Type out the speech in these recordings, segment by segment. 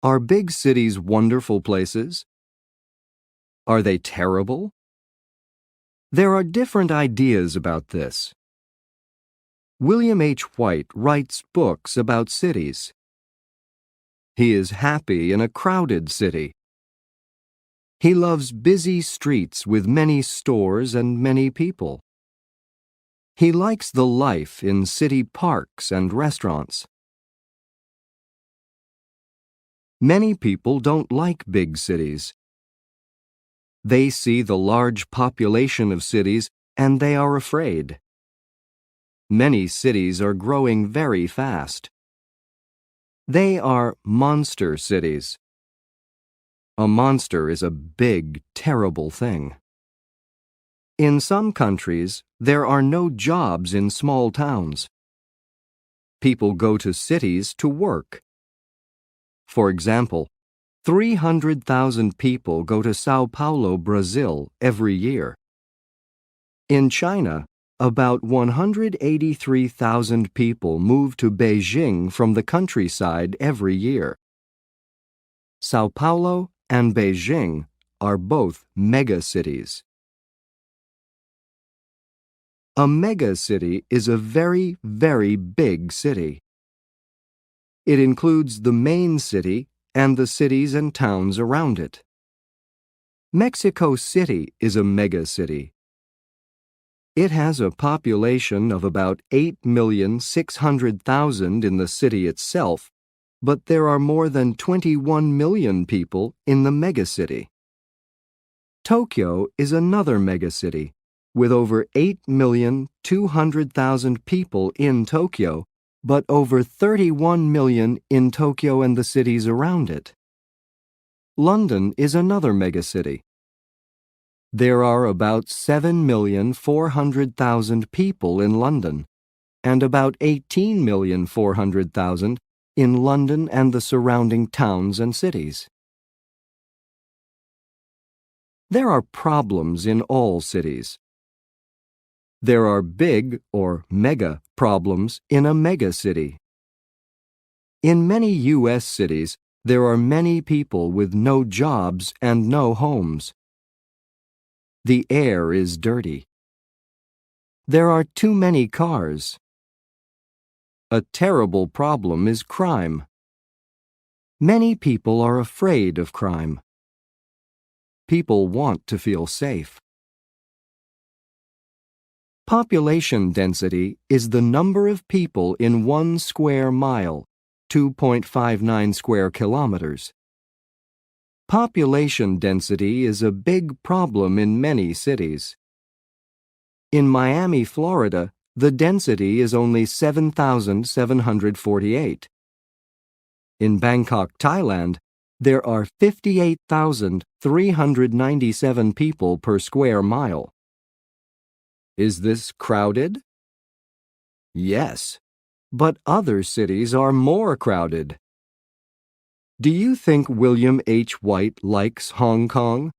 Are big cities wonderful places? Are they terrible? There are different ideas about this. William H. White writes books about cities. He is happy in a crowded city. He loves busy streets with many stores and many people. He likes the life in city parks and restaurants. Many people don't like big cities. They see the large population of cities and they are afraid. Many cities are growing very fast. They are monster cities. A monster is a big, terrible thing. In some countries, there are no jobs in small towns. People go to cities to work. For example, 300,000 people go to Sao Paulo, Brazil, every year. In China, about 183,000 people move to Beijing from the countryside every year. Sao Paulo and Beijing are both megacities. A megacity is a very, very big city. It includes the main city and the cities and towns around it. Mexico City is a megacity. It has a population of about 8,600,000 in the city itself, but there are more than 21 million people in the megacity. Tokyo is another megacity, with over 8,200,000 people in Tokyo, but over 31 million in Tokyo and the cities around it. London is another megacity. There are about 7,400,000 people in London, and about 18,400,000 in London and the surrounding towns and cities. There are problems in all cities. There are big or mega problems in a megacity. In many U.S. cities, there are many people with no jobs and no homes. The air is dirty. There are too many cars. A terrible problem is crime. Many people are afraid of crime. People want to feel safe. Population density is the number of people in 1 square mile, 2.59 square kilometers. Population density is a big problem in many cities. In Miami, Florida, the density is only 7,748. In Bangkok, Thailand, there are 58,397 people per square mile. Is this crowded? Yes, but other cities are more crowded. Do you think William H. White likes Hong Kong?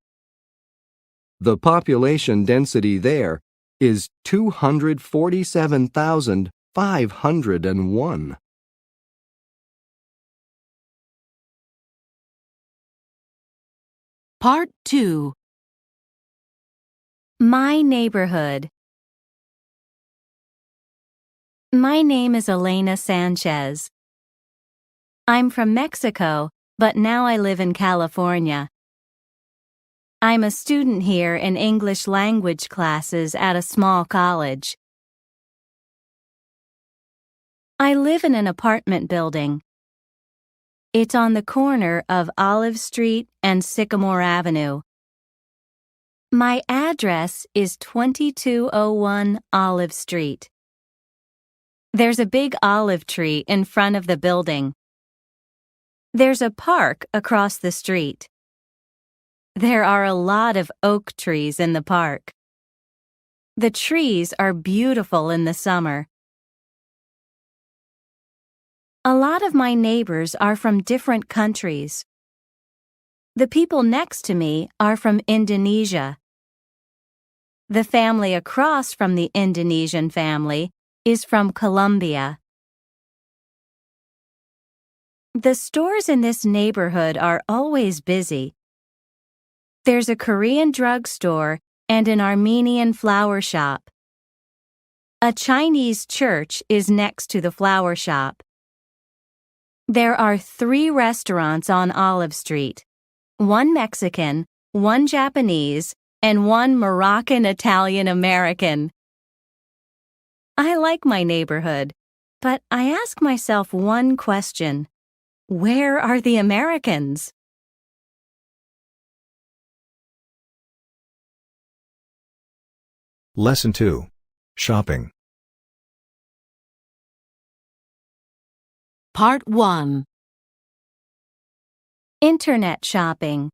The population density there is 247,501. Part 2. My neighborhood. My name is Elena Sanchez. I'm from Mexico, but now I live in California. I'm a student here in English language classes at a small college. I live in an apartment building. It's on the corner of Olive Street and Sycamore Avenue. My address is 2201 Olive Street. There's a big olive tree in front of the building. There's a park across the street. There are a lot of oak trees in the park. The trees are beautiful in the summer. A lot of my neighbors are from different countries. The people next to me are from Indonesia. The family across from the Indonesian family is from Colombia. The stores in this neighborhood are always busy. There's a Korean drugstore and an Armenian flower shop. A Chinese church is next to the flower shop. There are 3 restaurants on Olive Street, 1 Mexican, 1 Japanese, and 1 Moroccan Italian American. I like my neighborhood, but I ask myself one question. Where are the Americans? Lesson 2. Shopping. Part 1. Internet shopping.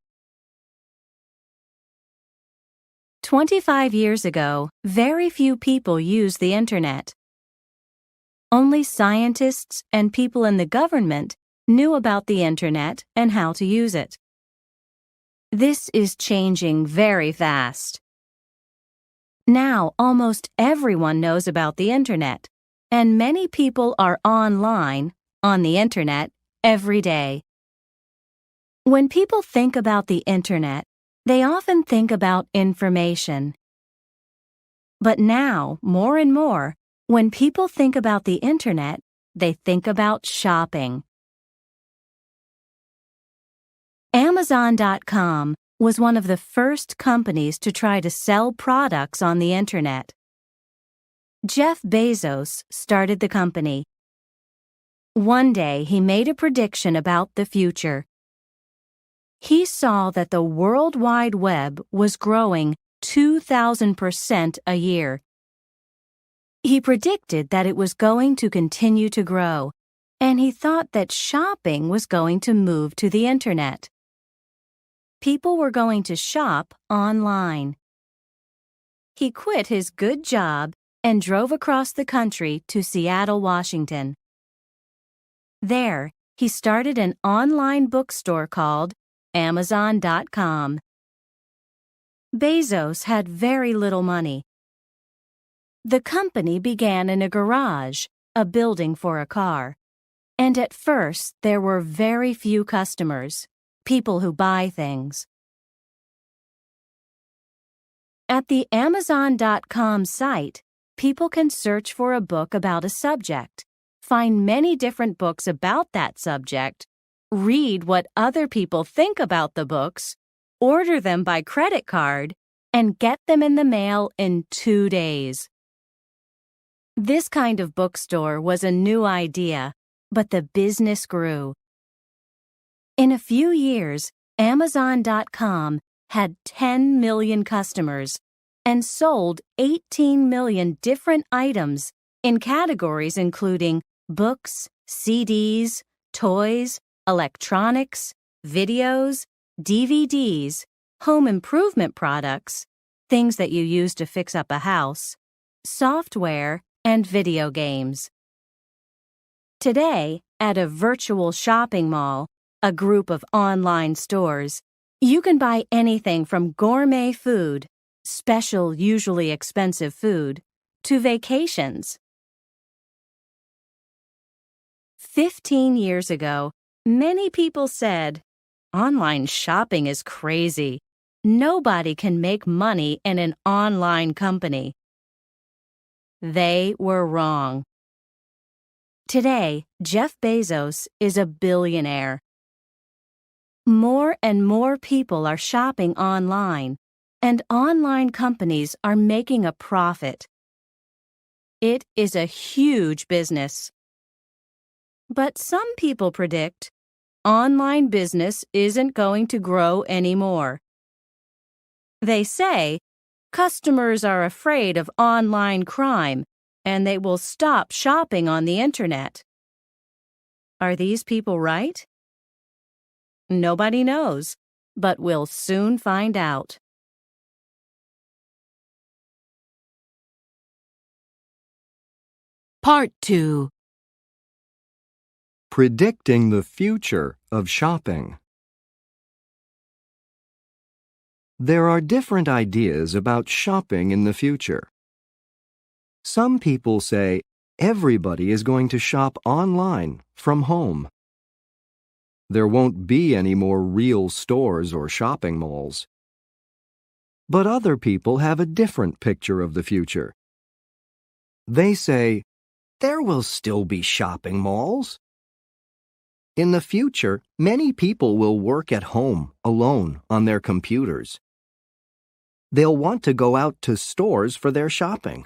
25 years ago, very few people used the internet. Only scientists and people in the government knew about the internet and how to use it. This is changing very fast. Now almost everyone knows about the internet, and many people are online, on the internet, every day. When people think about the internet, they often think about information. But now, more and more, when people think about the internet, they think about shopping. Amazon.com was one of the first companies to try to sell products on the internet. Jeff Bezos started the company. One day he made a prediction about the future. He saw that the World Wide Web was growing 2,000% a year. He predicted that it was going to continue to grow, and he thought that shopping was going to move to the internet. People were going to shop online. He quit his good job and drove across the country to Seattle, Washington. There, he started an online bookstore called Amazon.com. Bezos had very little money. The company began in a garage, a building for a car, and at first there were very few customers, people who buy things. At the Amazon.com site, people can search for a book about a subject, find many different books about that subject, read what other people think about the books, order them by credit card, and get them in the mail in 2 days. This kind of bookstore was a new idea, but the business grew. In a few years, Amazon.com had 10 million customers and sold 18 million different items in categories including books, CDs, toys, electronics, videos, DVDs, home improvement products, things that you use to fix up a house, software, and video games. Today, at a virtual shopping mall, a group of online stores, you can buy anything from gourmet food, special, usually expensive food, to vacations. 15 years ago, many people said, "Online shopping is crazy. Nobody can make money in an online company." They were wrong. Today, Jeff Bezos is a billionaire. More and more people are shopping online, and online companies are making a profit. It is a huge business. But some people predict online business isn't going to grow anymore. They say customers are afraid of online crime and they will stop shopping on the internet. Are these people right? Nobody knows, but we'll soon find out. Part 2. Predicting the future of shopping. There are different ideas about shopping in the future. Some people say everybody is going to shop online from home. there won't be any more real stores or shopping malls. But other people have a different picture of the future. They say, there will still be shopping malls. In the future, many people will work at home, alone, on their computers. They'll want to go out to stores for their shopping.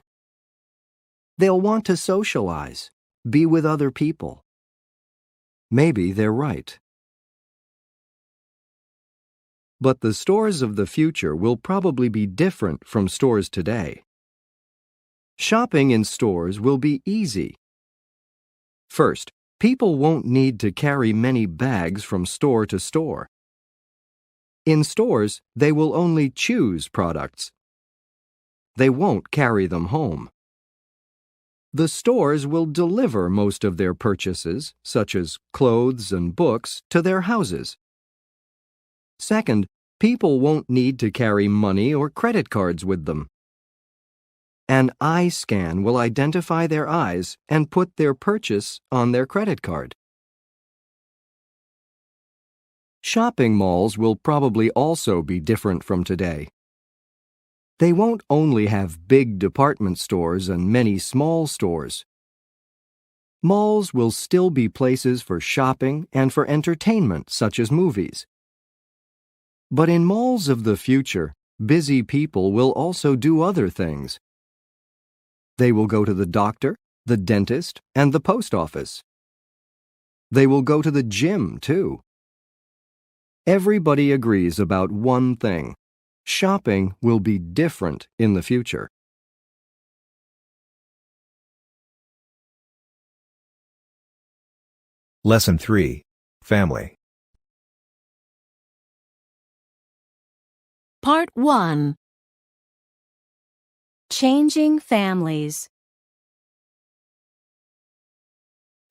They'll want to socialize, be with other people. Maybe they're right. But the stores of the future will probably be different from stores today. Shopping in stores will be easy. First, people won't need to carry many bags from store to store. In stores, they will only choose products. They won't carry them home. The stores will deliver most of their purchases, such as clothes and books, to their houses. Second, people won't need to carry money or credit cards with them. An eye scan will identify their eyes and put their purchase on their credit card. Shopping malls will probably also be different from today. They won't only have big department stores and many small stores. Malls will still be places for shopping and for entertainment, such as movies. But in malls of the future, busy people will also do other things. They will go to the doctor, the dentist, and the post office. They will go to the gym, too. Everybody agrees about one thing. Shopping will be different in the future. Lesson 3. Family. Part 1. Changing families.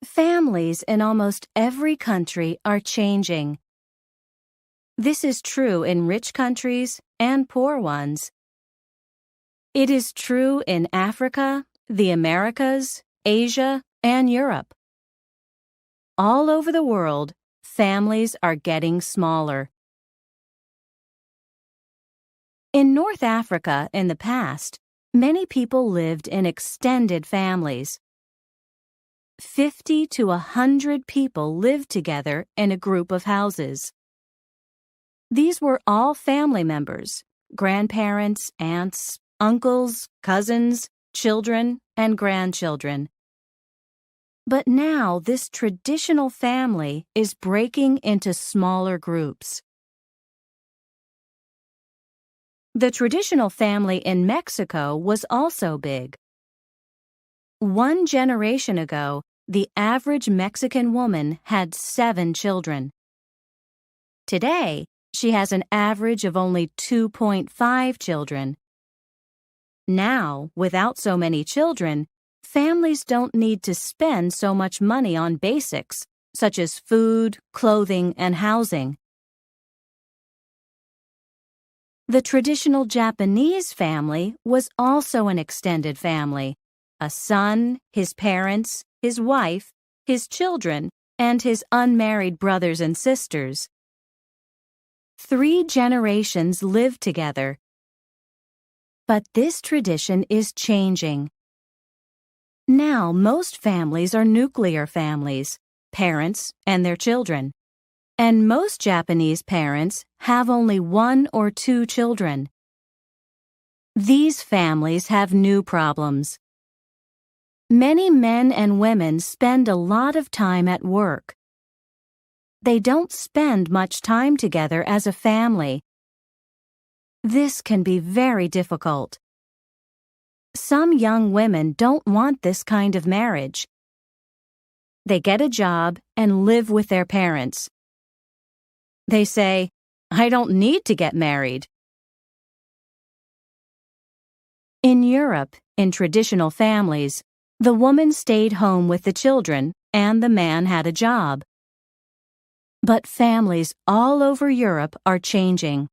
Families in almost every country are changing. This is true in rich countries and poor ones. It is true in Africa, the Americas, Asia, and Europe. All over the world, families are getting smaller. In North Africa in the past, many people lived in extended families. 50 to 100 people lived together in a group of houses. These were all family members, grandparents, aunts, uncles, cousins, children, and grandchildren. But now this traditional family is breaking into smaller groups. The traditional family in Mexico was also big. One generation ago, the average Mexican woman had 7 children. Today, she has an average of only 2.5 children. Now, without so many children, families don't need to spend so much money on basics, such as food, clothing, and housing. The traditional Japanese family was also an extended family: a son, his parents, his wife, his children, and his unmarried brothers and sisters. 3 generations lived together. But this tradition is changing. Now most families are nuclear families, parents and their children. And most Japanese parents have only 1 or 2 children. These families have new problems. Many men and women spend a lot of time at work. They don't spend much time together as a family. This can be very difficult. Some young women don't want this kind of marriage. They get a job and live with their parents. They say, "I don't need to get married." In Europe, in traditional families, the woman stayed home with the children and the man had a job. But families all over Europe are changing.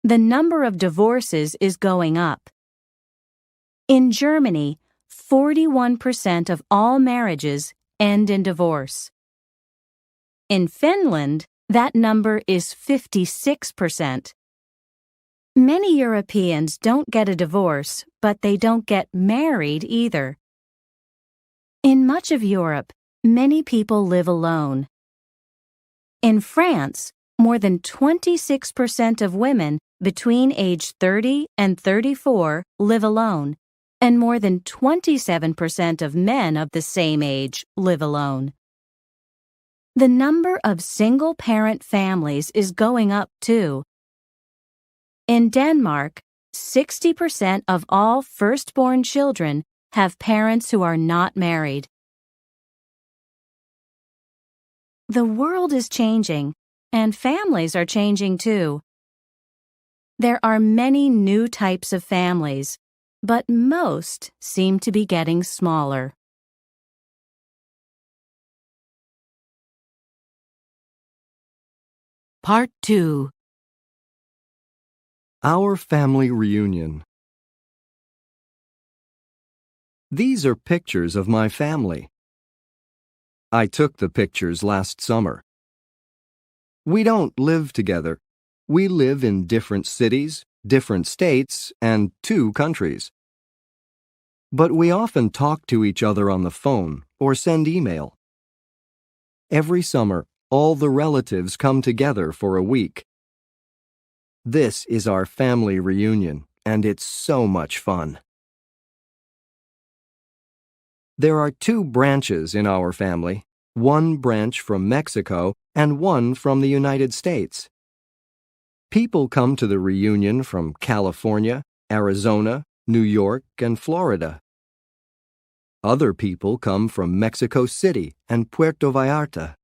The number of divorces is going up. In Germany, 41% of all marriages end in divorce. In Finland, that number is 56%. Many Europeans don't get a divorce, but they don't get married either. In much of Europe, many people live alone. In France, more than 26% of women between age 30 and 34 live alone, and more than 27% of men of the same age live alone. The number of single-parent families is going up too. In Denmark, 60% of all firstborn children have parents who are not married. The world is changing, and families are changing too. There are many new types of families, but most seem to be getting smaller. Part 2. Our family reunion. These are pictures of my family. I took the pictures last summer. We don't live together. We live in different cities, different states, and 2 countries. But we often talk to each other on the phone or send email. Every summer, all the relatives come together for a week. This is our family reunion, and it's so much fun. There are 2 branches in our family, one branch from Mexico and one from the United States. People come to the reunion from California, Arizona, New York, and Florida. Other people come from Mexico City and Puerto Vallarta.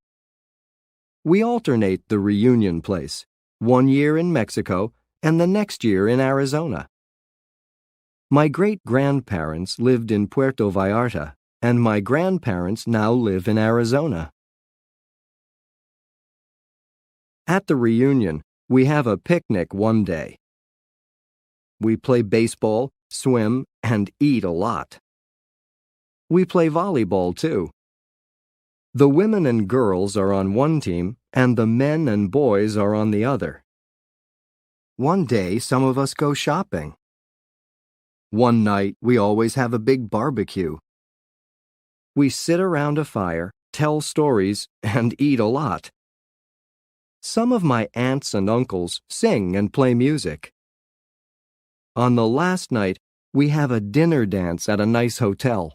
We alternate the reunion place, one year in Mexico and the next year in Arizona. My great-grandparents lived in Puerto Vallarta, and my grandparents now live in Arizona. At the reunion, we have a picnic one day. We play baseball, swim, and eat a lot. We play volleyball too. The women and girls are on one team, and the men and boys are on the other. One day, some of us go shopping. One night, we always have a big barbecue. We sit around a fire, tell stories, and eat a lot. Some of my aunts and uncles sing and play music. On the last night, we have a dinner dance at a nice hotel.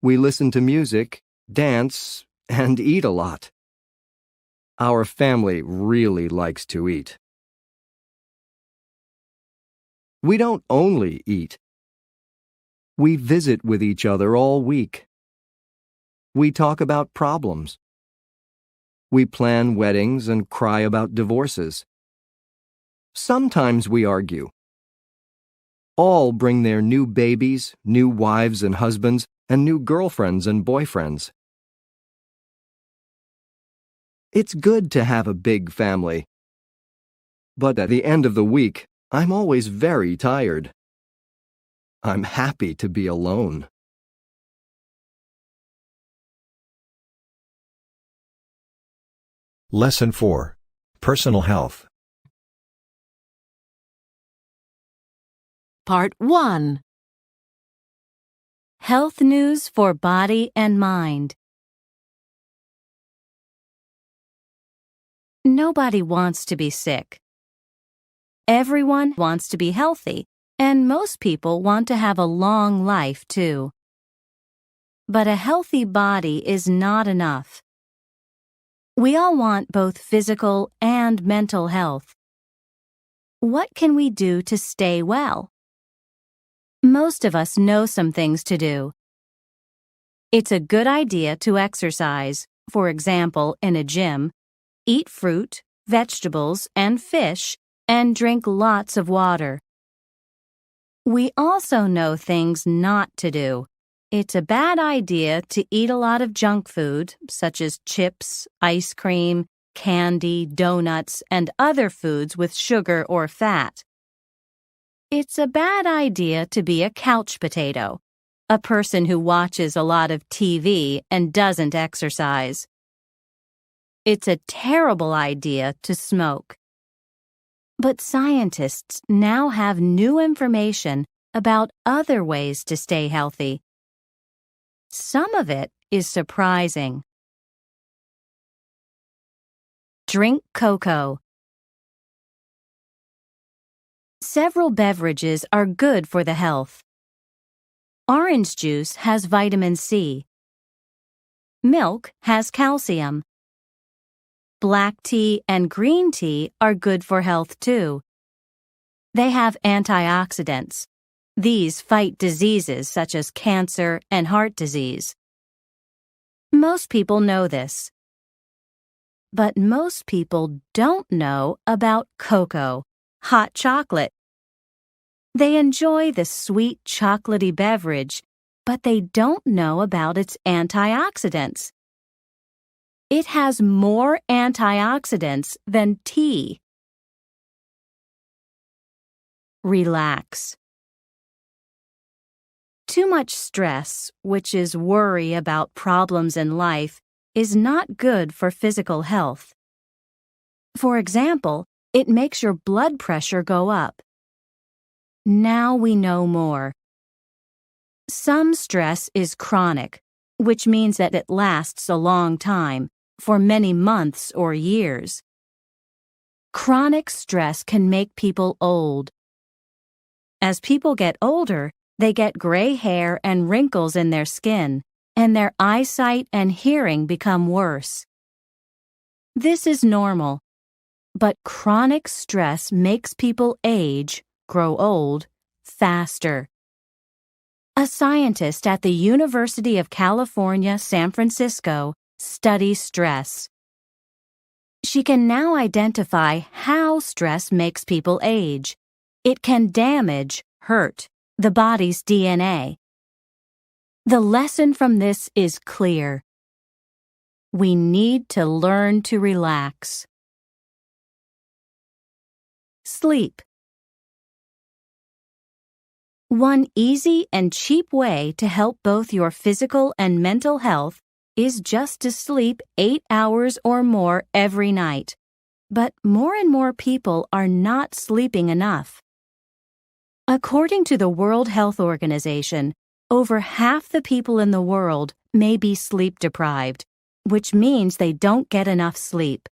We listen to music, dance, and eat a lot. Our family really likes to eat. We don't only eat. We visit with each other all week. We talk about problems. We plan weddings and cry about divorces. Sometimes we argue. All bring their new babies, new wives and husbands, and new girlfriends and boyfriends. It's good to have a big family. But at the end of the week, I'm always very tired. I'm happy to be alone. Lesson 4. Personal Health. Part 1. Health news for body and mind. Nobody wants to be sick. Everyone wants to be healthy, and most people want to have a long life too. But a healthy body is not enough. We all want both physical and mental health. What can we do to stay well? Most of us know some things to do. It's a good idea to exercise, for example, in a gym, eat fruit, vegetables, and fish, and drink lots of water. We also know things not to do. It's a bad idea to eat a lot of junk food, such as chips, ice cream, candy, donuts, and other foods with sugar or fat. It's a bad idea to be a couch potato, a person who watches a lot of TV and doesn't exercise. it's a terrible idea to smoke. But scientists now have new information about other ways to stay healthy. Some of it is surprising. Drink cocoa. Several beverages are good for the health. Orange juice has vitamin C. Milk has calcium. Black tea and green tea are good for health too. They have antioxidants. These fight diseases such as cancer and heart disease. Most people know this. But most people don't know about cocoa, hot chocolate. They enjoy the sweet chocolatey beverage, but they don't know about its antioxidants. It has more antioxidants than tea. Relax. Too much stress, which is worry about problems in life, is not good for physical health. For example, it makes your blood pressure go up. Now we know more. Some stress is chronic, which means that it lasts a long time, for many months or years. Chronic stress can make people old. As people get older, they get gray hair and wrinkles in their skin, and their eyesight and hearing become worse. This is normal, but chronic stress makes people age, grow old, faster. A scientist at the University of California, San Francisco, studies stress. She can now identify how stress makes people age. It can damage, hurt, the body's DNA. The lesson from this is clear. We need to learn to relax. Sleep. One easy and cheap way to help both your physical and mental health is just to sleep 8 hours or more every night. But more and more people are not sleeping enough. According to the World Health Organization, over half the people in the world may be sleep deprived, which means they don't get enough sleep.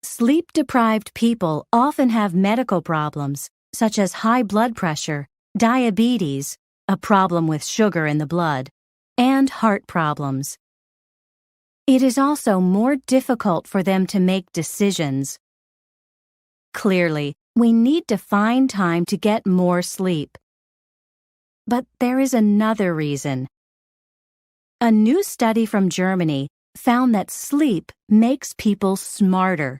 Sleep-deprived people often have medical problems, such as high blood pressure, diabetes, a problem with sugar in the blood, and heart problems. It is also more difficult for them to make decisions. Clearly, we need to find time to get more sleep. But there is another reason. A new study from Germany found that sleep makes people smarter.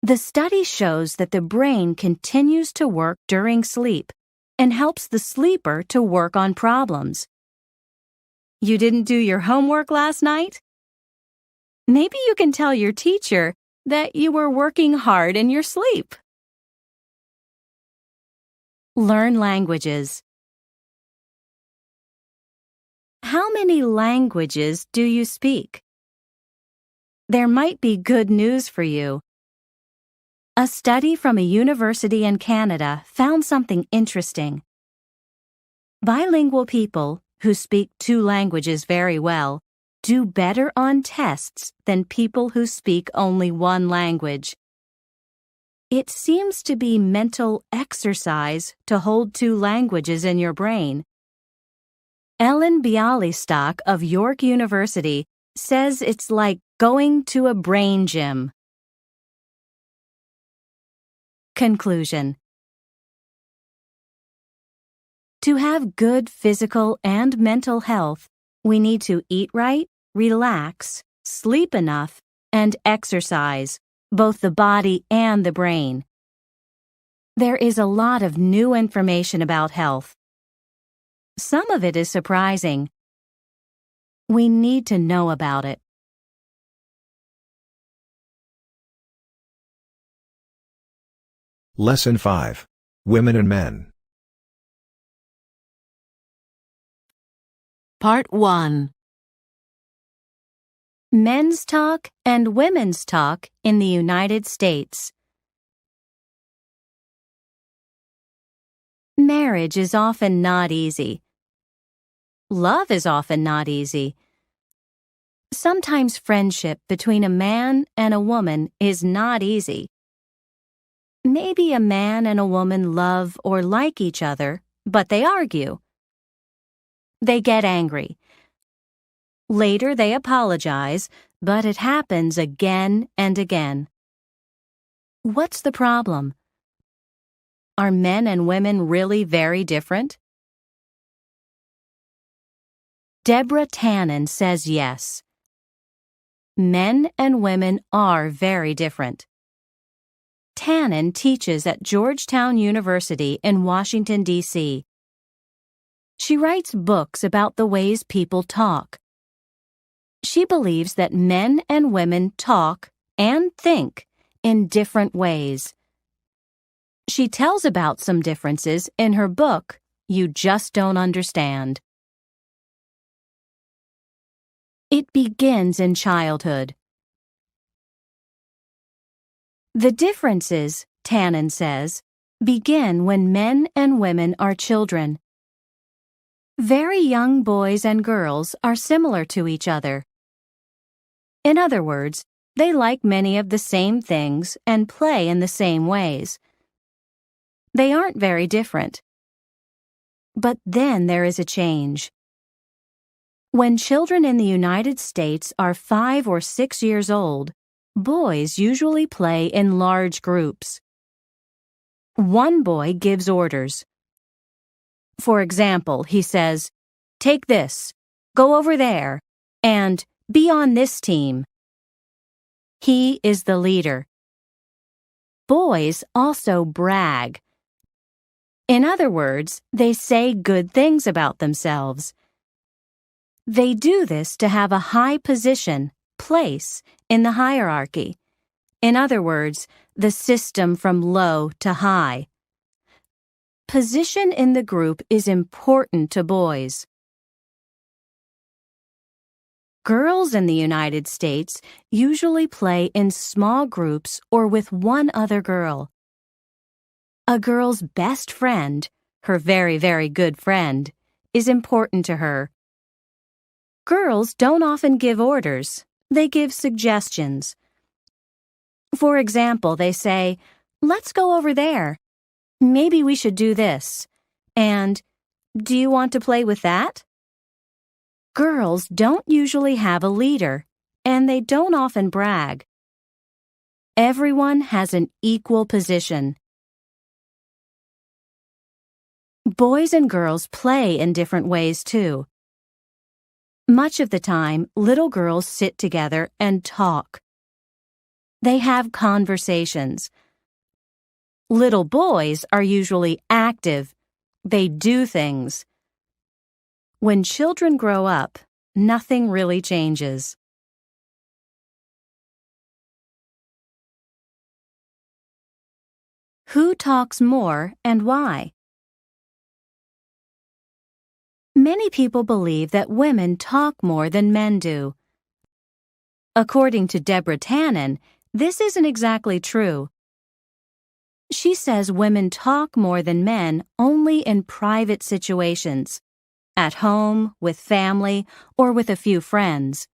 The study shows that the brain continues to work during sleep and helps the sleeper to work on problems. You didn't do your homework last night? Maybe you can tell your teacher that you were working hard in your sleep. Learn languages. How many languages do you speak? There might be good news for you. A study from a university in Canada found something interesting. Bilingual people, who speak 2 languages very well, do better on tests than people who speak only 1 language. It seems to be mental exercise to hold 2 languages in your brain. Ellen Bialystok of York University says it's like going to a brain gym. Conclusion. To have good physical and mental health, we need to eat right, relax, sleep enough, and exercise, both the body and the brain. There is a lot of new information about health. Some of it is surprising. We need to know about it. Lesson 5. Women and Men. Part 1. Men's talk and women's talk in the United States. Marriage is often not easy. Love is often not easy. Sometimes friendship between a man and a woman is not easy. Maybe a man and a woman love or like each other, but they argue. They get angry. Later they apologize, but it happens again and again. What's the problem? Are men and women really very different? Deborah Tannen says yes. Men and women are very different. Tannen teaches at Georgetown University in Washington, D.C. She writes books about the ways people talk. She believes that men and women talk and think in different ways. She tells about some differences in her book, You Just Don't Understand. It begins in childhood. The differences, Tannen says, begin when men and women are children. Very young boys and girls are similar to each other. In other words, they like many of the same things and play in the same ways. They aren't very different. But then there is a change. When children in the United States are 5 or 6 years old, boys usually play in large groups. One boy gives orders. For example, he says, "Take this, go over there, and be on this team." He is the leader. Boys also brag. In other words, they say good things about themselves. They do this to have a high position, place, in the hierarchy. In other words, the system from low to high. Position in the group is important to boys. Girls in the United States usually play in small groups or with one other girl. A girl's best friend, her very, very good friend, is important to her. Girls don't often give orders. They give suggestions. For example, they say, "Let's go over there. Maybe we should do this." And, "Do you want to play with that?" Girls don't usually have a leader, and they don't often brag. Everyone has an equal position. Boys and girls play in different ways, too. Much of the time, little girls sit together and talk. They have conversations. Little boys are usually active. They do things. When children grow up, nothing really changes. Who talks more and why? Many people believe that women talk more than men do. According to Deborah Tannen, this isn't exactly true. She says women talk more than men only in private situations, at home, with family, or with a few friends.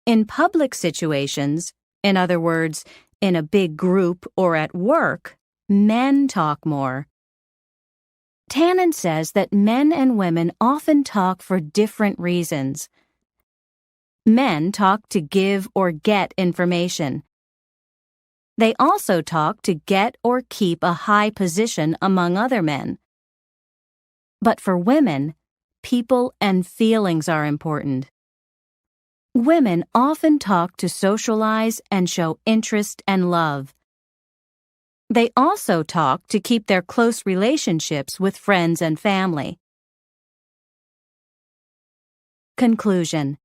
In public situations, in other words, in a big group or at work, men talk more. Tannen says that men and women often talk for different reasons. Men talk to give or get information. They also talk to get or keep a high position among other men. But for women, people and feelings are important. Women often talk to socialize and show interest and love. They also talk to keep their close relationships with friends and family. Conclusion.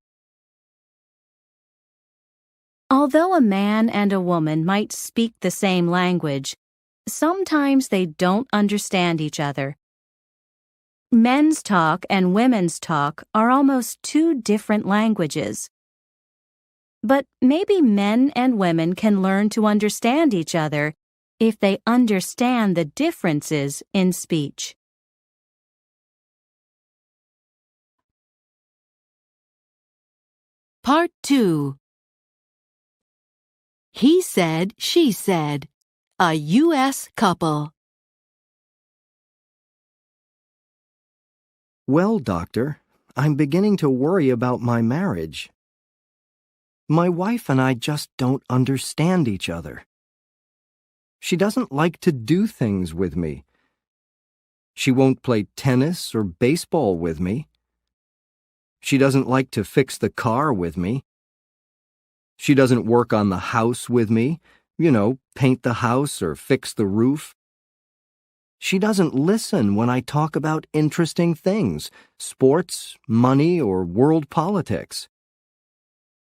Although a man and a woman might speak the same language, sometimes they don't understand each other. Men's talk and women's talk are almost two different languages. But maybe men and women can learn to understand each other if they understand the differences in speech. Part 2. He said, she said. A U.S. couple. Well, doctor, I'm beginning to worry about my marriage. My wife and I just don't understand each other. She doesn't like to do things with me. She won't play tennis or baseball with me. She doesn't like to fix the car with me. She doesn't work on the house with me, paint the house or fix the roof. She doesn't listen when I talk about interesting things, sports, money, or world politics.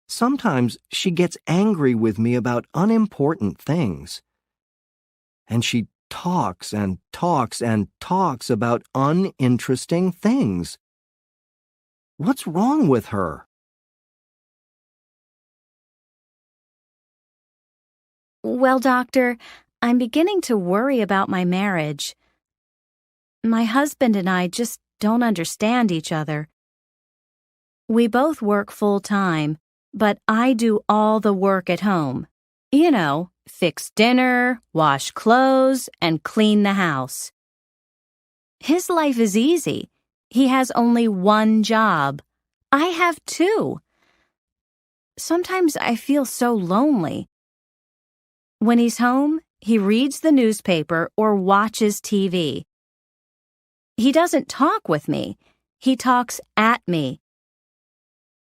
Sometimes she gets angry with me about unimportant things. And she talks and talks and talks about uninteresting things. What's wrong with her? Well, doctor, I'm beginning to worry about my marriage. My husband and I just don't understand each other. We both work full-time, but I do all the work at home. Fix dinner, wash clothes, and clean the house. His life is easy. He has only one job. I have two. Sometimes I feel so lonely. When he's home, he reads the newspaper or watches TV. He doesn't talk with me. He talks at me.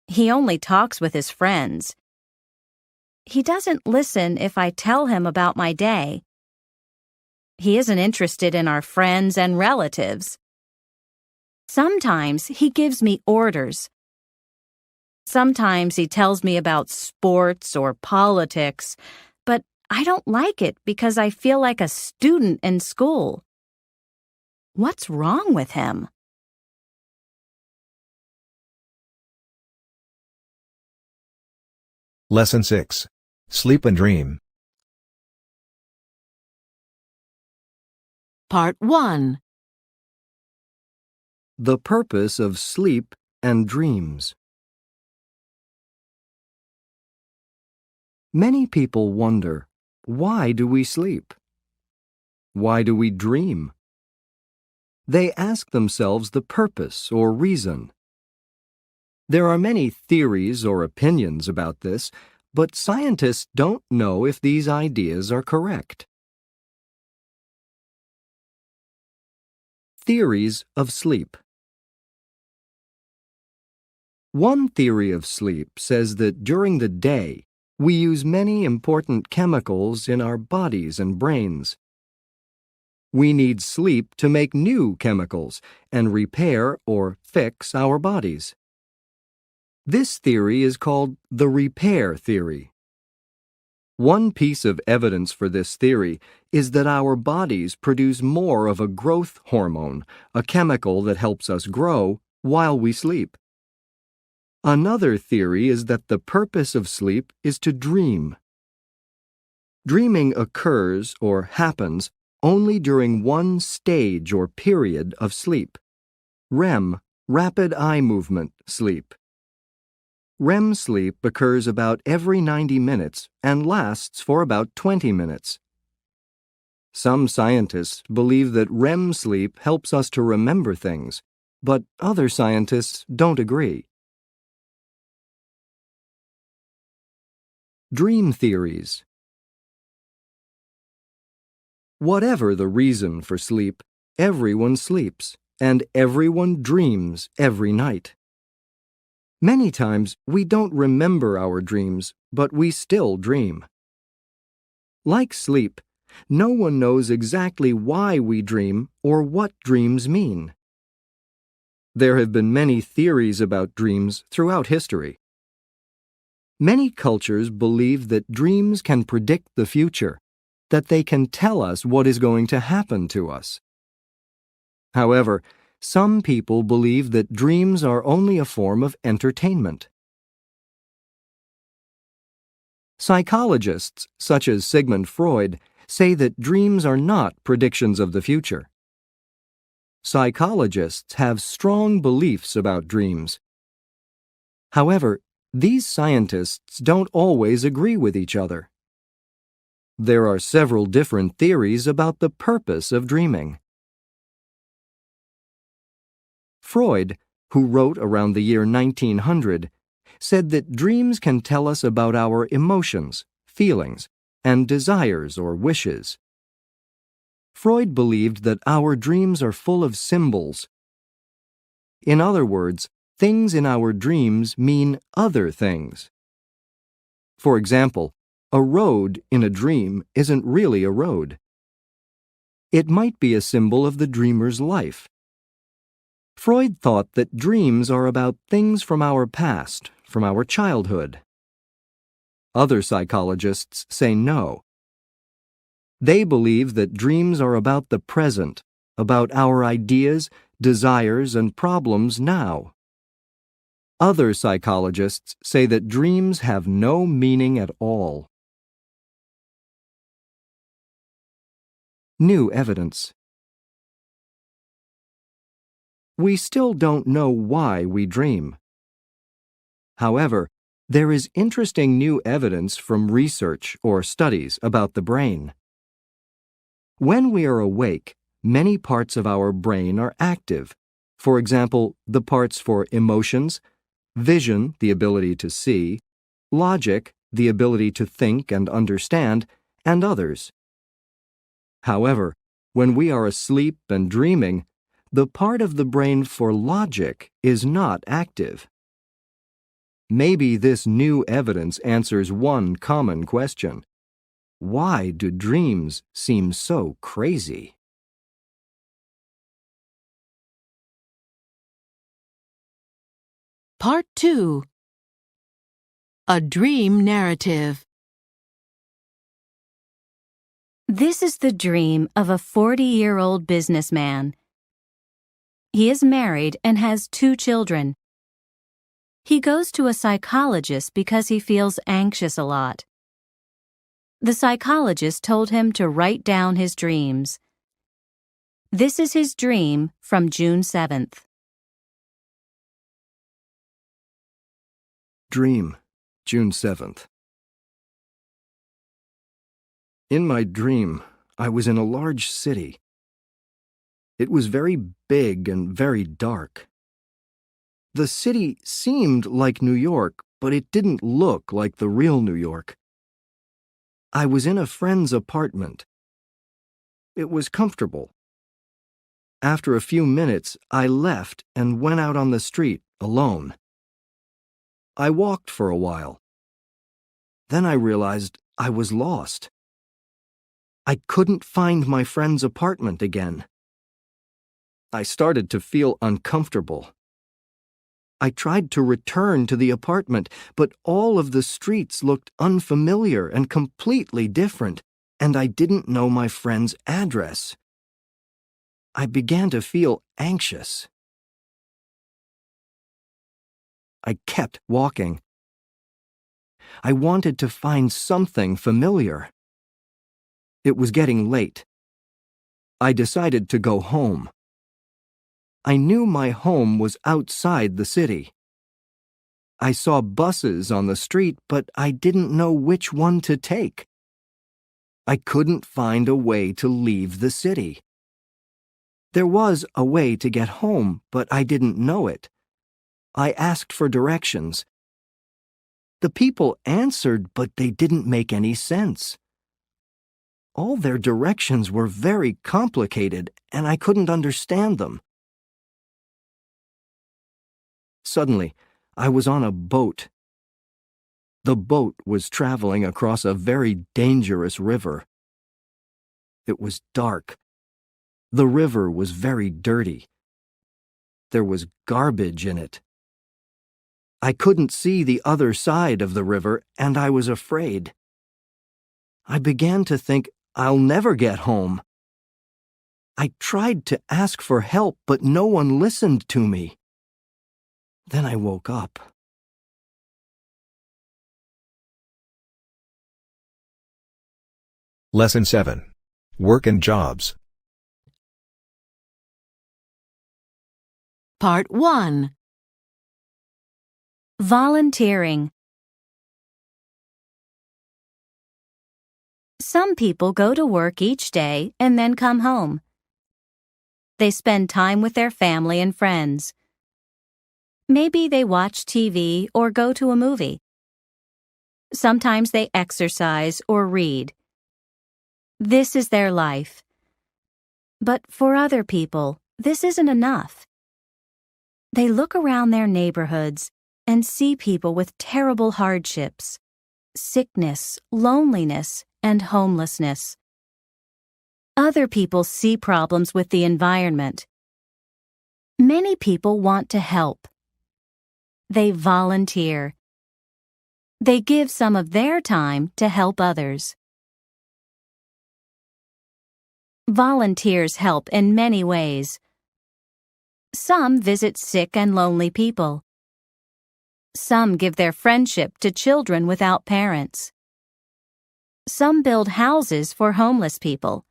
He only talks with his friends. He doesn't listen if I tell him about my day. He isn't interested in our friends and relatives. Sometimes he gives me orders. Sometimes he tells me about sports or politics, but I don't like it because I feel like a student in school. What's wrong with him? Lesson 6. Sleep and Dream. Part 1. The purpose of sleep and dreams. Many people wonder, why do we sleep? Why do we dream? They ask themselves the purpose or reason. There are many theories or opinions about this, but scientists don't know if these ideas are correct. Theories of sleep. One theory of sleep says that during the day, we use many important chemicals in our bodies and brains. We need sleep to make new chemicals and repair or fix our bodies. This theory is called the repair theory. One piece of evidence for this theory is that our bodies produce more of a growth hormone, a chemical that helps us grow, while we sleep. Another theory is that the purpose of sleep is to dream. Dreaming occurs or happens only during one stage or period of sleep. REM, rapid eye movement sleep. REM sleep occurs about every 90 minutes and lasts for about 20 minutes. Some scientists believe that REM sleep helps us to remember things, but other scientists don't agree. Dream theories. Whatever the reason for sleep, everyone sleeps, and everyone dreams every night. Many times we don't remember our dreams, but we still dream. Like sleep, no one knows exactly why we dream or what dreams mean. There have been many theories about dreams throughout history. Many cultures believe that dreams can predict the future, that they can tell us what is going to happen to us. However, some people believe that dreams are only a form of entertainment. Psychologists, such as Sigmund Freud, say that dreams are not predictions of the future. Psychologists have strong beliefs about dreams. However, these scientists don't always agree with each other. There are several different theories about the purpose of dreaming. Freud, who wrote around the year 1900, said that dreams can tell us about our emotions, feelings, and desires or wishes. Freud believed that our dreams are full of symbols. In other words, things in our dreams mean other things. For example, a road in a dream isn't really a road. It might be a symbol of the dreamer's life. Freud thought that dreams are about things from our past, from our childhood. Other psychologists say no. They believe that dreams are about the present, about our ideas, desires, and problems now. Other psychologists say that dreams have no meaning at all. New evidence. We still don't know why we dream. However, there is interesting new evidence from research or studies about the brain. When we are awake, many parts of our brain are active. For example, the parts for emotions, vision, the ability to see, logic, the ability to think and understand, and others. However, when we are asleep and dreaming, the part of the brain for logic is not active. Maybe this new evidence answers one common question. Why do dreams seem so crazy? Part 2. A Dream Narrative. This is the dream of a 40-year-old businessman. He is married and has 2 children. He goes to a psychologist because he feels anxious a lot. The psychologist told him to write down his dreams. This is his dream from June 7th. Dream, June 7th. In my dream, I was in a large city. It was very big and very dark. The city seemed like New York, but it didn't look like the real New York. I was in a friend's apartment. It was comfortable. After a few minutes, I left and went out on the street alone. I walked for a while. Then I realized I was lost. I couldn't find my friend's apartment again. I started to feel uncomfortable. I tried to return to the apartment, but all of the streets looked unfamiliar and completely different, and I didn't know my friend's address. I began to feel anxious. I kept walking. I wanted to find something familiar. It was getting late. I decided to go home. I knew my home was outside the city. I saw buses on the street, but I didn't know which one to take. I couldn't find a way to leave the city. There was a way to get home, but I didn't know it. I asked for directions. The people answered, but they didn't make any sense. All their directions were very complicated, and I couldn't understand them. Suddenly, I was on a boat. The boat was traveling across a very dangerous river. It was dark. The river was very dirty. There was garbage in it. I couldn't see the other side of the river, and I was afraid. I began to think, I'll never get home. I tried to ask for help, but no one listened to me. Then I woke up. Lesson 7. Work and Jobs. Part 1. Volunteering. Some people go to work each day and then come home. They spend time with their family and friends. Maybe they watch TV or go to a movie. Sometimes they exercise or read. This is their life. But for other people, this isn't enough. They look around their neighborhoods and see people with terrible hardships, sickness, loneliness, and homelessness. Other people see problems with the environment. Many people want to help. They volunteer. They give some of their time to help others. Volunteers help in many ways. Some visit sick and lonely people. Some give their friendship to children without parents. Some build houses for homeless people.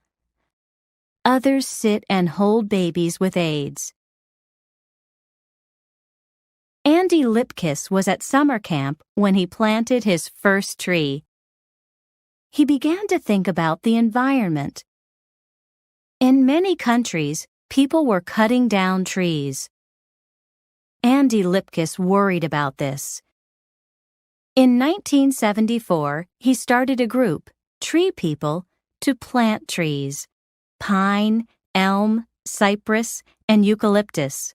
Others sit and hold babies with AIDS. Andy Lipkiss was at summer camp when he planted his first tree. He began to think about the environment. In many countries, people were cutting down trees. Andy Lipkiss worried about this. In 1974, he started a group, Tree People, to plant trees: pine, elm, cypress, and eucalyptus.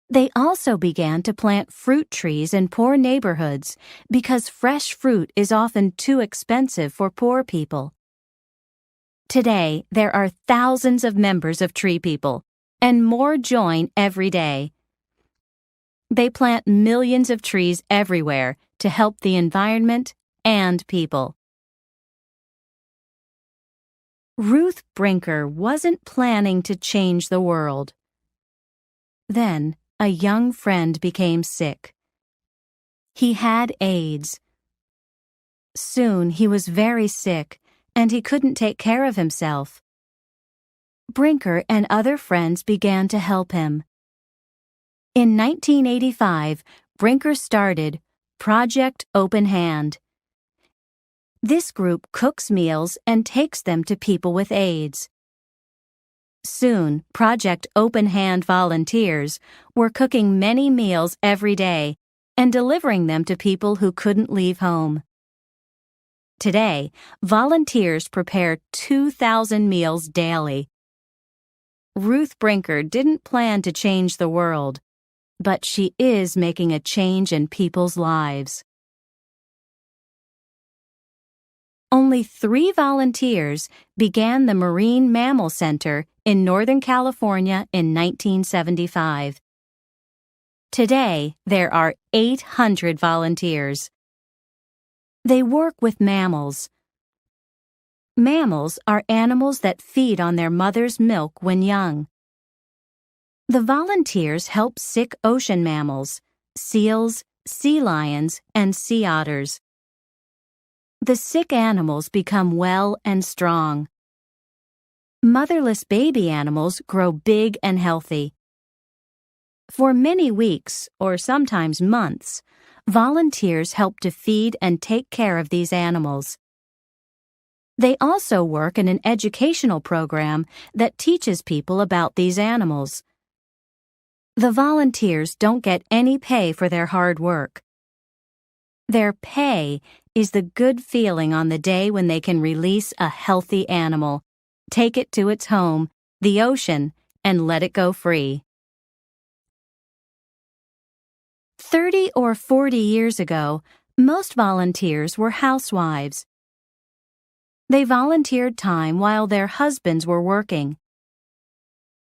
They also began to plant fruit trees in poor neighborhoods because fresh fruit is often too expensive for poor people. Today, there are thousands of members of Tree People, and more join every day. They plant millions of trees everywhere to help the environment and people. Ruth Brinker wasn't planning to change the world. Then, a young friend became sick. He had AIDS. Soon he was very sick, and he couldn't take care of himself. Brinker and other friends began to help him. In 1985, Brinker started Project Open Hand. This group cooks meals and takes them to people with AIDS. Soon, Project Open Hand volunteers were cooking many meals every day and delivering them to people who couldn't leave home. Today, volunteers prepare 2,000 meals daily. Ruth Brinker didn't plan to change the world, but she is making a change in people's lives. Only 3 volunteers began the Marine Mammal Center in Northern California in 1975. Today, there are 800 volunteers. They work with mammals. Mammals are animals that feed on their mother's milk when young. The volunteers help sick ocean mammals, seals, sea lions, and sea otters. The sick animals become well and strong. Motherless baby animals grow big and healthy. For many weeks, or sometimes months, volunteers help to feed and take care of these animals. They also work in an educational program that teaches people about these animals. The volunteers don't get any pay for their hard work. Their pay is the good feeling on the day when they can release a healthy animal, take it to its home, the ocean, and let it go free. 30 or 40 years ago, most volunteers were housewives. They volunteered time while their husbands were working.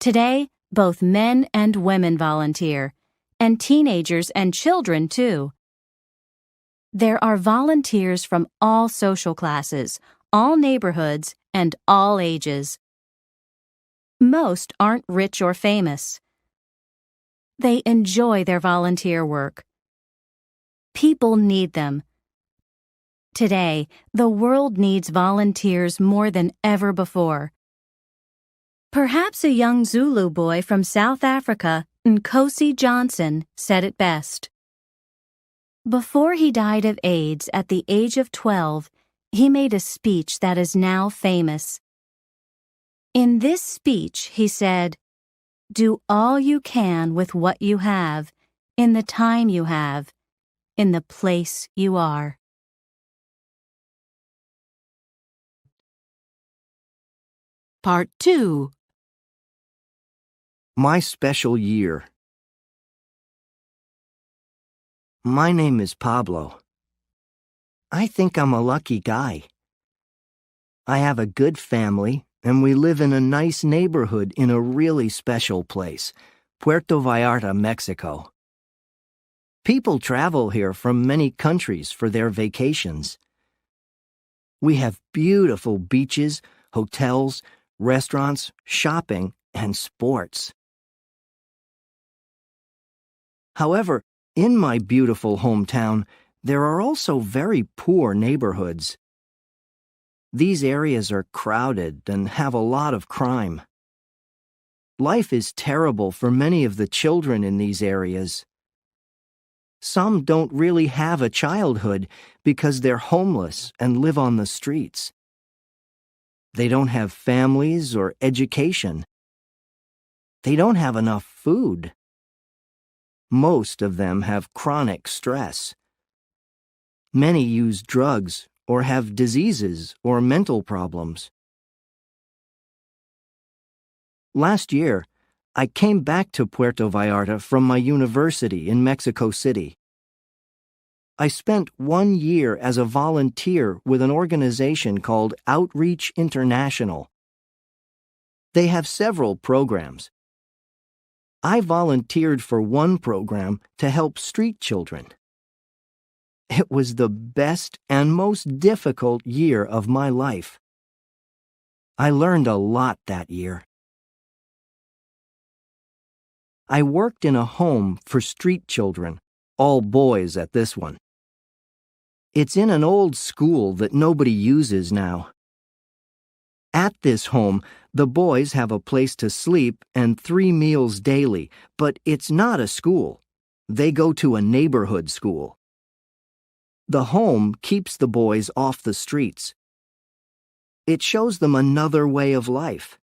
Today, both men and women volunteer, and teenagers and children too. There are volunteers from all social classes, all neighborhoods, and all ages. Most aren't rich or famous. They enjoy their volunteer work. People need them. Today, the world needs volunteers more than ever before. Perhaps a young Zulu boy from South Africa, Nkosi Johnson, said it best. Before he died of AIDS at the age of 12, he made a speech that is now famous. In this speech, he said, "Do all you can with what you have, in the time you have, in the place you are." Part 2. My special year. My name is Pablo. I think I'm a lucky guy. I have a good family, and we live in a nice neighborhood in a really special place, Puerto Vallarta, Mexico. People travel here from many countries for their vacations. We have beautiful beaches, hotels, restaurants, shopping, and sports. However, in my beautiful hometown, there are also very poor neighborhoods. These areas are crowded and have a lot of crime. Life is terrible for many of the children in these areas. Some don't really have a childhood because they're homeless and live on the streets. They don't have families or education. They don't have enough food. Most of them have chronic stress. Many use drugs or have diseases or mental problems. Last year, I came back to Puerto Vallarta from my university in Mexico City. I spent 1 year as a volunteer with an organization called Outreach International. They have several programs. I volunteered for one program to help street children. It was the best and most difficult year of my life. I learned a lot that year. I worked in a home for street children, all boys at this one. It's in an old school that nobody uses now. At this home, the boys have a place to sleep and 3 meals daily, but it's not a school. They go to a neighborhood school. The home keeps the boys off the streets. It shows them another way of life.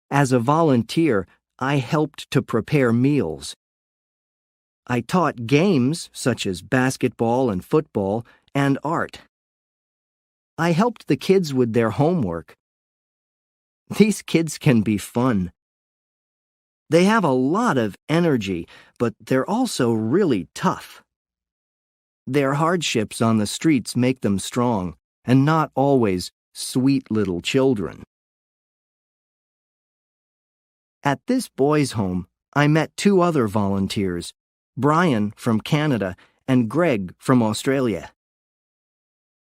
As a volunteer, I helped to prepare meals. I taught games such as basketball and football and art. I helped the kids with their homework. These kids can be fun. They have a lot of energy, but they're also really tough. Their hardships on the streets make them strong, and not always sweet little children. At this boys' home, I met 2 other volunteers, Brian from Canada and Greg from Australia.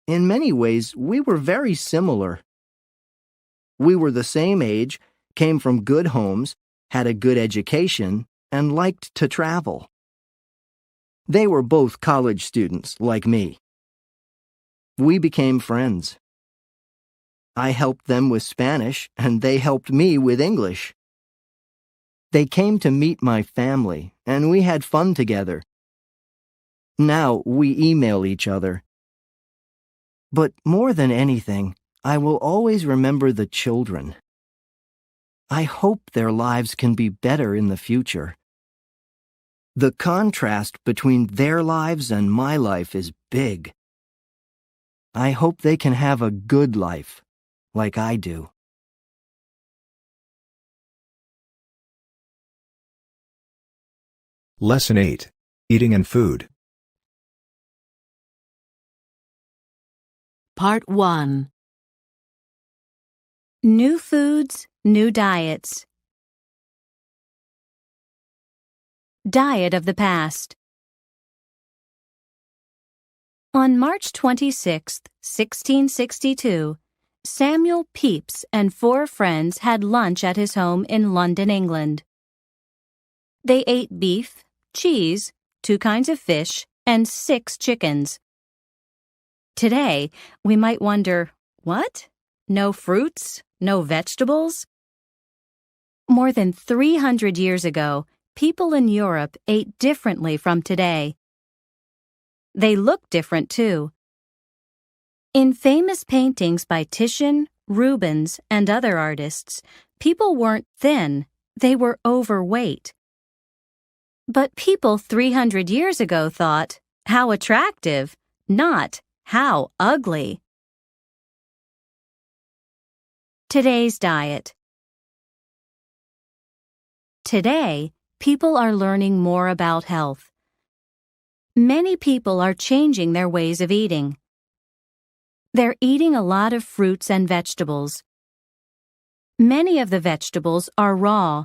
In many ways, we were very similar. We were the same age, came from good homes, had a good education, and liked to travel. They were both college students, like me. We became friends. I helped them with Spanish, and they helped me with English. They came to meet my family, and we had fun together. Now we email each other. But more than anything, I will always remember the children. I hope their lives can be better in the future. The contrast between their lives and my life is big. I hope they can have a good life, like I do. Lesson 8. Eating and Food. Part 1. New foods, new diets. Diet of the past. On March 26, 1662, Samuel Pepys and 4 friends had lunch at his home in London, England. They ate beef, cheese, 2 kinds of fish, and 6 chickens. Today, we might wonder, what? No fruits? No vegetables? More than 300 years ago, people in Europe ate differently from today. They looked different too. In famous paintings by Titian, Rubens, and other artists, people weren't thin, they were overweight. But people 300 years ago thought, how attractive, not how ugly. Today's diet. Today, people are learning more about health. Many people are changing their ways of eating. They're eating a lot of fruits and vegetables. Many of the vegetables are raw.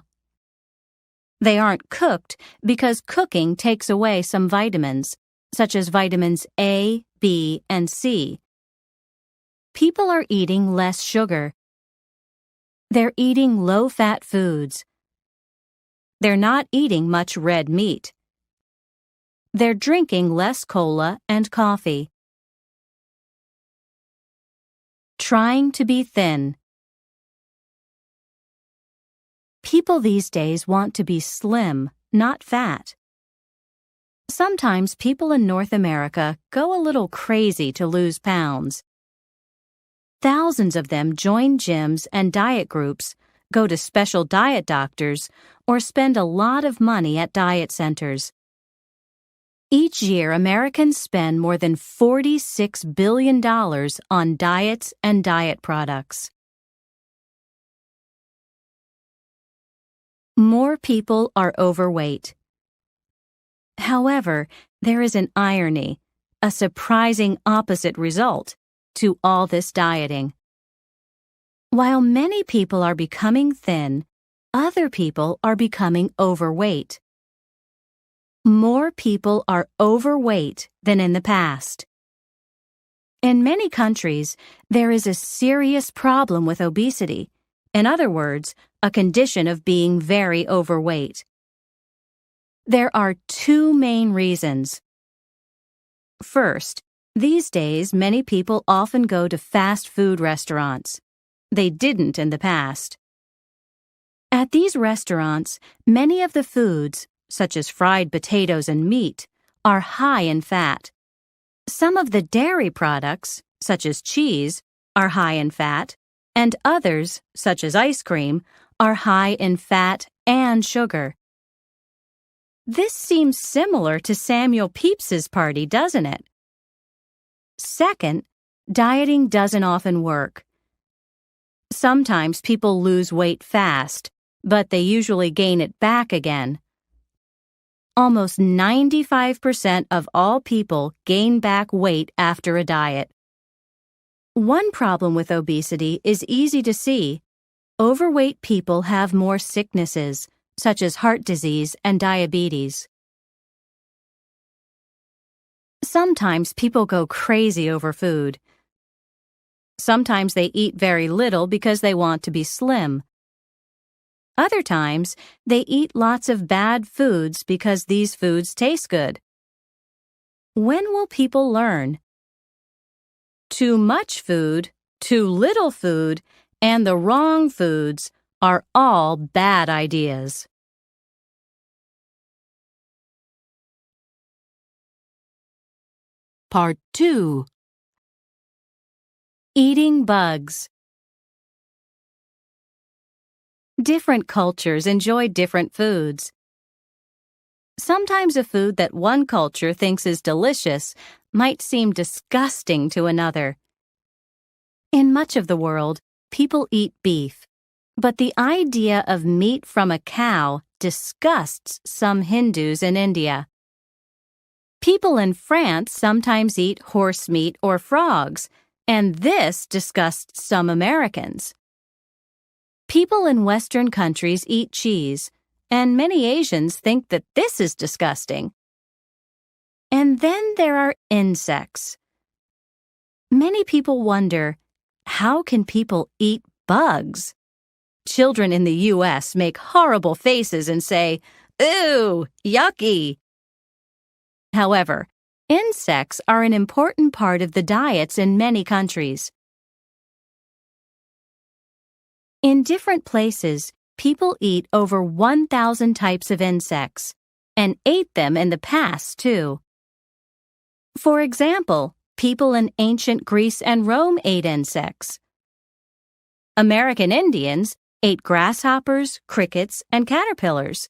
They aren't cooked because cooking takes away some vitamins, such as vitamins A, B, and C. People are eating less sugar. They're eating low-fat foods. They're not eating much red meat. They're drinking less cola and coffee. Trying to be thin. People these days want to be slim, not fat. Sometimes people in North America go a little crazy to lose pounds. Thousands of them join gyms and diet groups, go to special diet doctors, or spend a lot of money at diet centers. Each year, Americans spend more than $46 billion on diets and diet products. More people are overweight. However, there is an irony, a surprising opposite result to all this dieting. While many people are becoming thin, other people are becoming overweight. More people are overweight than in the past. In many countries, there is a serious problem with obesity. In other words, a condition of being very overweight. There are two main reasons. First, these days many people often go to fast food restaurants. They didn't in the past. At these restaurants, many of the foods, such as fried potatoes and meat, are high in fat. Some of the dairy products, such as cheese, are high in fat, and others, such as ice cream, are high in fat and sugar. This seems similar to Samuel Pepys's party, doesn't it? Second, dieting doesn't often work. Sometimes people lose weight fast, but they usually gain it back again. Almost 95% of all people gain back weight after a diet. One problem with obesity is easy to see. Overweight people have more sicknesses, such as heart disease and diabetes. Sometimes people go crazy over food. Sometimes they eat very little because they want to be slim. Other times, they eat lots of bad foods because these foods taste good. When will people learn? Too much food, too little food, and the wrong foods are all bad ideas. Part 2. Eating bugs. Different cultures enjoy different foods. Sometimes a food that one culture thinks is delicious might seem disgusting to another. In much of the world, people eat beef, but the idea of meat from a cow disgusts some Hindus in India. People in France sometimes eat horse meat or frogs, and this disgusts some Americans. People in Western countries eat cheese, and many Asians think that this is disgusting. And then there are insects. Many people wonder, how can people eat bugs? Children in the U.S. make horrible faces and say, "Ew, yucky." However, Insects are an important part of the diets in many countries. In different places, people eat over 1,000 types of insects, and ate them in the past, too. For example, people in ancient Greece and Rome ate insects. American Indians ate grasshoppers, crickets, and caterpillars.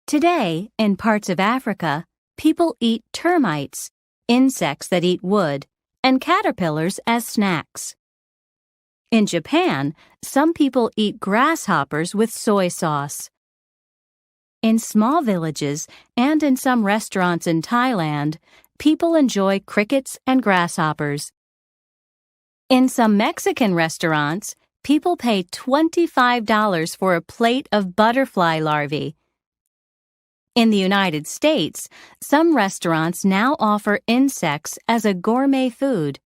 Today, in parts of Africa, people eat termites, insects that eat wood, and caterpillars as snacks. In Japan, some people eat grasshoppers with soy sauce. In small villages and in some restaurants in Thailand, people enjoy crickets and grasshoppers. In some Mexican restaurants, people pay $25 for a plate of butterfly larvae. In the United States, some restaurants now offer insects as a gourmet food.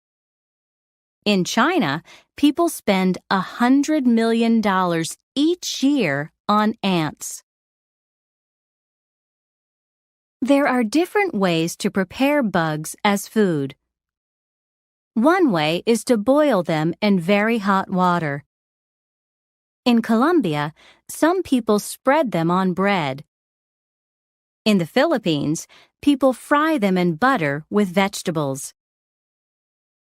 In China, people spend $100 million each year on ants. There are different ways to prepare bugs as food. One way is to boil them in very hot water. In Colombia, some people spread them on bread. In the Philippines, people fry them in butter with vegetables.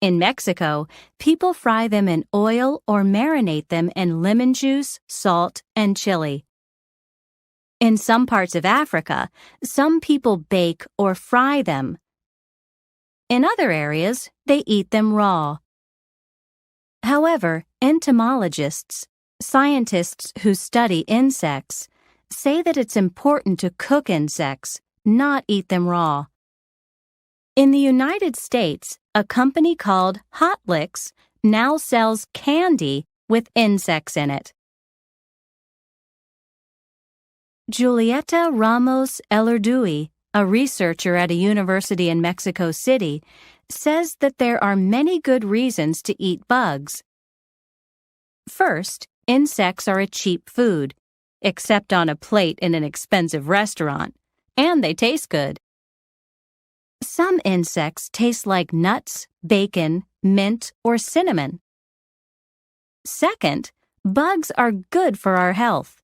In Mexico, people fry them in oil or marinate them in lemon juice, salt, and chili. In some parts of Africa, some people bake or fry them. In other areas, they eat them raw. However, entomologists, scientists who study insects, say that it's important to cook insects, not eat them raw. In the United States, a company called Hot Licks now sells candy with insects in it. Julieta Ramos Elerdui, a researcher at a university in Mexico City, says that there are many good reasons to eat bugs. First, insects are a cheap food, except on a plate in an expensive restaurant, and they taste good. Some insects taste like nuts, bacon, mint, or cinnamon. Second, bugs are good for our health.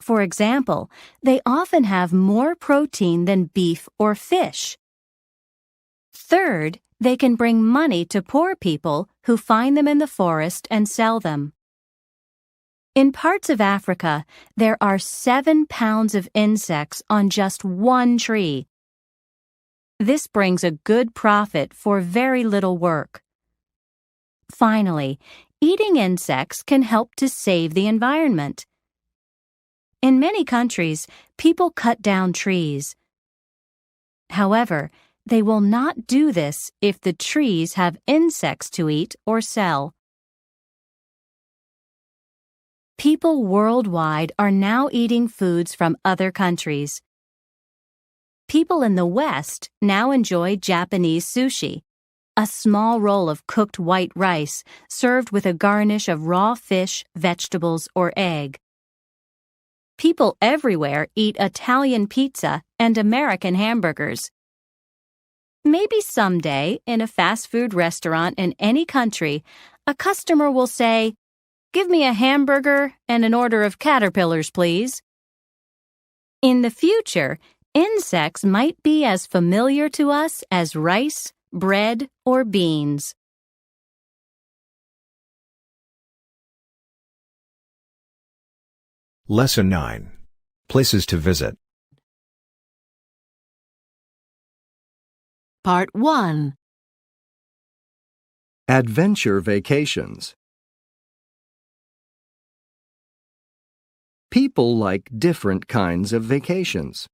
For example, they often have more protein than beef or fish. Third, they can bring money to poor people who find them in the forest and sell them. In parts of Africa, there are 7 pounds of insects on just one tree. This brings a good profit for very little work. Finally, eating insects can help to save the environment. In many countries, people cut down trees. However, they will not do this if the trees have insects to eat or sell. People worldwide are now eating foods from other countries. People in the West now enjoy Japanese sushi, a small roll of cooked white rice served with a garnish of raw fish, vegetables, or egg. People everywhere eat Italian pizza and American hamburgers. Maybe someday, in a fast food restaurant in any country, a customer will say, "Give me a hamburger and an order of caterpillars, please." In the future, insects might be as familiar to us as rice, bread, or beans. Lesson 9. Places to visit. Part 1. Adventure vacations. People like different kinds of vacations.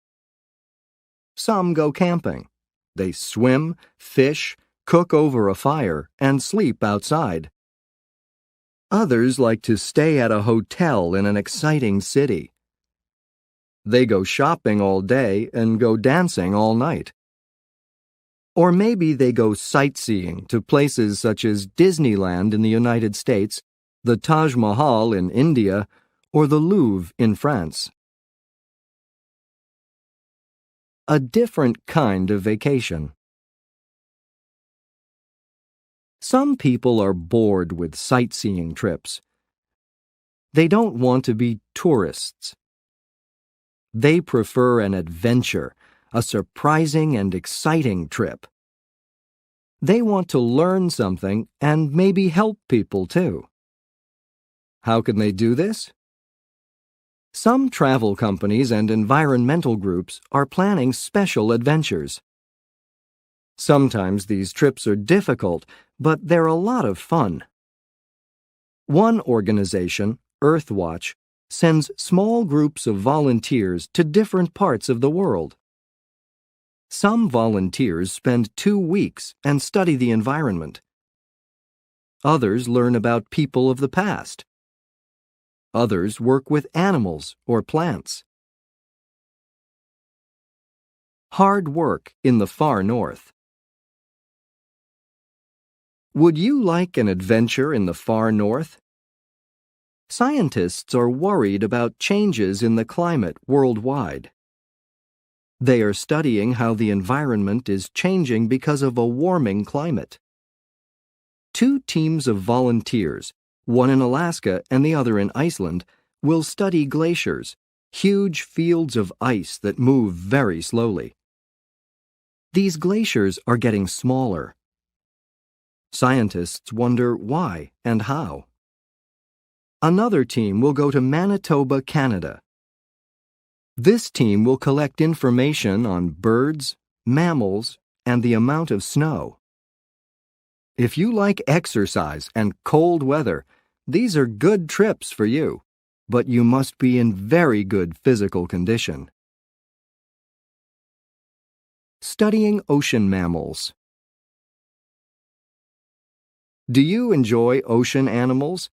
Some go camping. They swim, fish, cook over a fire, and sleep outside. Others like to stay at a hotel in an exciting city. They go shopping all day and go dancing all night. Or maybe they go sightseeing to places such as Disneyland in the United States, the Taj Mahal in India, or the Louvre in France. a different kind of vacation. Some people are bored with sightseeing trips. They don't want to be tourists. They prefer an adventure, a surprising and exciting trip. They want to learn something and maybe help people too. How can they do this? Some travel companies and environmental groups are planning special adventures. Sometimes these trips are difficult, but they're a lot of fun. One organization, Earthwatch, sends small groups of volunteers to different parts of the world. Some volunteers spend 2 weeks and study the environment. Others learn about people of the past. Others work with animals or plants. Hard work in the far north. Would you like an adventure in the far north? Scientists are worried about changes in the climate worldwide. They are studying how the environment is changing because of a warming climate. 2 teams of volunteers, one in Alaska and the other in Iceland, will study glaciers, huge fields of ice that move very slowly. These glaciers are getting smaller. Scientists wonder why and how. Another team will go to Manitoba, Canada. This team will collect information on birds, mammals, and the amount of snow. If you like exercise and cold weather, these are good trips for you, but you must be in very good physical condition. Studying ocean mammals. Do you enjoy ocean animals?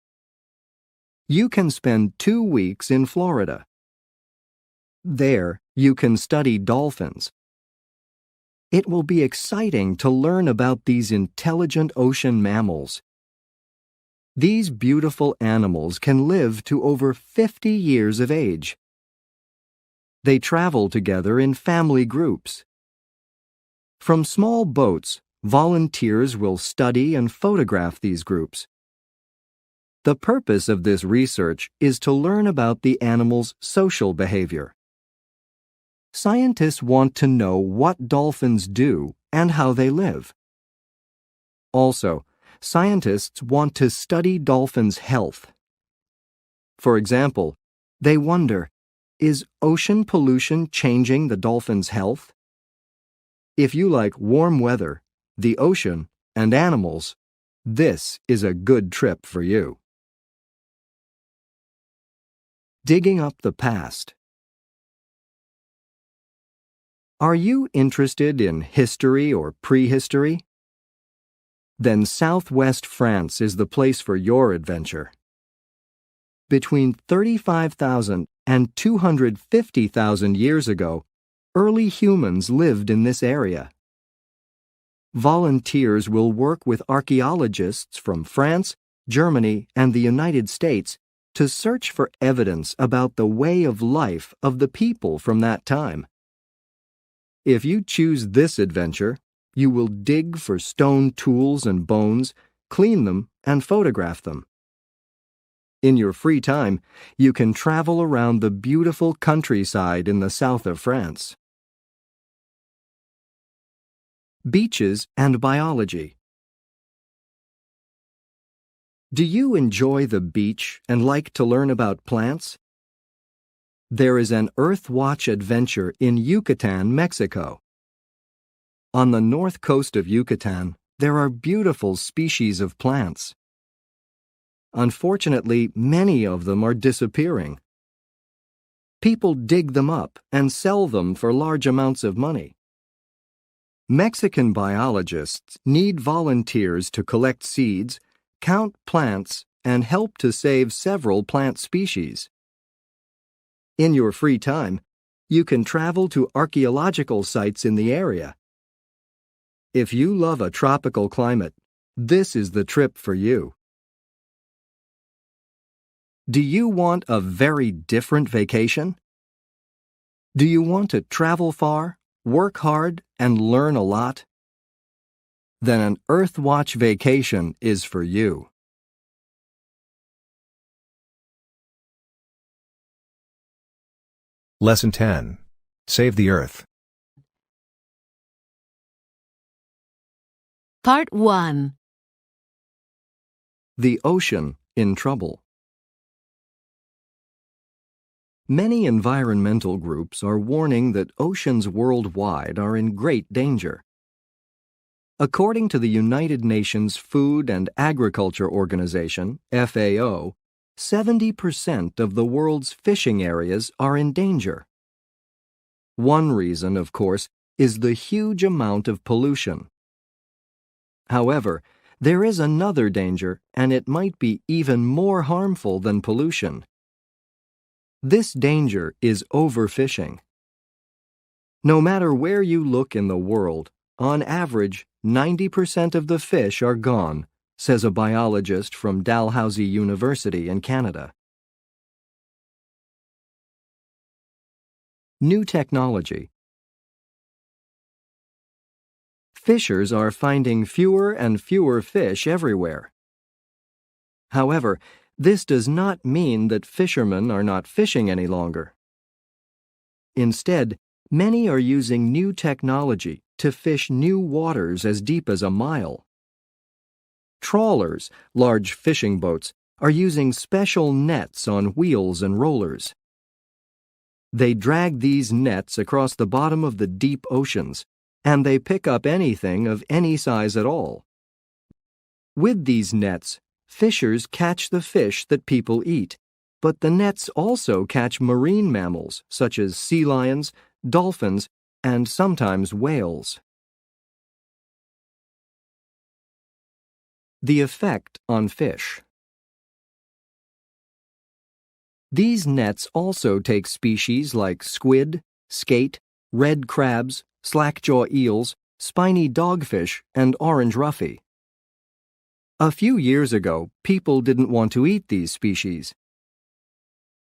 You can spend 2 weeks in Florida. There, you can study dolphins. It will be exciting to learn about these intelligent ocean mammals. These beautiful animals can live to over 50 years of age. They travel together in family groups. From small boats, volunteers will study and photograph these groups. The purpose of this research is to learn about the animals' social behavior. Scientists want to know what dolphins do and how they live. Also, scientists want to study dolphins' health. For example, they wonder, is ocean pollution changing the dolphins' health? If you like warm weather, the ocean, and animals, this is a good trip for you. Digging up the past. Are you interested in history or prehistory? Then southwest France is the place for your adventure. Between 35,000 and 250,000 years ago, early humans lived in this area. Volunteers will work with archaeologists from France, Germany, and the United States to search for evidence about the way of life of the people from that time. If you choose this adventure, you will dig for stone tools and bones, clean them, and photograph them. In your free time, you can travel around the beautiful countryside in the south of France. Beaches and biology. Do you enjoy the beach and like to learn about plants? There is an Earthwatch adventure in Yucatan, Mexico. On the north coast of Yucatan, there are beautiful species of plants. Unfortunately, many of them are disappearing. People dig them up and sell them for large amounts of money. Mexican biologists need volunteers to collect seeds, count plants, and help to save several plant species. In your free time, you can travel to archaeological sites in the area. If you love a tropical climate, this is the trip for you. Do you want a very different vacation? Do you want to travel far, work hard, and learn a lot? Then an Earthwatch vacation is for you. Lesson 10. Save the Earth. Part 1. The ocean in trouble. Many environmental groups are warning that oceans worldwide are in great danger. According to the United Nations Food and Agriculture Organization, FAO, 70% of the world's fishing areas are in danger. One reason, of course, is the huge amount of pollution. However, there is another danger, and it might be even more harmful than pollution. This danger is overfishing. No matter where you look in the world, on average, 90% of the fish are gone, says a biologist from Dalhousie University in Canada. New technology. Fishers are finding fewer and fewer fish everywhere. However, this does not mean that fishermen are not fishing any longer. Instead, many are using new technology to fish new waters as deep as a mile. Trawlers, large fishing boats, are using special nets on wheels and rollers. They drag these nets across the bottom of the deep oceans, and they pick up anything of any size at all. With these nets, fishers catch the fish that people eat, but the nets also catch marine mammals such as sea lions, dolphins, and sometimes whales. The effect on fish. These nets also take species like squid, skate, red crabs, slackjaw eels, spiny dogfish, and orange roughy. A few years ago, people didn't want to eat these species.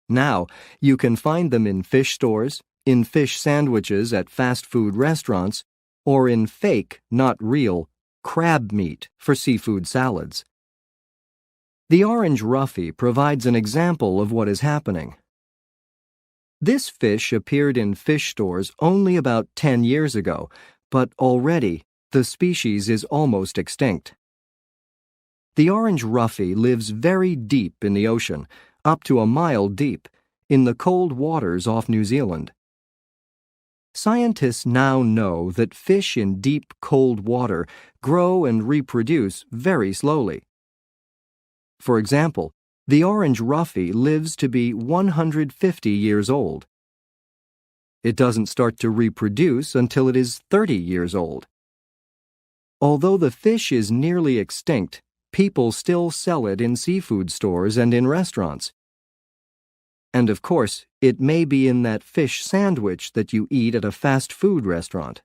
Now, you can find them in fish stores, in fish sandwiches at fast food restaurants, or in fake, not real, crab meat for seafood salads. The orange roughy provides an example of what is happening. This fish appeared in fish stores only about 10 years ago, but already the species is almost extinct. The orange roughy lives very deep in the ocean, up to a mile deep, in the cold waters off New Zealand. Scientists now know that fish in deep, cold water grow and reproduce very slowly. For example, the orange roughy lives to be 150 years old. It doesn't start to reproduce until it is 30 years old. Although the fish is nearly extinct, people still sell it in seafood stores and in restaurants. And of course, it may be in that fish sandwich that you eat at a fast food restaurant.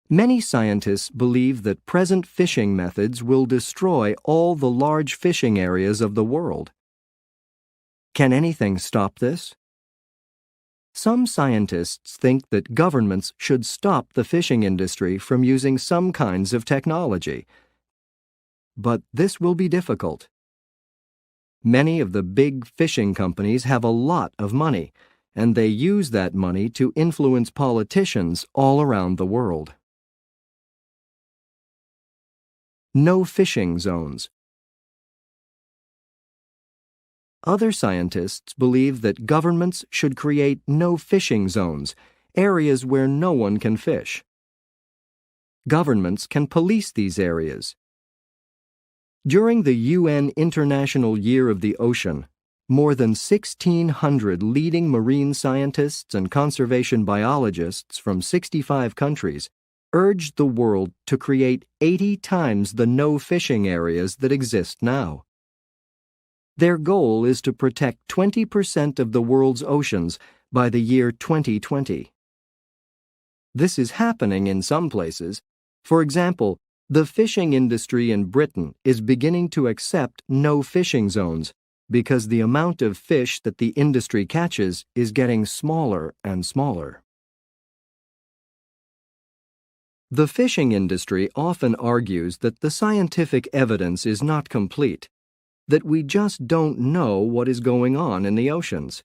Many scientists believe that present fishing methods will destroy all the large fishing areas of the world. Can anything stop this? Some scientists think that governments should stop the fishing industry from using some kinds of technology. But this will be difficult. Many of the big fishing companies have a lot of money, and they use that money to influence politicians all around the world. No fishing zones. Other scientists believe that governments should create no fishing zones, areas where no one can fish. Governments can police these areas. During the UN International Year of the Ocean, more than 1,600 leading marine scientists and conservation biologists from 65 countries urged the world to create 80 times the no fishing areas that exist now. Their goal is to protect 20% of the world's oceans by the year 2020. This is happening in some places. For example, the fishing industry in Britain is beginning to accept no fishing zones because the amount of fish that the industry catches is getting smaller and smaller. The fishing industry often argues that the scientific evidence is not complete, that we just don't know what is going on in the oceans.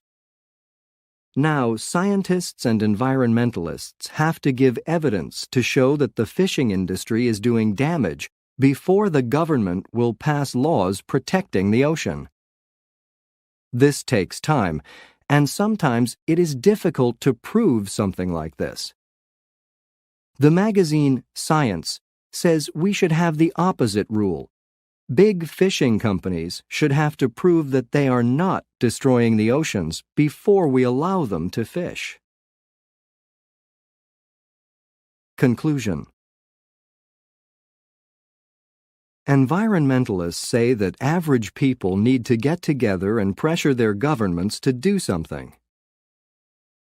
Now, scientists and environmentalists have to give evidence to show that the fishing industry is doing damage before the government will pass laws protecting the ocean. This takes time, and sometimes it is difficult to prove something like this. The magazine Science says we should have the opposite rule. Big fishing companies should have to prove that they are not destroying the oceans before we allow them to fish. Conclusion. Environmentalists say that average people need to get together and pressure their governments to do something.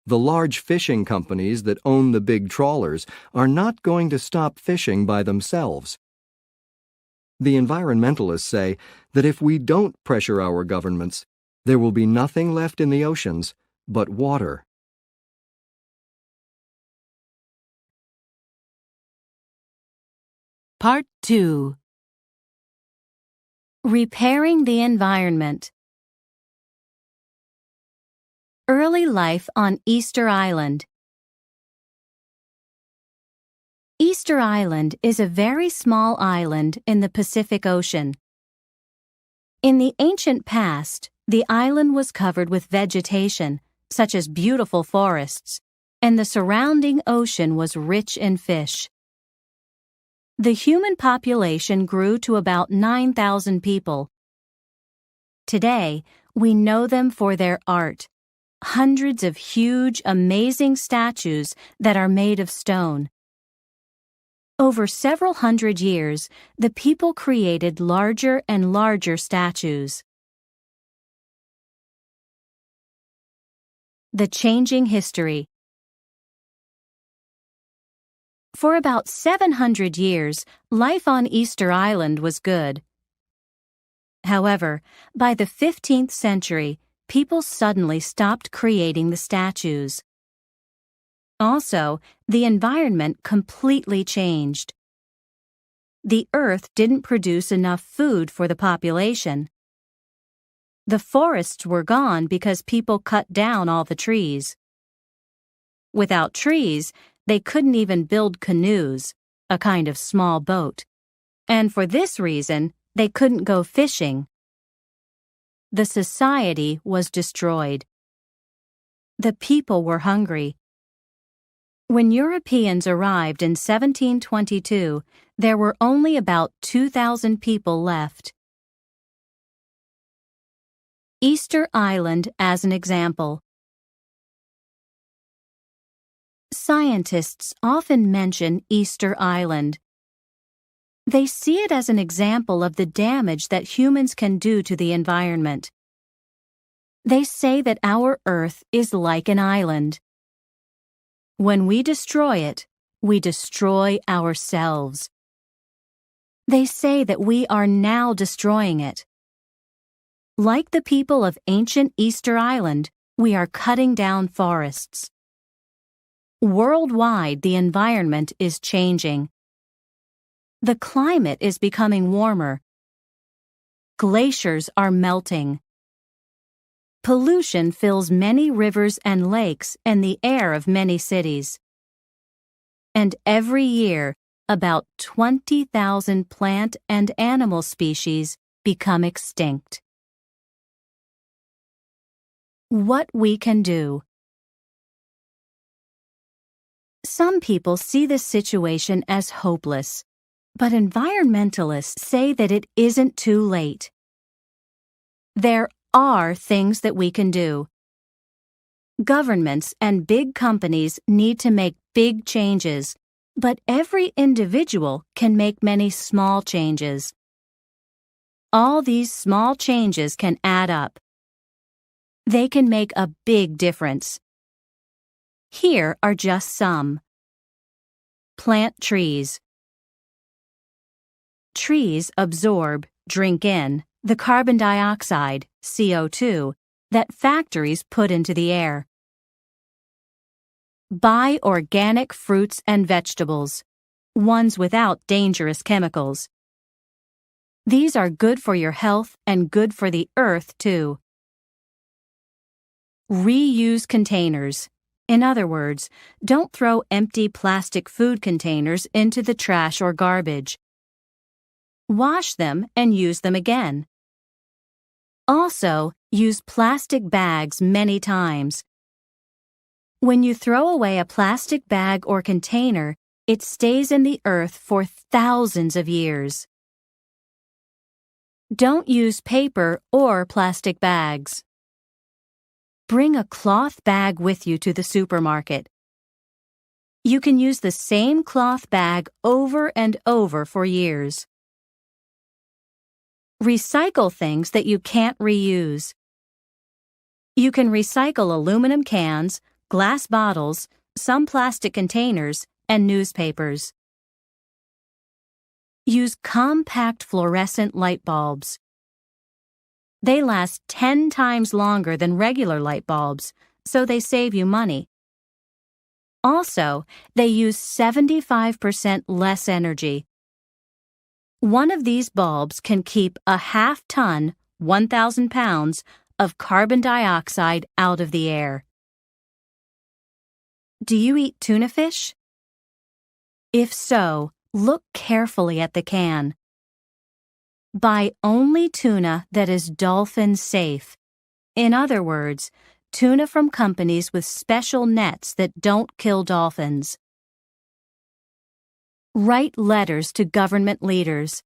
The large fishing companies that own the big trawlers are not going to stop fishing by themselves. The environmentalists say that if we don't pressure our governments, there will be nothing left in the oceans but water. Part 2. Repairing the environment. Early life on Easter Island. Easter Island is a very small island in the Pacific Ocean. In the ancient past, the island was covered with vegetation, such as beautiful forests, and the surrounding ocean was rich in fish. The human population grew to about 9,000 people. Today, we know them for their art, hundreds of huge, amazing statues that are made of stone. Over several hundred years, the people created larger and larger statues. The changing history. For about 700 years, life on Easter Island was good. However, by the 15th century, people suddenly stopped creating the statues. Also, the environment completely changed. The earth didn't produce enough food for the population. The forests were gone because people cut down all the trees. Without trees, they couldn't even build canoes, a kind of small boat. And for this reason, they couldn't go fishing. The society was destroyed. The people were hungry. When Europeans arrived in 1722, there were only about 2,000 people left. Easter Island as an example. Scientists often mention Easter Island. They see it as an example of the damage that humans can do to the environment. They say that our Earth is like an island. When we destroy it, we destroy ourselves. They say that we are now destroying it. Like the people of ancient Easter Island, we are cutting down forests. Worldwide, the environment is changing. The climate is becoming warmer. Glaciers are melting. Pollution fills many rivers and lakes and the air of many cities. And every year, about 20,000 plant and animal species become extinct. What we can do. Some people see this situation as hopeless, but environmentalists say that it isn't too late. There are things that we can do. Governments and big companies need to make big changes, but every individual can make many small changes. All these small changes can add up. They can make a big difference. Here are just some. Plant trees. Trees absorb, drink in, the carbon dioxide, CO2, that factories put into the air. Buy organic fruits and vegetables, ones without dangerous chemicals. These are good for your health and good for the earth, too. Reuse containers. In other words, don't throw empty plastic food containers into the trash or garbage. Wash them and use them again. Also, use plastic bags many times. When you throw away a plastic bag or container, it stays in the earth for thousands of years. Don't use paper or plastic bags. Bring a cloth bag with you to the supermarket. You can use the same cloth bag over and over for years. Recycle things that you can't reuse. You can recycle aluminum cans, glass bottles, some plastic containers, and newspapers. Use compact fluorescent light bulbs. They last 10 times longer than regular light bulbs, so they save you money. Also, they use 75% less energy. One of these bulbs can keep a half-ton, 1,000 pounds, of carbon dioxide out of the air. Do you eat tuna fish? If so, look carefully at the can. Buy only tuna that is dolphin safe. In other words, tuna from companies with special nets that don't kill dolphins. Write letters to government leaders.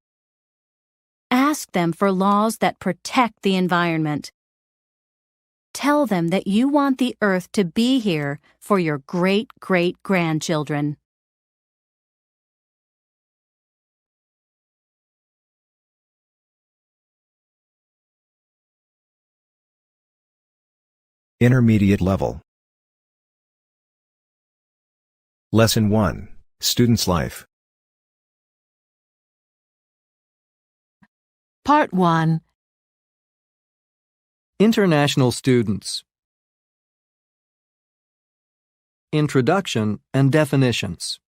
Ask them for laws that protect the environment. Tell them that you want the earth to be here for your great-great-grandchildren. Intermediate level. Lesson 1. Student's Life. Part 1. International students. Introduction and definitions.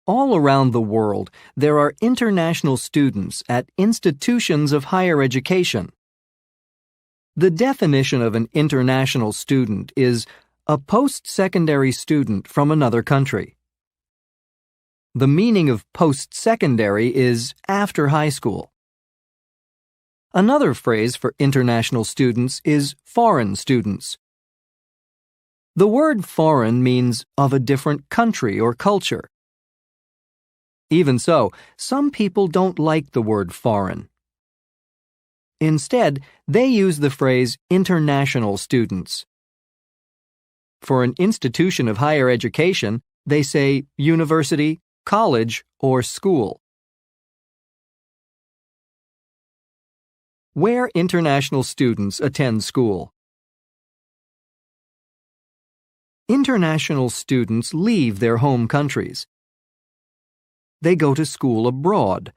All around the world, there are international students at institutions of higher education. The definition of an international student is a post-secondary student from another country. The meaning of post-secondary is after high school. Another phrase for international students is foreign students. The word foreign means of a different country or culture. Even so, some people don't like the word foreign. Instead, they use the phrase international students. For an institution of higher education, they say university, college, or school. Where international students attend school. International students leave their home countries. They go to school abroad.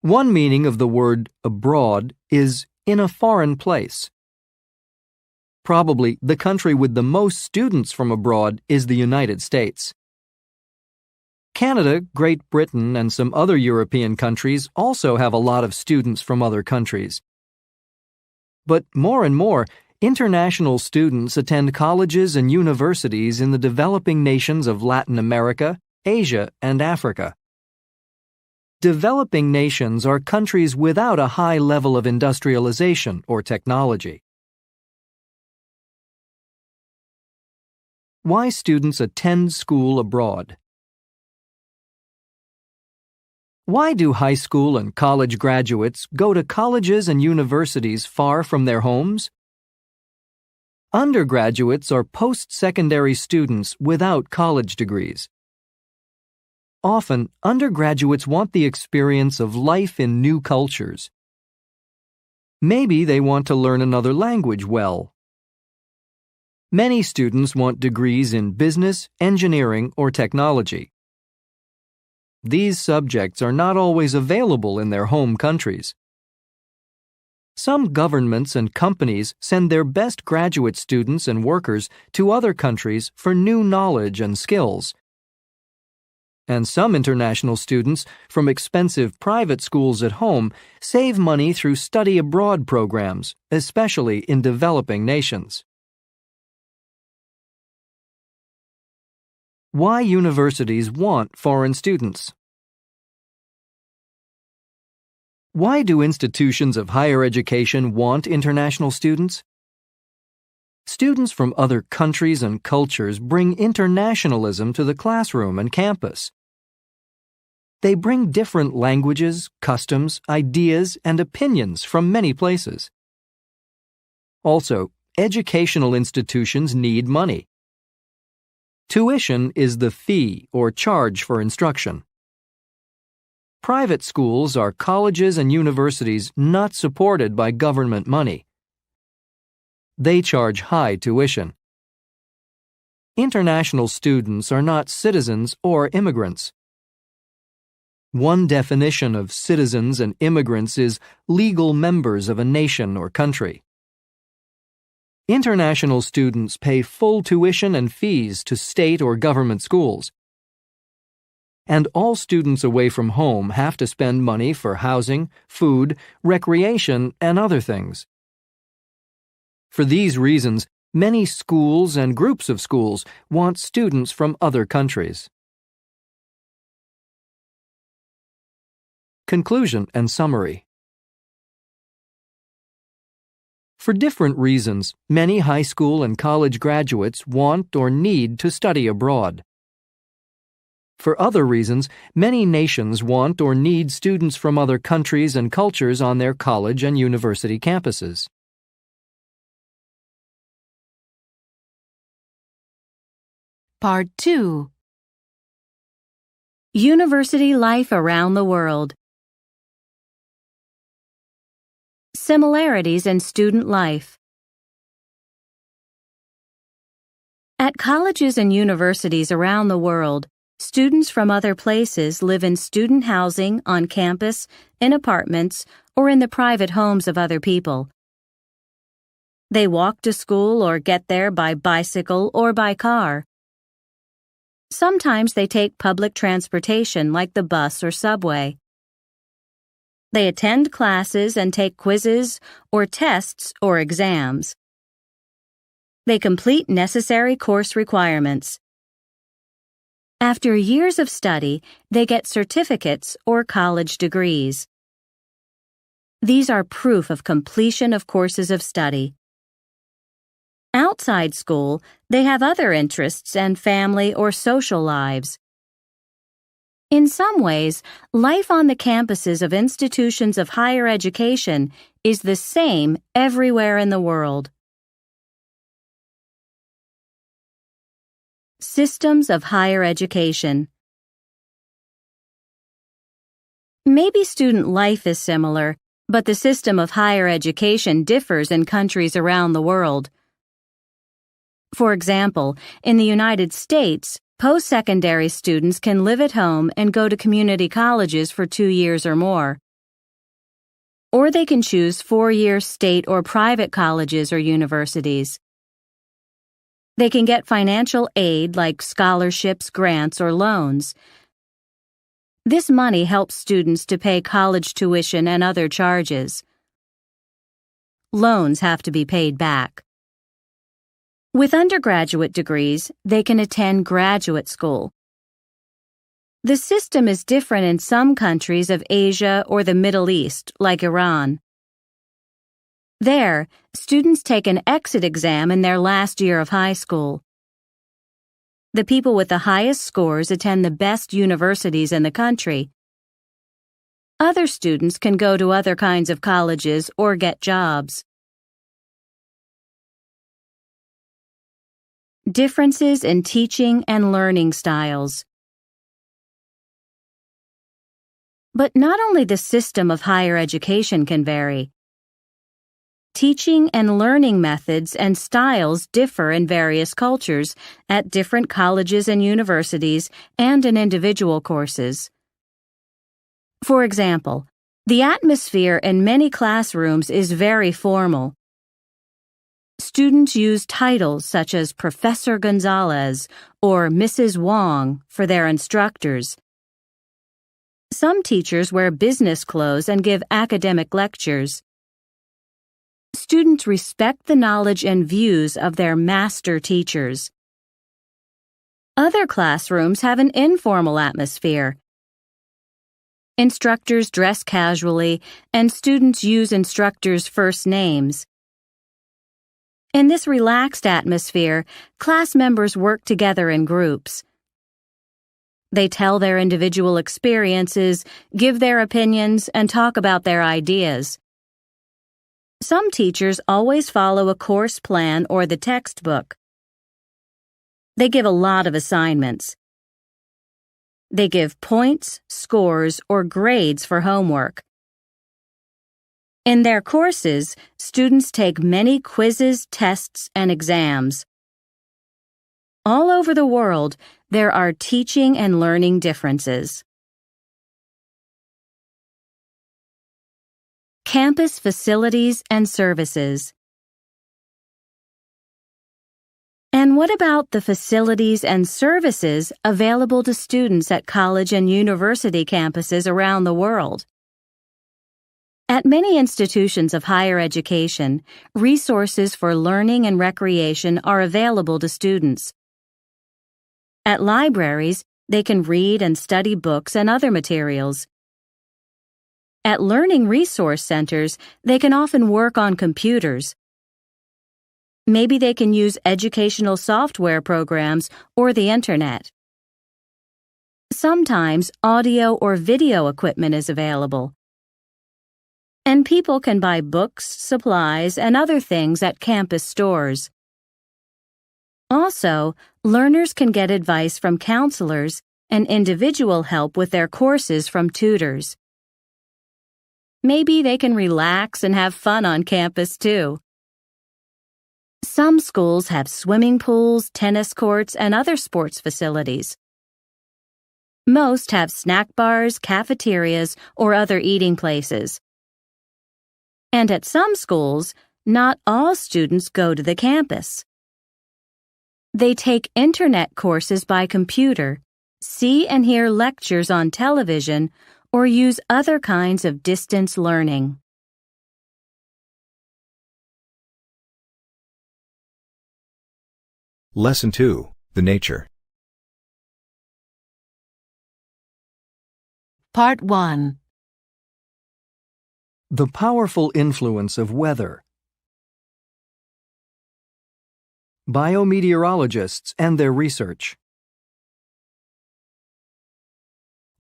One meaning of the word abroad is in a foreign place. Probably the country with the most students from abroad is the United States. Canada, Great Britain, and some other European countries also have a lot of students from other countries. But more and more, international students attend colleges and universities in the developing nations of Latin America, Asia, and Africa. Developing nations are countries without a high level of industrialization or technology. Why students attend school abroad. Why do high school and college graduates go to colleges and universities far from their homes? Undergraduates are post-secondary students without college degrees. Often, undergraduates want the experience of life in new cultures. Maybe they want to learn another language well. Many students want degrees in business, engineering, or technology. These subjects are not always available in their home countries. Some governments and companies send their best graduate students and workers to other countries for new knowledge and skills. And some international students from expensive private schools at home save money through study abroad programs, especially in developing nations. Why universities want foreign students. Why do institutions of higher education want international students? Students from other countries and cultures bring internationalism to the classroom and campus. They bring different languages, customs, ideas, and opinions from many places. Also, educational institutions need money. Tuition is the fee or charge for instruction. Private schools are colleges and universities not supported by government money. They charge high tuition. International students are not citizens or immigrants. One definition of citizens and immigrants is legal members of a nation or country. International students pay full tuition and fees to state or government schools. And all students away from home have to spend money for housing, food, recreation, and other things. For these reasons, many schools and groups of schools want students from other countries. Conclusion and summary. For different reasons, many high school and college graduates want or need to study abroad. For other reasons, many nations want or need students from other countries and cultures on their college and university campuses. Part 2. University life around the world. Similarities in student life. At colleges and universities around the world, students from other places live in student housing on campus, in apartments, or in the private homes of other people. They walk to school or get there by bicycle or by car. Sometimes they take public transportation like the bus or subway. They attend classes and take quizzes or tests or exams. They complete necessary course requirements. After years of study, they get certificates or college degrees. These are proof of completion of courses of study. Outside school, they have other interests and family or social lives. In some ways, life on the campuses of institutions of higher education is the same everywhere in the world. Systems of higher education. Maybe student life is similar, but the system of higher education differs in countries around the world. For example, in the United States, post-secondary students can live at home and go to community colleges for 2 years or more. Or they can choose 4-year state or private colleges or universities. They can get financial aid like scholarships, grants, or loans. This money helps students to pay college tuition and other charges. Loans have to be paid back. With undergraduate degrees, they can attend graduate school. The system is different in some countries of Asia or the Middle East, like Iran. There, students take an exit exam in their last year of high school. The people with the highest scores attend the best universities in the country. Other students can go to other kinds of colleges or get jobs. Differences in teaching and learning styles. But not only the system of higher education can vary. Teaching and learning methods and styles differ in various cultures, at different colleges and universities, and in individual courses. For example, The atmosphere in many classrooms is very formal. Students use titles such as Professor Gonzalez or Mrs. Wong for their instructors. Some teachers wear business clothes and give academic lectures. Students respect the knowledge and views of their master teachers. Other classrooms have an informal atmosphere. Instructors dress casually, and students use instructors' first names. In this relaxed atmosphere, class members work together in groups. They tell their individual experiences, give their opinions, and talk about their ideas. Some teachers always follow a course plan or the textbook. They give a lot of assignments. They give points, scores, or grades for homework. In their courses, students take many quizzes, tests, and exams. All over the world, there are teaching and learning differences. Campus facilities and services. And what about the facilities and services available to students at college and university campuses around the world? At many institutions of higher education, resources for learning and recreation are available to students. At libraries, they can read and study books and other materials. At learning resource centers, they can often work on computers. Maybe they can use educational software programs or the internet. Sometimes audio or video equipment is available. And people can buy books, supplies, and other things at campus stores. Also, learners can get advice from counselors and individual help with their courses from tutors. Maybe they can relax and have fun on campus too. Some schools have swimming pools, tennis courts, and other sports facilities. Most have snack bars, cafeterias, or other eating places. And at some schools, not all students go to the campus. They take internet courses by computer, see and hear lectures on television, or use other kinds of distance learning. Lesson 2, The Nature. Part 1. The powerful influence of weather. Biometeorologists and their research.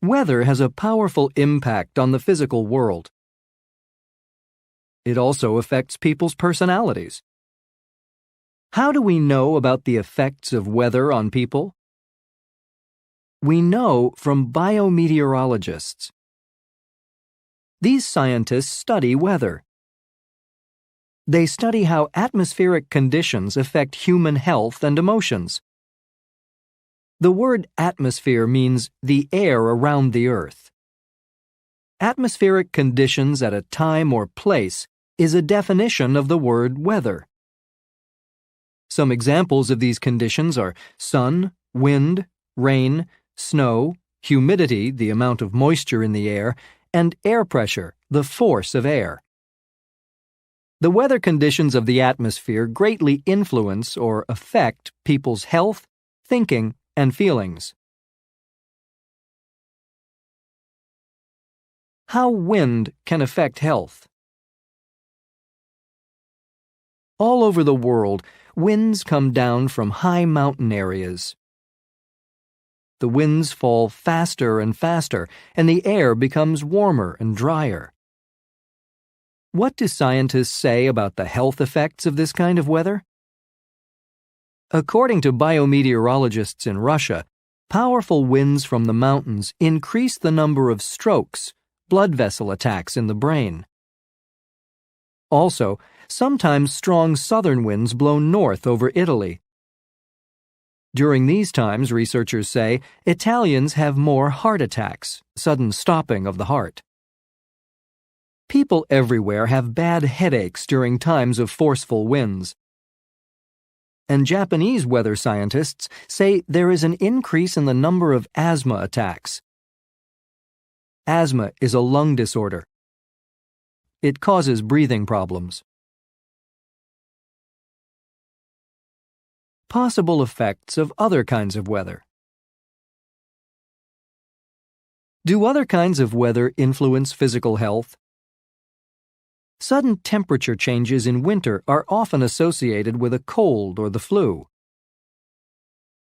Weather has a powerful impact on the physical world. It also affects people's personalities. How do we know about the effects of weather on people? We know from biometeorologists. These scientists study weather. They study how atmospheric conditions affect human health and emotions. The word atmosphere means the air around the Earth. Atmospheric conditions at a time or place is a definition of the word weather. Some examples of these conditions are sun, wind, rain, snow, humidity, the amount of moisture in the air, and air pressure, the force of air. The weather conditions of the atmosphere greatly influence or affect people's health, thinking, and feelings. How wind can affect health. All over the world, winds come down from high mountain areas. The winds fall faster and faster, and the air becomes warmer and drier. What do scientists say about the health effects of this kind of weather? According to biometeorologists in Russia, powerful winds from the mountains increase the number of strokes, blood vessel attacks in the brain. Also, sometimes strong southern winds blow north over Italy. During these times, researchers say, Italians have more heart attacks, sudden stopping of the heart. People everywhere have bad headaches during times of forceful winds. And Japanese weather scientists say there is an increase in the number of asthma attacks. Asthma is a lung disorder. It causes breathing problems. Possible effects of other kinds of weather. Do other kinds of weather influence physical health? Sudden temperature changes in winter are often associated with a cold or the flu.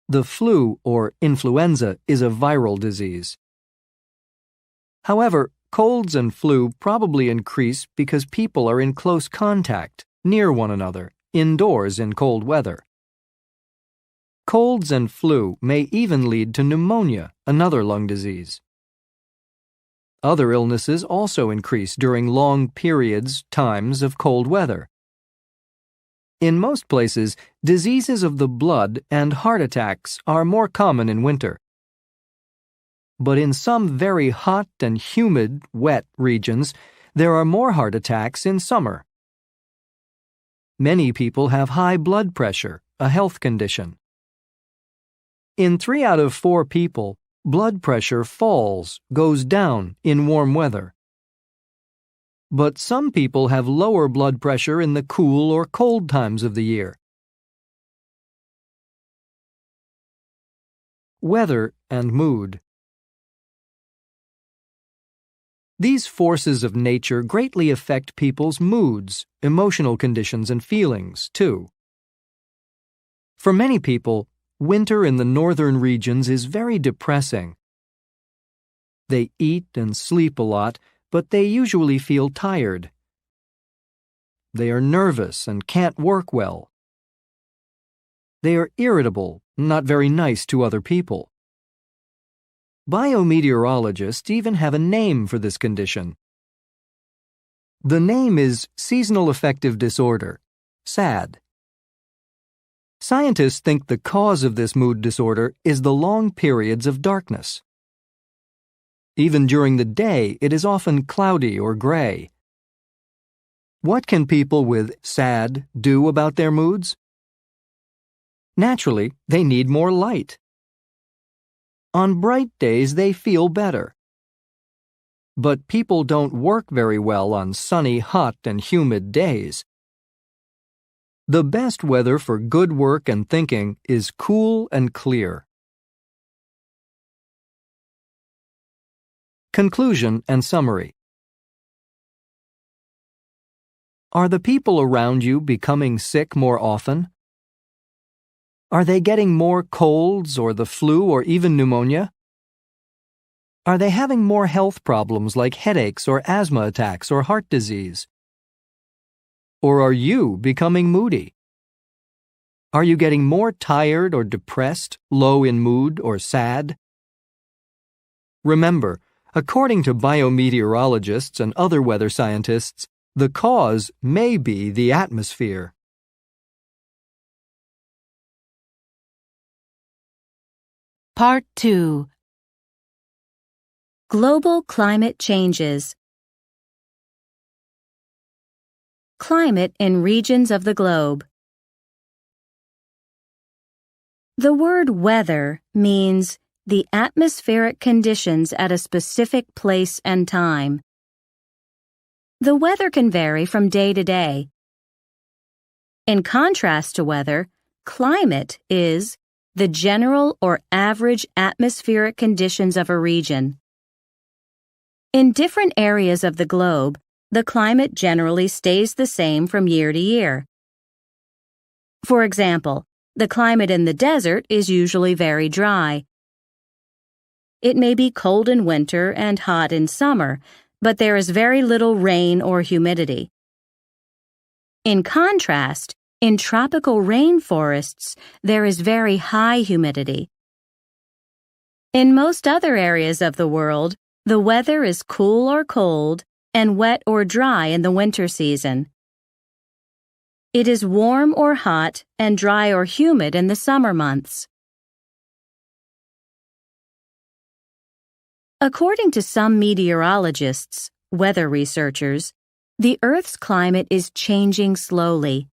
The flu, or influenza, is a viral disease. However, colds and flu probably increase because people are in close contact, near one another, indoors in cold weather. Colds and flu may even lead to pneumonia, another lung disease. Other illnesses also increase during long times of cold weather. In most places, diseases of the blood and heart attacks are more common in winter. But in some very hot and humid, wet regions, there are more heart attacks in summer. Many people have high blood pressure, a health condition. In 3 out of 4 people, blood pressure goes down in warm weather. But some people have lower blood pressure in the cool or cold times of the year. Weather and mood. These forces of nature greatly affect people's moods, emotional conditions, and feelings, too. For many people, winter in the northern regions is very depressing. They eat and sleep a lot, but they usually feel tired. They are nervous and can't work well. They are irritable, not very nice to other people. Biometeorologists even have a name for this condition. The name is seasonal affective disorder, SAD. Scientists think the cause of this mood disorder is the long periods of darkness. Even during the day, it is often cloudy or gray. What can people with SAD do about their moods? Naturally, they need more light. On bright days, they feel better. But people don't work very well on sunny, hot, and humid days. The best weather for good work and thinking is cool and clear. Conclusion and summary. Are the people around you becoming sick more often? Are they getting more colds or the flu or even pneumonia? Are they having more health problems like headaches or asthma attacks or heart disease? Or are you becoming moody? Are you getting more tired or depressed, low in mood, or sad? Remember, according to biometeorologists and other weather scientists, the cause may be the atmosphere. Part 2. Global climate changes. Climate in regions of the globe. The word weather means the atmospheric conditions at a specific place and time. The weather can vary from day to day. In contrast to weather, climate is the general or average atmospheric conditions of a region. In different areas of the globe, the climate generally stays the same from year to year. For example, the climate in the desert is usually very dry. It may be cold in winter and hot in summer, but there is very little rain or humidity. In contrast, in tropical rainforests, there is very high humidity. In most other areas of the world, the weather is cool or cold and wet or dry in the winter season. It is warm or hot and dry or humid in the summer months. According to some meteorologists, weather researchers, the Earth's climate is changing slowly.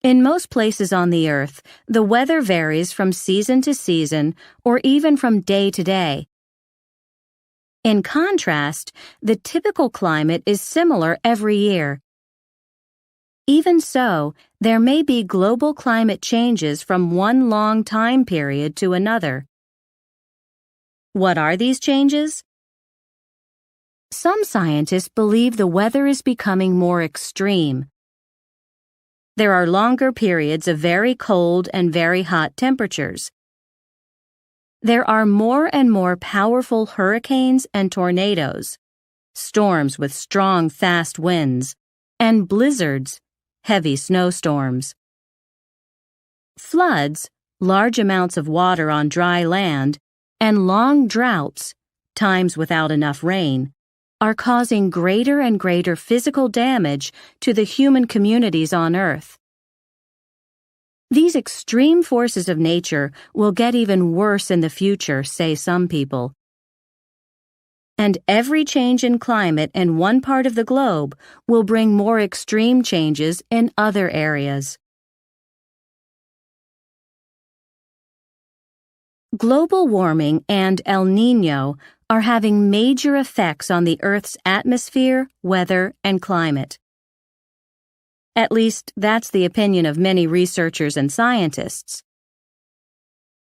In most places on the Earth, the weather varies from season to season or even from day to day. In contrast, the typical climate is similar every year. Even so, there may be global climate changes from one long time period to another. What are these changes? Some scientists believe the weather is becoming more extreme. There are longer periods of very cold and very hot temperatures. There are more and more powerful hurricanes and tornadoes, storms with strong, fast winds, and blizzards, heavy snowstorms. Floods, large amounts of water on dry land, and long droughts, times without enough rain, are causing greater and greater physical damage to the human communities on Earth. These extreme forces of nature will get even worse in the future, say some people. And every change in climate in one part of the globe will bring more extreme changes in other areas. Global warming and El Niño are having major effects on the Earth's atmosphere, weather, and climate. At least, that's the opinion of many researchers and scientists.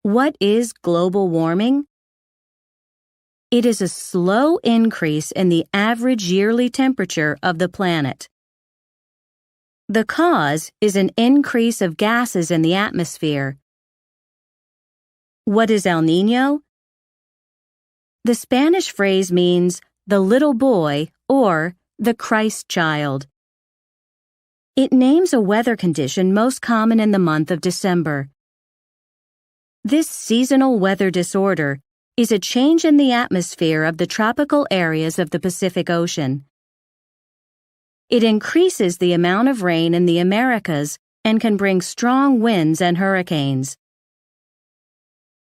What is global warming? It is a slow increase in the average yearly temperature of the planet. The cause is an increase of gases in the atmosphere. What is El Niño? The Spanish phrase means the little boy or the Christ child. It names a weather condition most common in the month of December. This seasonal weather disorder is a change in the atmosphere of the tropical areas of the Pacific Ocean. It increases the amount of rain in the Americas and can bring strong winds and hurricanes.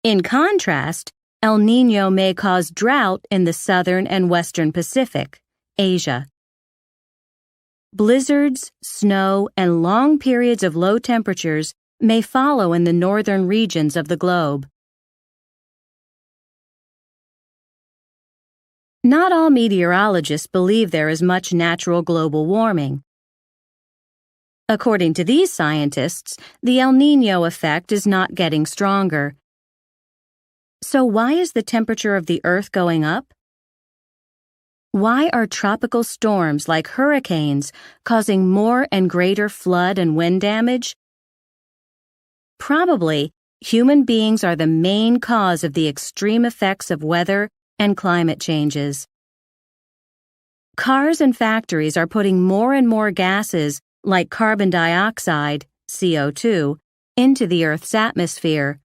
In contrast, El Niño may cause drought in the southern and western Pacific, Asia. Blizzards, snow, and long periods of low temperatures may follow in the northern regions of the globe. Not all meteorologists believe there is much natural global warming. According to these scientists, the El Niño effect is not getting stronger. So why is the temperature of the Earth going up? Why are tropical storms like hurricanes causing more and greater flood and wind damage? Probably, human beings are the main cause of the extreme effects of weather and climate changes. Cars and factories are putting more and more gases like carbon dioxide, CO2, into the Earth's atmosphere.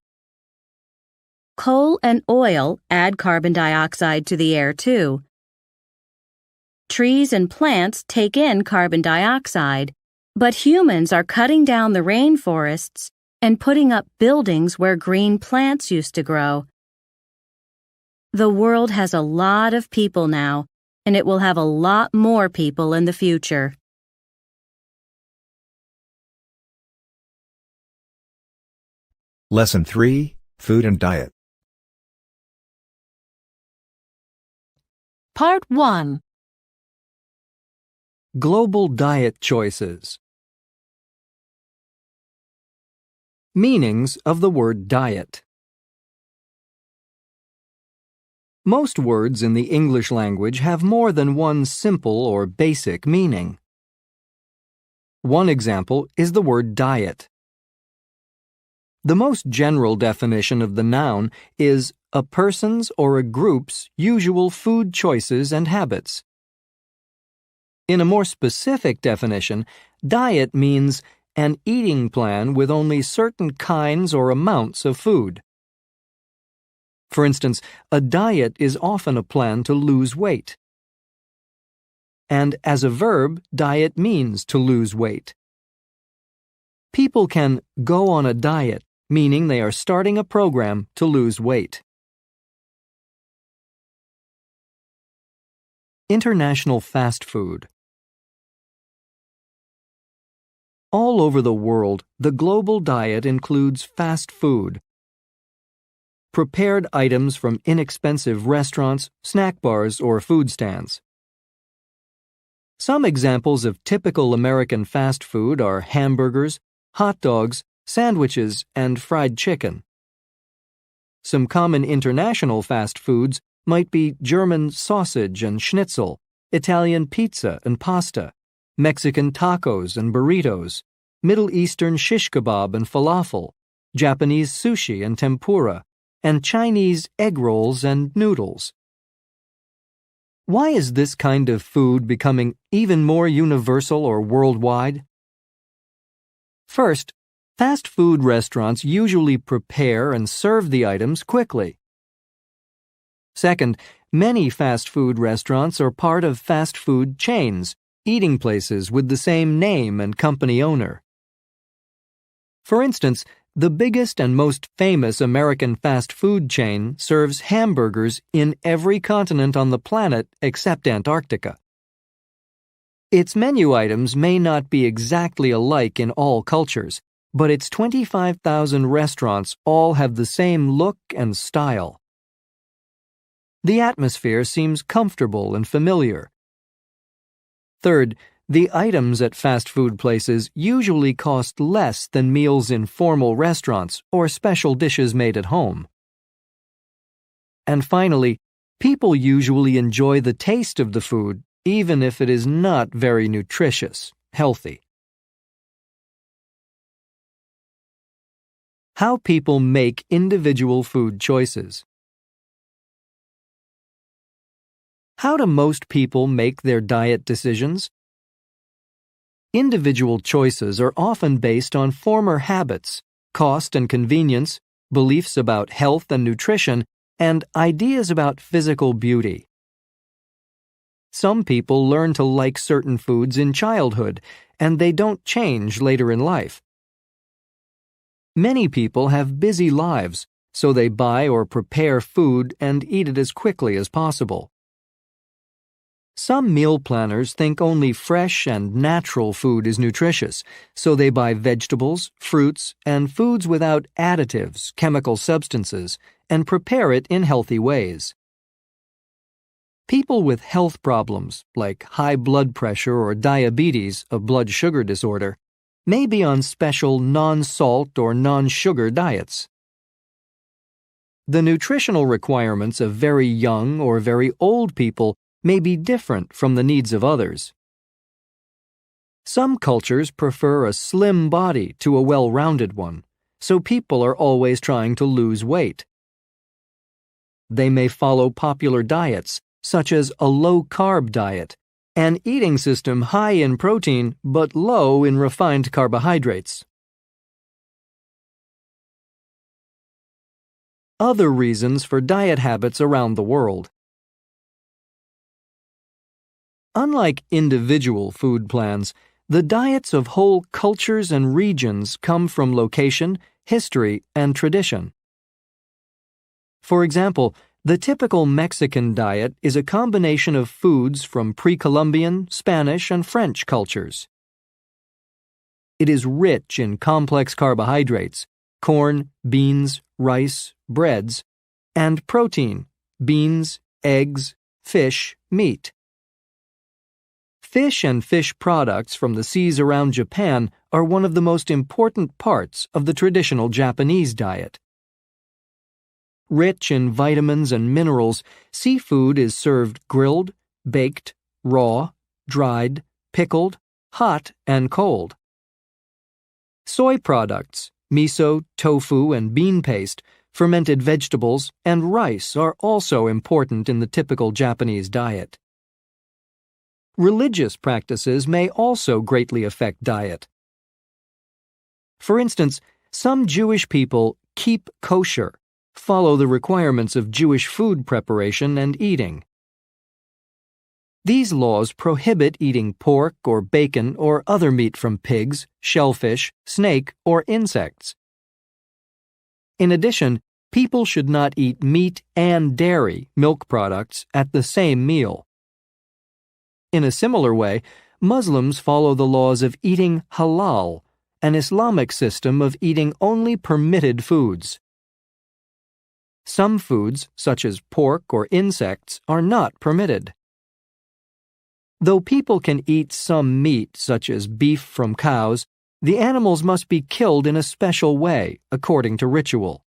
Coal and oil add carbon dioxide to the air too. Trees and plants take in carbon dioxide, but humans are cutting down the rainforests and putting up buildings where green plants used to grow. The world has a lot of people now, and it will have a lot more people in the future. Lesson 3, Food and Diet. Part 1. Global diet choices. Meanings of the word diet. Most words in the English language have more than one simple or basic meaning. One example is the word diet. The most general definition of the noun is a person's or a group's usual food choices and habits. In a more specific definition, diet means an eating plan with only certain kinds or amounts of food. For instance, a diet is often a plan to lose weight. And as a verb, diet means to lose weight. People can go on a diet, meaning they are starting a program to lose weight. International fast food. All over the world, the global diet includes fast food. Prepared items from inexpensive restaurants, snack bars, or food stands. Some examples of typical American fast food are hamburgers, hot dogs, sandwiches, and fried chicken. Some common international fast foods might be German sausage and schnitzel, Italian pizza and pasta, Mexican tacos and burritos, Middle Eastern shish kebab and falafel, Japanese sushi and tempura, and Chinese egg rolls and noodles. Why is this kind of food becoming even more universal or worldwide? First, fast food restaurants usually prepare and serve the items quickly. Second, many fast food restaurants are part of fast food chains, eating places with the same name and company owner. For instance, the biggest and most famous American fast food chain serves hamburgers in every continent on the planet except Antarctica. Its menu items may not be exactly alike in all cultures, but its 25,000 restaurants all have the same look and style. The atmosphere seems comfortable and familiar. Third, the items at fast food places usually cost less than meals in formal restaurants or special dishes made at home. And finally, people usually enjoy the taste of the food, even if it is not very nutritious, healthy. How people make individual food choices. How do most people make their diet decisions? Individual choices are often based on former habits, cost and convenience, beliefs about health and nutrition, and ideas about physical beauty. Some people learn to like certain foods in childhood, and they don't change later in life. Many people have busy lives, so they buy or prepare food and eat it as quickly as possible. Some meal planners think only fresh and natural food is nutritious, so they buy vegetables, fruits, and foods without additives, chemical substances, and prepare it in healthy ways. People with health problems, like high blood pressure or diabetes, a blood sugar disorder, may be on special non-salt or non-sugar diets. The nutritional requirements of very young or very old people may be different from the needs of others. Some cultures prefer a slim body to a well-rounded one, so people are always trying to lose weight. They may follow popular diets, such as a low-carb diet, an eating system high in protein but low in refined carbohydrates. Other reasons for diet habits around the world. Unlike individual food plans, the diets of whole cultures and regions come from location, history, and tradition. For example, the typical Mexican diet is a combination of foods from pre-Columbian, Spanish, and French cultures. It is rich in complex carbohydrates, corn, beans, rice, breads, and protein, beans, eggs, fish, meat. Fish and fish products from the seas around Japan are one of the most important parts of the traditional Japanese diet. Rich in vitamins and minerals, seafood is served grilled, baked, raw, dried, pickled, hot, and cold. Soy products, miso, tofu, and bean paste, fermented vegetables, and rice are also important in the typical Japanese diet. Religious practices may also greatly affect diet. For instance, some Jewish people keep kosher, follow the requirements of Jewish food preparation and eating. These laws prohibit eating pork or bacon or other meat from pigs, shellfish, snake, or insects. In addition, people should not eat meat and dairy, milk products, at the same meal. In a similar way, Muslims follow the laws of eating halal, an Islamic system of eating only permitted foods. Some foods, such as pork or insects, are not permitted. Though people can eat some meat, such as beef from cows, the animals must be killed in a special way, according to ritual.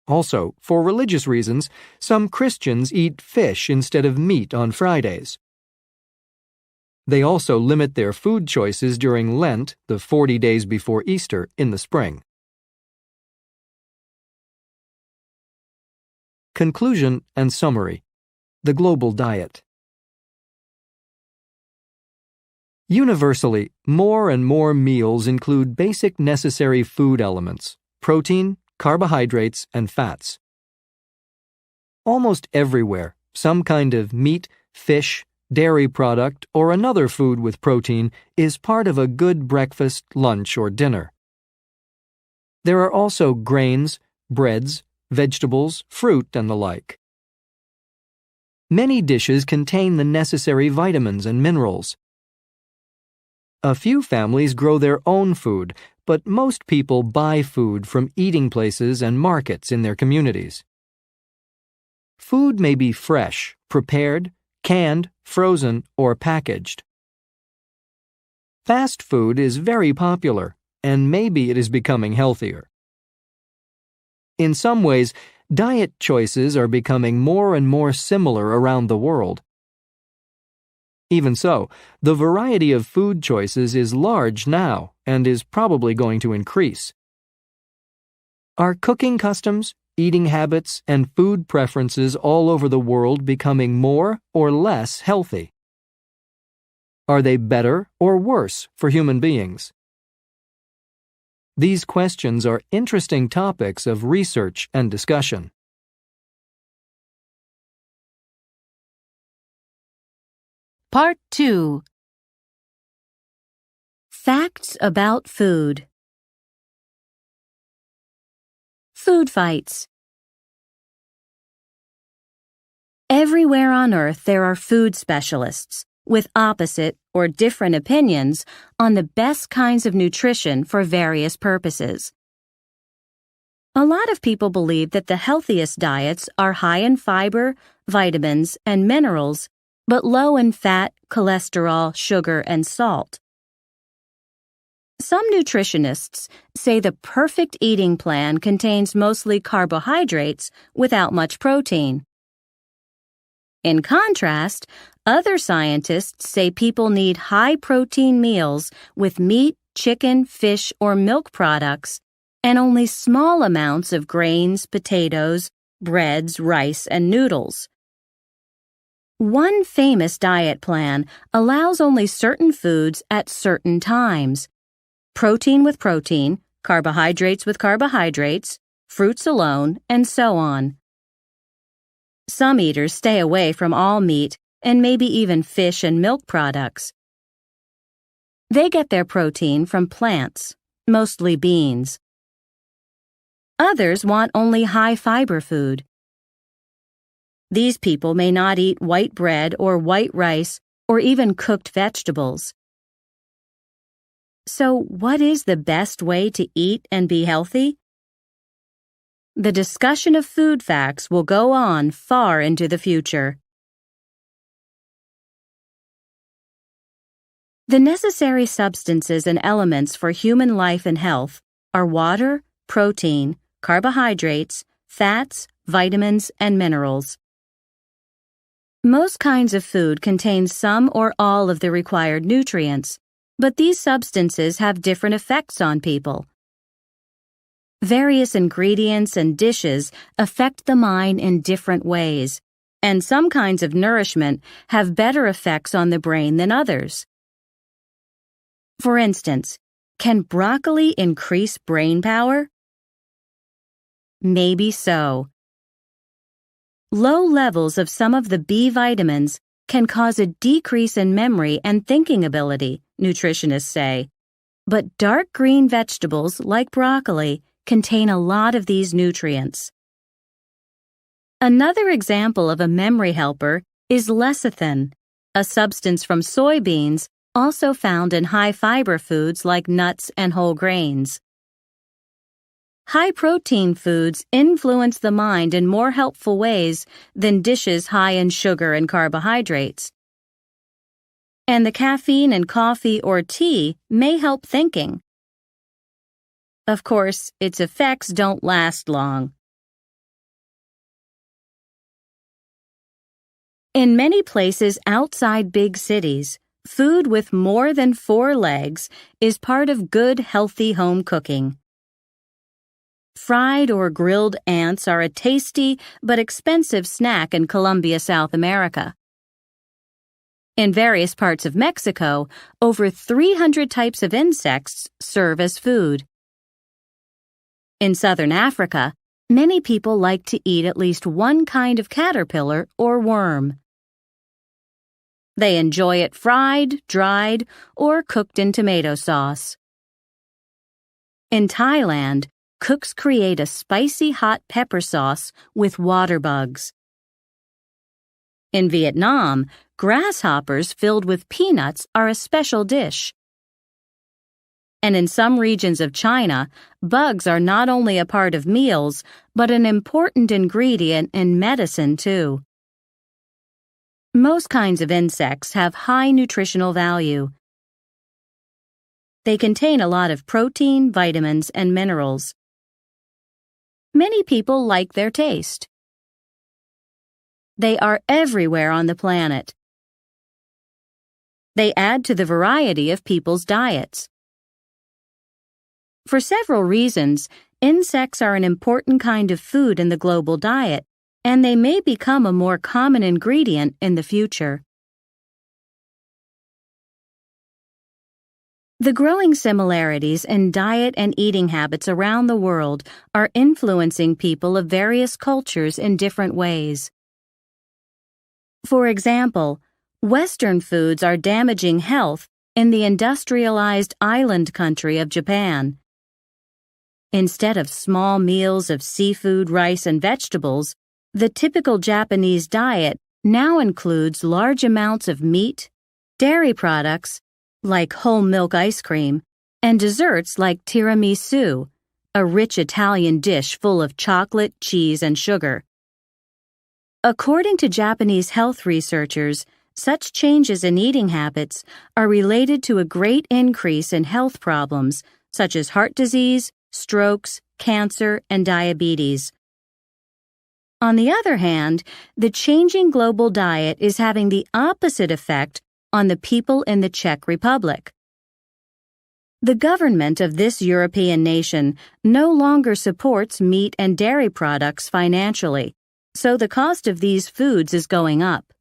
Also, for religious reasons, some Christians eat fish instead of meat on Fridays. They also limit their food choices during Lent, the 40 days before Easter, in the spring. Conclusion and summary. The global diet. Universally, more and more meals include basic necessary food elements: protein, carbohydrates, and fats. Almost everywhere, some kind of meat, fish, dairy product, or another food with protein is part of a good breakfast, lunch, or dinner. There are also grains, breads, vegetables, fruit, and the like. Many dishes contain the necessary vitamins and minerals. A few families grow their own food, but most people buy food from eating places and markets in their communities. Food may be fresh, prepared, canned, frozen, or packaged. Fast food is very popular, and maybe it is becoming healthier. In some ways, diet choices are becoming more and more similar around the world. Even so, the variety of food choices is large now and is probably going to increase. Are cooking customs, eating habits, and food preferences all over the world becoming more or less healthy? Are they better or worse for human beings? These questions are interesting topics of research and discussion. Part 2. Facts about food. Food fights. Everywhere on Earth there are food specialists with opposite or different opinions on the best kinds of nutrition for various purposes. A lot of people believe that the healthiest diets are high in fiber, vitamins, and minerals, but low in fat, cholesterol, sugar, and salt. Some nutritionists say the perfect eating plan contains mostly carbohydrates without much protein. In contrast, other scientists say people need high-protein meals with meat, chicken, fish, or milk products, and only small amounts of grains, potatoes, breads, rice, and noodles. One famous diet plan allows only certain foods at certain times: protein with protein, carbohydrates with carbohydrates, fruits alone, and so on. Some eaters stay away from all meat and maybe even fish and milk products. They get their protein from plants, mostly beans. Others want only high-fiber food. These people may not eat white bread or white rice or even cooked vegetables. So, what is the best way to eat and be healthy? The discussion of food facts will go on far into the future. The necessary substances and elements for human life and health are water, protein, carbohydrates, fats, vitamins, and minerals. Most kinds of food contain some or all of the required nutrients, but these substances have different effects on people. Various ingredients and dishes affect the mind in different ways, and some kinds of nourishment have better effects on the brain than others. For instance, can broccoli increase brain power? Maybe so. Low levels of some of the B vitamins can cause a decrease in memory and thinking ability, nutritionists say. But dark green vegetables like broccoli contain a lot of these nutrients. Another example of a memory helper is lecithin, a substance from soybeans also found in high-fiber foods like nuts and whole grains. High-protein foods influence the mind in more helpful ways than dishes high in sugar and carbohydrates. And the caffeine in coffee or tea may help thinking. Of course, its effects don't last long. In many places outside big cities, food with more than 4 legs is part of good, healthy home cooking. Fried or grilled ants are a tasty but expensive snack in Colombia, South America. In various parts of Mexico, over 300 types of insects serve as food. In southern Africa, many people like to eat at least one kind of caterpillar or worm. They enjoy it fried, dried, or cooked in tomato sauce. In Thailand, cooks create a spicy hot pepper sauce with water bugs. In Vietnam, grasshoppers filled with peanuts are a special dish. And in some regions of China, bugs are not only a part of meals, but an important ingredient in medicine too. Most kinds of insects have high nutritional value. They contain a lot of protein, vitamins, and minerals. Many people like their taste. They are everywhere on the planet. They add to the variety of people's diets. For several reasons, insects are an important kind of food in the global diet, and they may become a more common ingredient in the future. The growing similarities in diet and eating habits around the world are influencing people of various cultures in different ways. For example, Western foods are damaging health in the industrialized island country of Japan. Instead of small meals of seafood, rice, and vegetables, the typical Japanese diet now includes large amounts of meat, dairy products, like whole milk ice cream, and desserts like tiramisu, a rich Italian dish full of chocolate, cheese, and sugar. According to Japanese health researchers, such changes in eating habits are related to a great increase in health problems such as heart disease, strokes, cancer, and diabetes. On the other hand, the changing global diet is having the opposite effect on the people in the Czech Republic. The government of this European nation no longer supports meat and dairy products financially, so the cost of these foods is going up.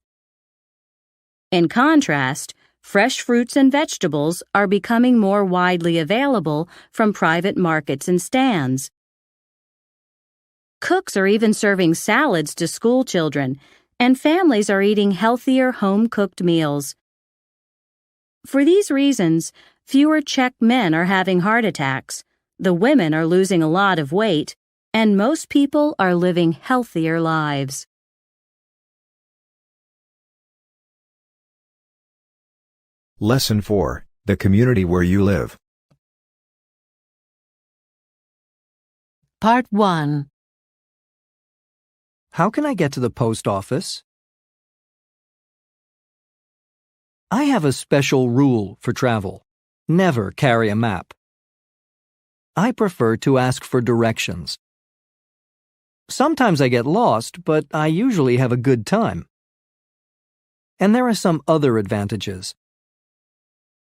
In contrast, fresh fruits and vegetables are becoming more widely available from private markets and stands. Cooks are even serving salads to school children, and families are eating healthier home-cooked meals. For these reasons, fewer Czech men are having heart attacks, the women are losing a lot of weight, and most people are living healthier lives. Lesson 4, The Community Where You Live. Part 1. How can I get to the post office? I have a special rule for travel. Never carry a map. I prefer to ask for directions. Sometimes I get lost, but I usually have a good time. And there are some other advantages.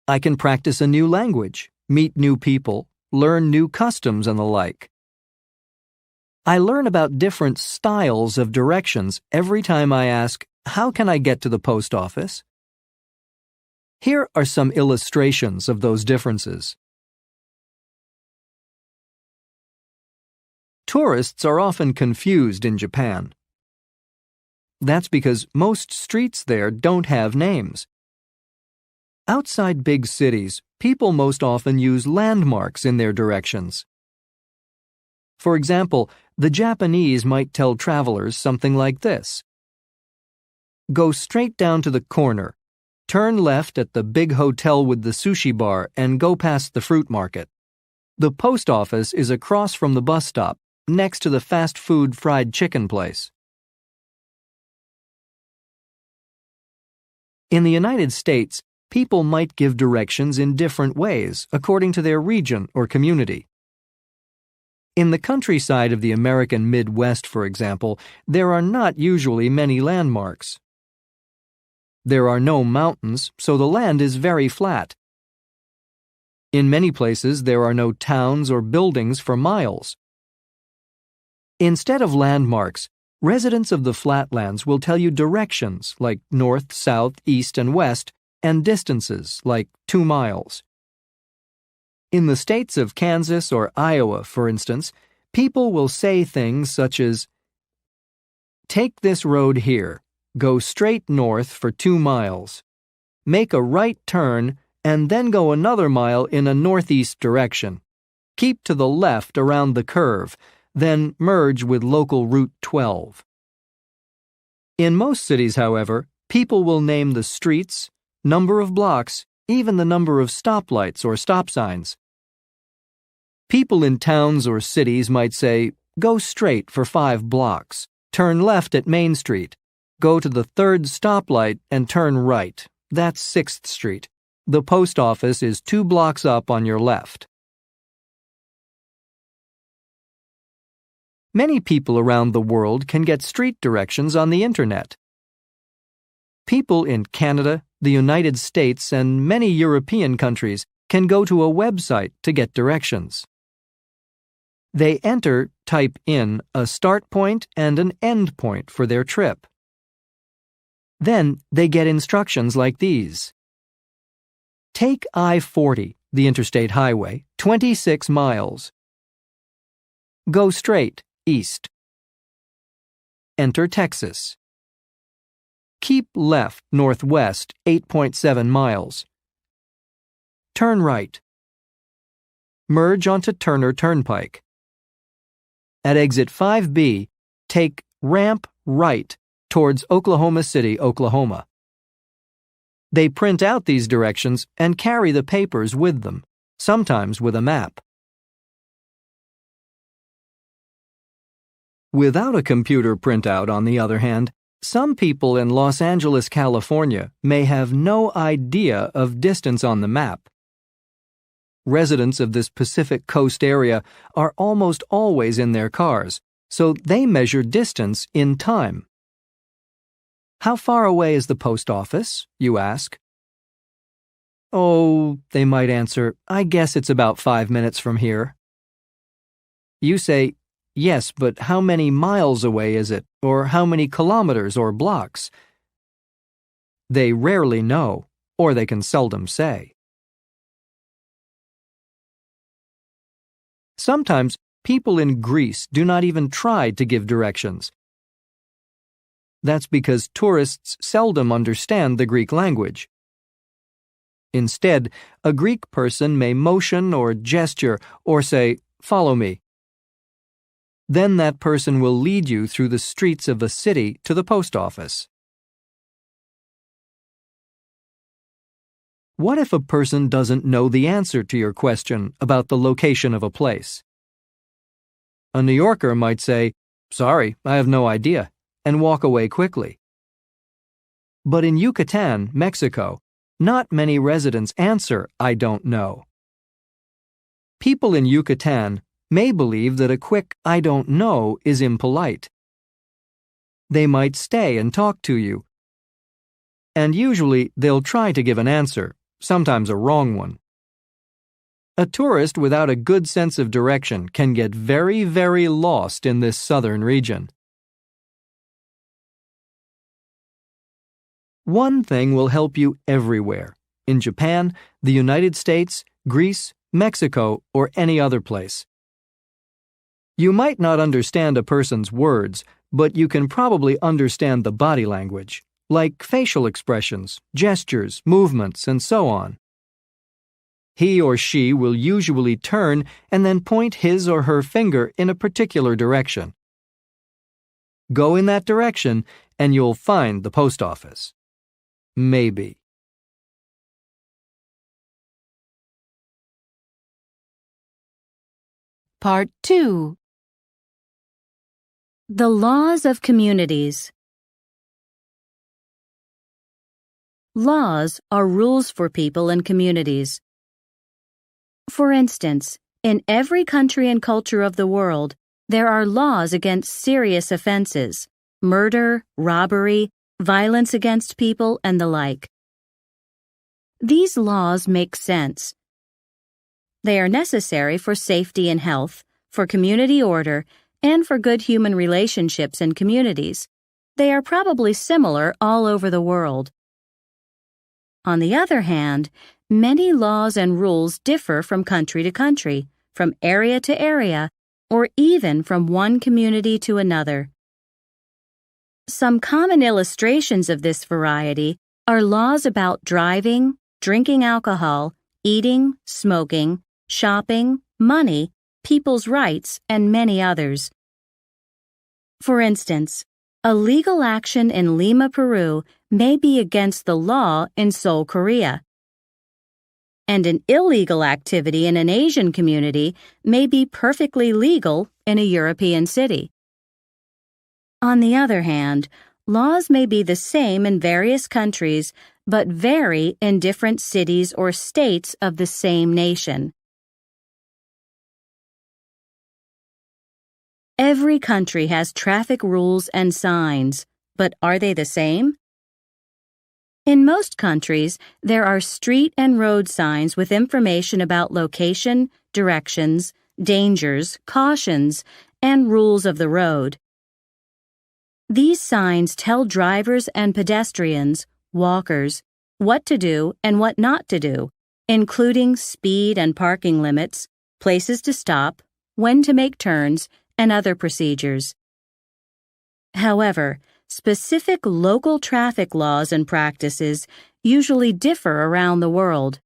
I can practice a new language, meet new people, learn new customs and the like. I learn about different styles of directions every time I ask, how can I get to the post office? Here are some illustrations of those differences. Tourists are often confused in Japan. That's because most streets there don't have names. Outside big cities, people most often use landmarks in their directions. For example, the Japanese might tell travelers something like this. Go straight down to the corner, Turn left at the big hotel with the sushi bar and go past the fruit market. The post office is across from the bus stop, next to the fast food fried chicken place. In the United States, people might give directions in different ways according to their region or community. In the countryside of the American Midwest, for example, there are not usually many landmarks. There are no mountains, so the land is very flat. In many places, there are no towns or buildings for miles. Instead of landmarks, residents of the flatlands will tell you directions like north, south, east, and west, and distances like 2 miles. In the states of Kansas or Iowa, for instance, people will say things such as, "Take this road here, go straight north for 2 miles, make a right turn, and then go another mile in a northeast direction. Keep to the left around the curve, then merge with local Route 12. In most cities, however, people will name the streets, number of blocks, even the number of stoplights or stop signs. People in towns or cities might say, "Go straight for 5 blocks, turn left at Main Street, go to the 3rd stoplight and turn right. That's 6th Street. The post office is 2 blocks up on your left." Many people around the world can get street directions on the internet. People in Canada, the United States, and many European countries can go to a website to get directions. They type in a start point and an end point for their trip. Then they get instructions like these. Take I-40, the interstate highway, 26 miles. Go straight, east. Enter Texas. Keep left northwest 8.7 miles. Turn right. Merge onto Turner Turnpike. At exit 5B, take ramp right towards Oklahoma City, Oklahoma. They print out these directions and carry the papers with them, sometimes with a map. Without a computer printout, on the other hand, some people in Los Angeles, California, may have no idea of distance on the map. Residents of this Pacific Coast area are almost always in their cars, so they measure distance in time. How far away is the post office, you ask? Oh, they might answer, I guess it's about 5 minutes from here. You say, yes, but how many miles away is it, or how many kilometers or blocks? They rarely know, or they can seldom say. Sometimes people in Greece do not even try to give directions. That's because tourists seldom understand the Greek language. Instead, a Greek person may motion or gesture or say, "Follow me." Then that person will lead you through the streets of a city to the post office. What if a person doesn't know the answer to your question about the location of a place? A New Yorker might say, "Sorry, I have no idea," and walk away quickly. But in Yucatan, Mexico, not many residents answer, "I don't know." People in Yucatan may believe that a quick "I don't know" is impolite. They might stay and talk to you. And usually they'll try to give an answer, sometimes a wrong one. A tourist without a good sense of direction can get very, very lost in this southern region. One thing will help you everywhere, in Japan, the United States, Greece, Mexico, or any other place. You might not understand a person's words, but you can probably understand the body language, like facial expressions, gestures, movements, and so on. He or she will usually turn and then point his or her finger in a particular direction. Go in that direction, and you'll find the post office. Maybe. Part 2. The laws of communities. Laws are rules for people and communities. For instance, in every country and culture of the world, there are laws against serious offenses, murder, robbery, violence against people, and the like. These laws make sense. They are necessary for safety and health, for community order, and for good human relationships in communities. They are probably similar all over the world. On the other hand, many laws and rules differ from country to country, from area to area, or even from one community to another. Some common illustrations of this variety are laws about driving, drinking alcohol, eating, smoking, shopping, money, people's rights, and many others. For instance, a legal action in Lima, Peru may be against the law in Seoul, Korea, and an illegal activity in an Asian community may be perfectly legal in a European city. On the other hand, laws may be the same in various countries but vary in different cities or states of the same nation. Every country has traffic rules and signs, but are they the same? In most countries, there are street and road signs with information about location, directions, dangers, cautions, and rules of the road. These signs tell drivers and pedestrians, walkers, what to do and what not to do, including speed and parking limits, places to stop, when to make turns, and other procedures. However, specific local traffic laws and practices usually differ around the world.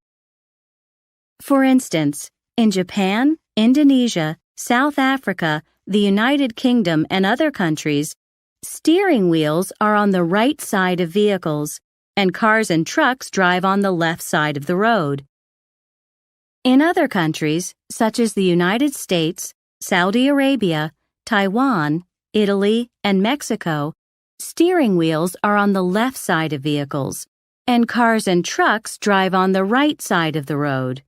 For instance, in Japan, Indonesia, South Africa, the United Kingdom, and other countries, steering wheels are on the right side of vehicles, and cars and trucks drive on the left side of the road. In other countries, such as the United States, Saudi Arabia, Taiwan, Italy, and Mexico, steering wheels are on the left side of vehicles, and cars and trucks drive on the right side of the road.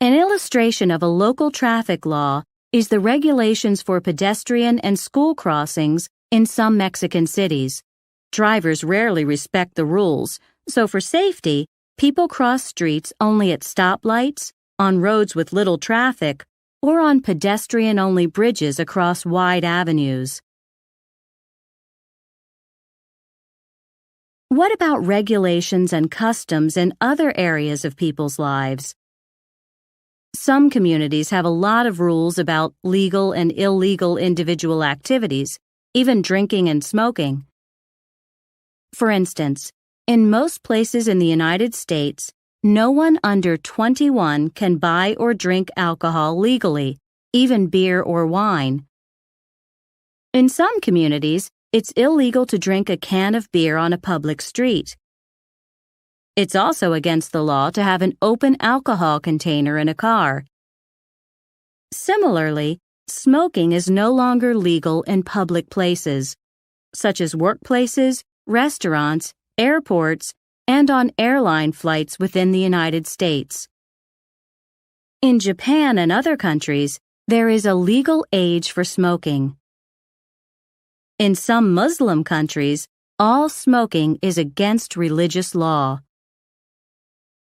An illustration of a local traffic law is the regulations for pedestrian and school crossings in some Mexican cities. Drivers rarely respect the rules, so for safety, people cross streets only at stoplights, on roads with little traffic, or on pedestrian-only bridges across wide avenues. What about regulations and customs in other areas of people's lives? Some communities have a lot of rules about legal and illegal individual activities, even drinking and smoking. For instance, in most places in the United States, no one under 21 can buy or drink alcohol legally, even beer or wine. In some communities, it's illegal to drink a can of beer on a public street. It's also against the law to have an open alcohol container in a car. Similarly, smoking is no longer legal in public places, such as workplaces, restaurants, airports, and on airline flights within the United States. In Japan and other countries, there is a legal age for smoking. In some Muslim countries, all smoking is against religious law.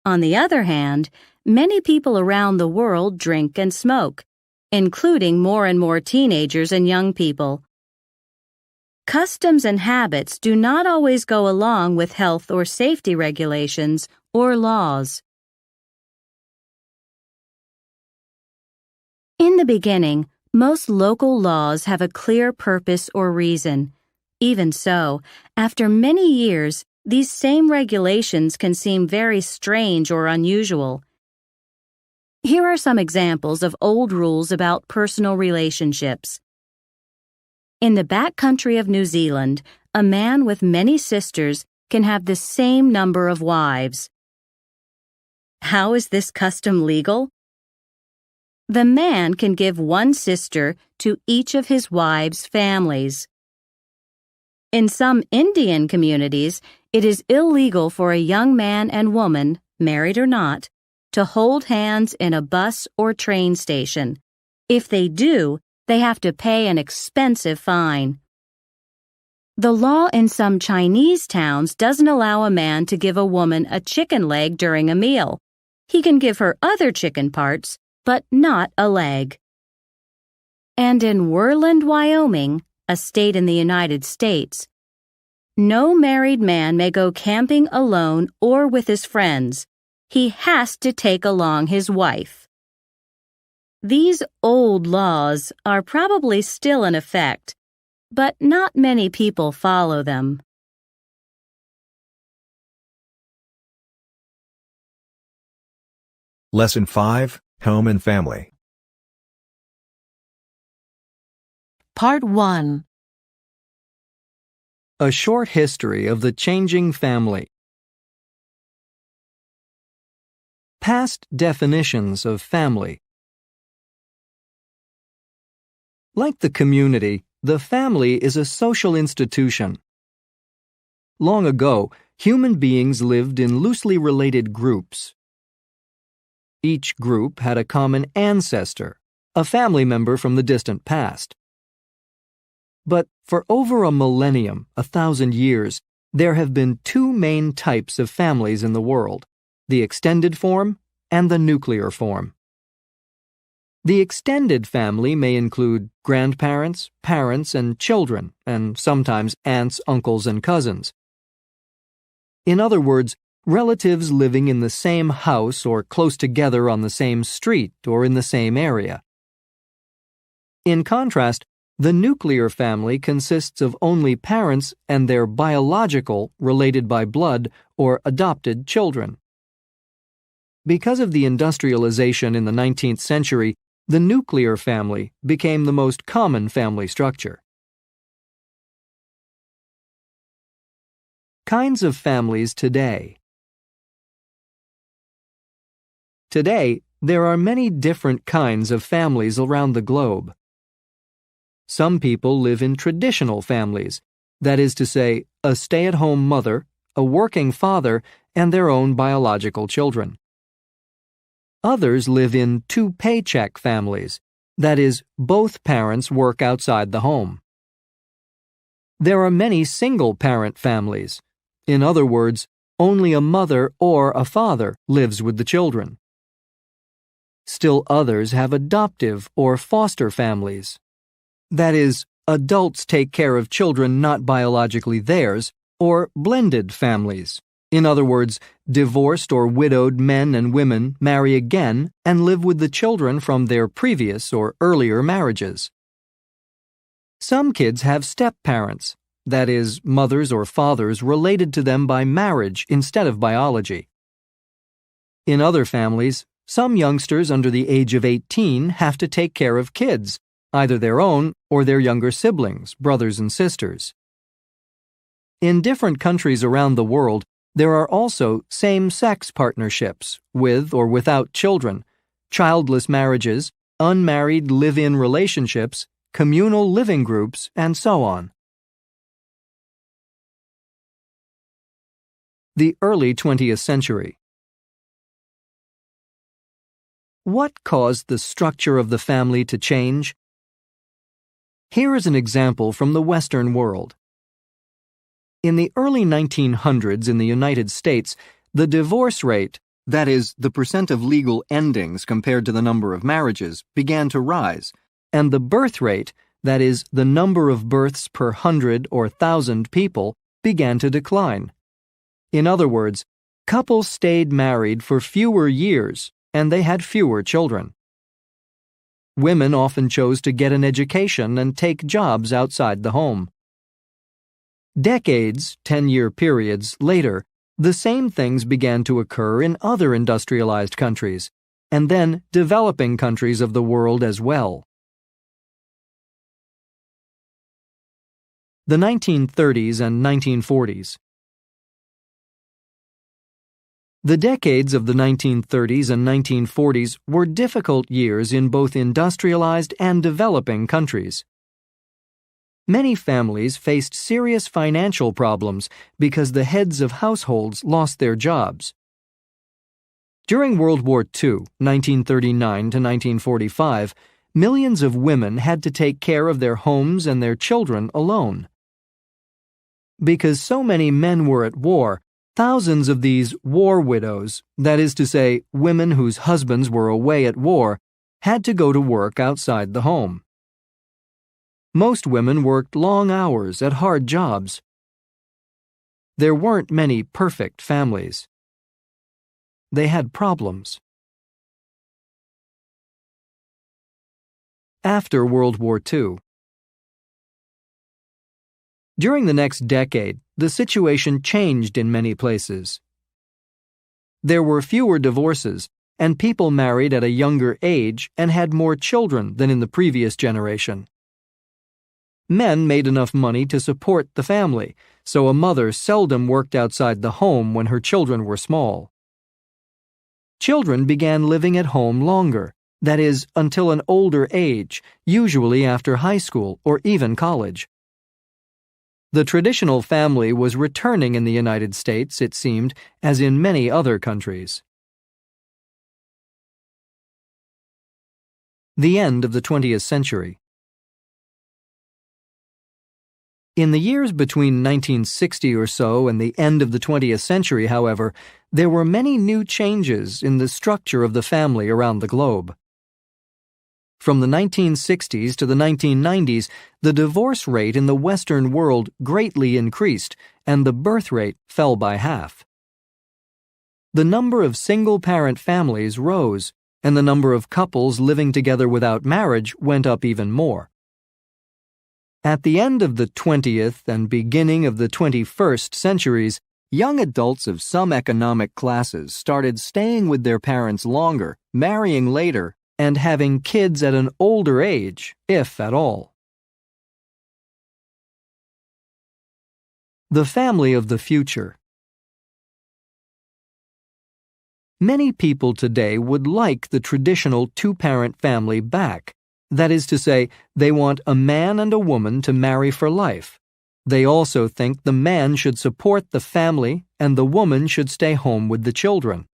On the other hand, many people around the world drink and smoke, including more and more teenagers and young people. Customs and habits do not always go along with health or safety regulations or laws. In the beginning, most local laws have a clear purpose or reason. Even so, after many years, these same regulations can seem very strange or unusual. Here are some examples of old rules about personal relationships. In the back country of New Zealand, a man with many sisters can have the same number of wives. How is this custom legal? The man can give one sister to each of his wives' families. In some Indian communities, it is illegal for a young man and woman, married or not, to hold hands in a bus or train station. If they do, they have to pay an expensive fine. The law in some Chinese towns doesn't allow a man to give a woman a chicken leg during a meal. He can give her other chicken parts, but not a leg. And in Worland, Wyoming, a state in the United States, no married man may go camping alone or with his friends. He has to take along his wife. These old laws are probably still in effect, but not many people follow them. Lesson 5, Home and Family. Part 1. A short history of the changing family. Past definitions of family. Like the community, the family is a social institution. Long ago, human beings lived in loosely related groups. Each group had a common ancestor, a family member from the distant past. But for over a millennium, 1,000 years, there have been two main types of families in the world, the extended form and the nuclear form. The extended family may include grandparents, parents, and children, and sometimes aunts, uncles, and cousins. In other words, relatives living in the same house or close together on the same street or in the same area. In contrast, the nuclear family consists of only parents and their biological, related by blood, or adopted children. Because of the industrialization in the 19th century, the nuclear family became the most common family structure. Kinds of families today. Today, there are many different kinds of families around the globe. Some people live in traditional families, that is to say, a stay-at-home mother, a working father, and their own biological children. Others live in two-paycheck families, that is, both parents work outside the home. There are many single-parent families. In other words, only a mother or a father lives with the children. Still others have adoptive or foster families. That is, adults take care of children not biologically theirs, or blended families. In other words, divorced or widowed men and women marry again and live with the children from their previous or earlier marriages. Some kids have step-parents, that is, mothers or fathers related to them by marriage instead of biology. In other families, some youngsters under the age of 18 have to take care of kids, either their own or their younger siblings, brothers and sisters. In different countries around the world, there are also same-sex partnerships, with or without children, childless marriages, unmarried live-in relationships, communal living groups, and so on. The early 20th century. What caused the structure of the family to change? Here is an example from the Western world. In the early 1900s in the United States, the divorce rate, that is, the percent of legal endings compared to the number of marriages, began to rise, and the birth rate, that is, the number of births per 100 or 1,000 people, began to decline. In other words, couples stayed married for fewer years, and they had fewer children. Women often chose to get an education and take jobs outside the home. Decades, 10-year periods, later, the same things began to occur in other industrialized countries, and then developing countries of the world as well. The 1930s and 1940s. The decades of the 1930s and 1940s were difficult years in both industrialized and developing countries. Many families faced serious financial problems because the heads of households lost their jobs. During World War II, 1939 to 1945, millions of women had to take care of their homes and their children alone. Because so many men were at war, thousands of these war widows, that is to say, women whose husbands were away at war, had to go to work outside the home. Most women worked long hours at hard jobs. There weren't many perfect families. They had problems. After World War II. During the next decade, the situation changed in many places. There were fewer divorces, and people married at a younger age and had more children than in the previous generation. Men made enough money to support the family, so a mother seldom worked outside the home when her children were small. Children began living at home longer, that is, until an older age, usually after high school or even college. The traditional family was returning in the United States, it seemed, as in many other countries. The end of the 20th century. In the years between 1960 or so and the end of the 20th century, however, there were many new changes in the structure of the family around the globe. From the 1960s to the 1990s, the divorce rate in the Western world greatly increased, and the birth rate fell by half. The number of single-parent families rose, and the number of couples living together without marriage went up even more. At the end of the 20th and beginning of the 21st centuries, young adults of some economic classes started staying with their parents longer, marrying later, and having kids at an older age, if at all. The family of the future. Many people today would like the traditional two-parent family back. That is to say, they want a man and a woman to marry for life. They also think the man should support the family and the woman should stay home with the children.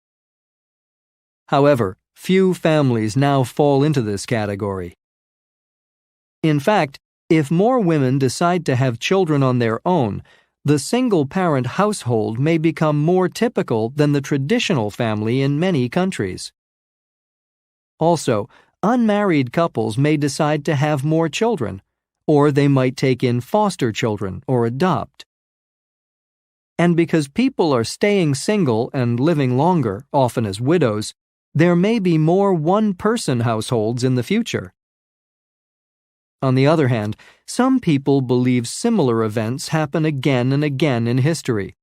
However, few families now fall into this category. In fact, if more women decide to have children on their own, the single-parent household may become more typical than the traditional family in many countries. Also, unmarried couples may decide to have more children, or they might take in foster children or adopt. And because people are staying single and living longer, often as widows, there may be more one-person households in the future. On the other hand, some people believe similar events happen again and again in history.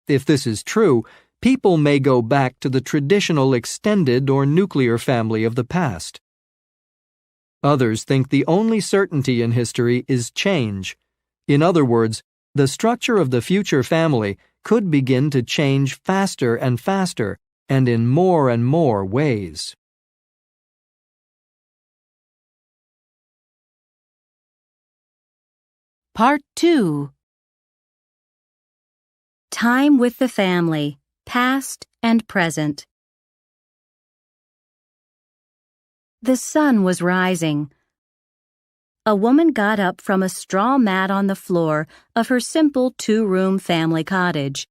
If this is true, people may go back to the traditional extended or nuclear family of the past. Others think the only certainty in history is change. In other words, the structure of the future family could begin to change faster and faster and in more and more ways. Part 2. Time with the family, past and present. The sun was rising. A woman got up from a straw mat on the floor of her simple two-room family cottage.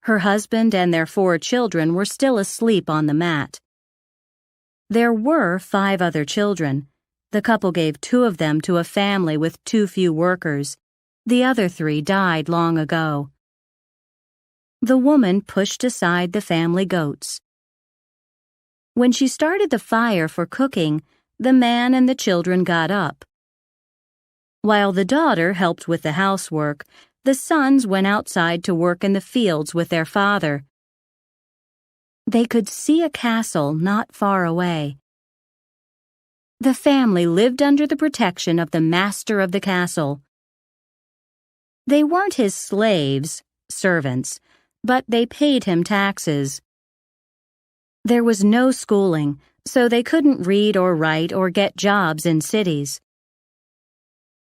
Her husband and their 4 children were still asleep on the mat. There were 5 other children. The couple gave 2 of them to a family with too few workers. The other 3 died long ago. The woman pushed aside the family goats. When she started the fire for cooking, the man and the children got up. While the daughter helped with the housework, the sons went outside to work in the fields with their father. They could see a castle not far away. The family lived under the protection of the master of the castle. They weren't his slaves, servants, but they paid him taxes. There was no schooling, so they couldn't read or write or get jobs in cities.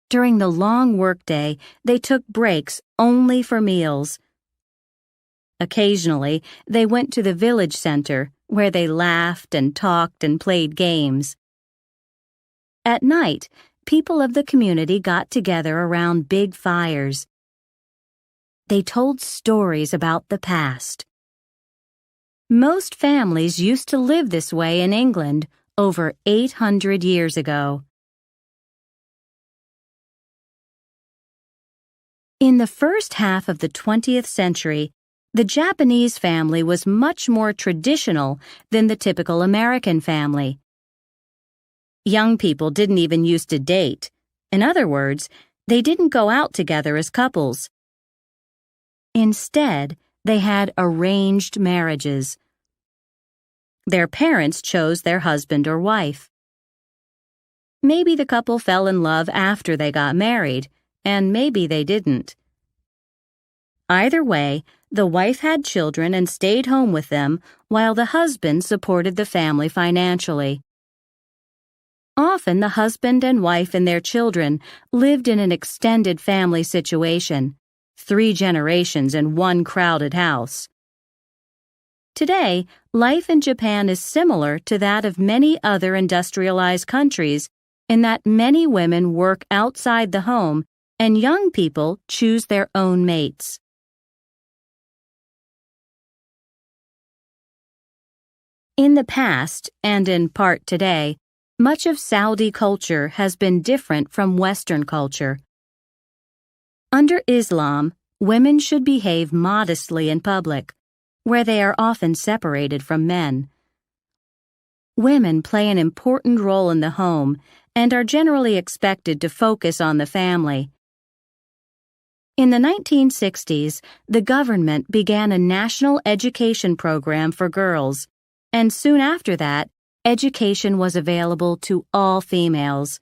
During the long workday, they took breaks only for meals. Occasionally, they went to the village center, where they laughed and talked and played games. At night, people of the community got together around big fires. They told stories about the past. Most families used to live this way in England over 800 years ago. In the first half of the 20th century, the Japanese family was much more traditional than the typical American family. Young people didn't even used to date. In other words, they didn't go out together as couples. Instead, they had arranged marriages. Their parents chose their husband or wife. Maybe the couple fell in love after they got married, and maybe they didn't. Either way, the wife had children and stayed home with them while the husband supported the family financially. Often the husband and wife and their children lived in an extended family situation, 3 generations in one crowded house. Today, life in Japan is similar to that of many other industrialized countries in that many women work outside the home and young people choose their own mates. In the past, and in part today, much of Saudi culture has been different from Western culture. Under Islam, women should behave modestly in public, where they are often separated from men. Women play an important role in the home and are generally expected to focus on the family. In the 1960s, the government began a national education program for girls, and soon after that, education was available to all females.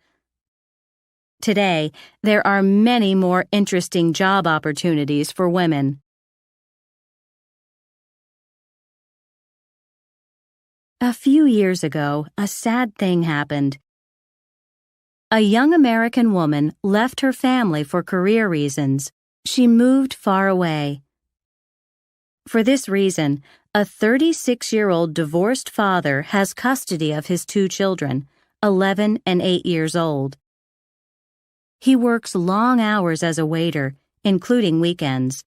Today, there are many more interesting job opportunities for women. A few years ago, a sad thing happened. A young American woman left her family for career reasons. She moved far away. For this reason, a 36-year-old divorced father has custody of his 2 children, 11 and 8 years old. He works long hours as a waiter, including weekends.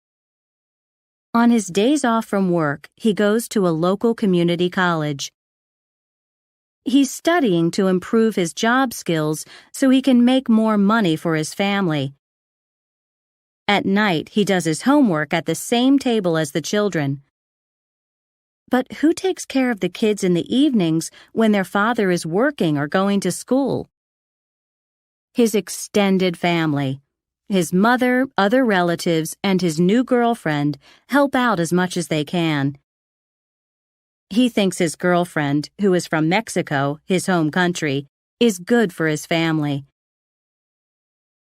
On his days off from work, he goes to a local community college. He's studying to improve his job skills so he can make more money for his family. At night, he does his homework at the same table as the children. But who takes care of the kids in the evenings when their father is working or going to school? His extended family. His mother, other relatives, and his new girlfriend help out as much as they can. He thinks his girlfriend, who is from Mexico, his home country, is good for his family.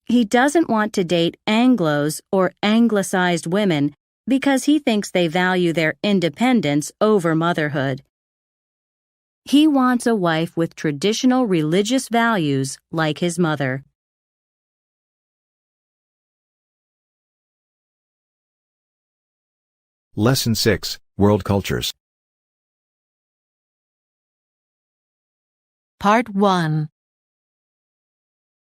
He doesn't want to date Anglos or anglicized women because he thinks they value their independence over motherhood. He wants a wife with traditional religious values like his mother. Lesson 6, World Cultures. Part 1.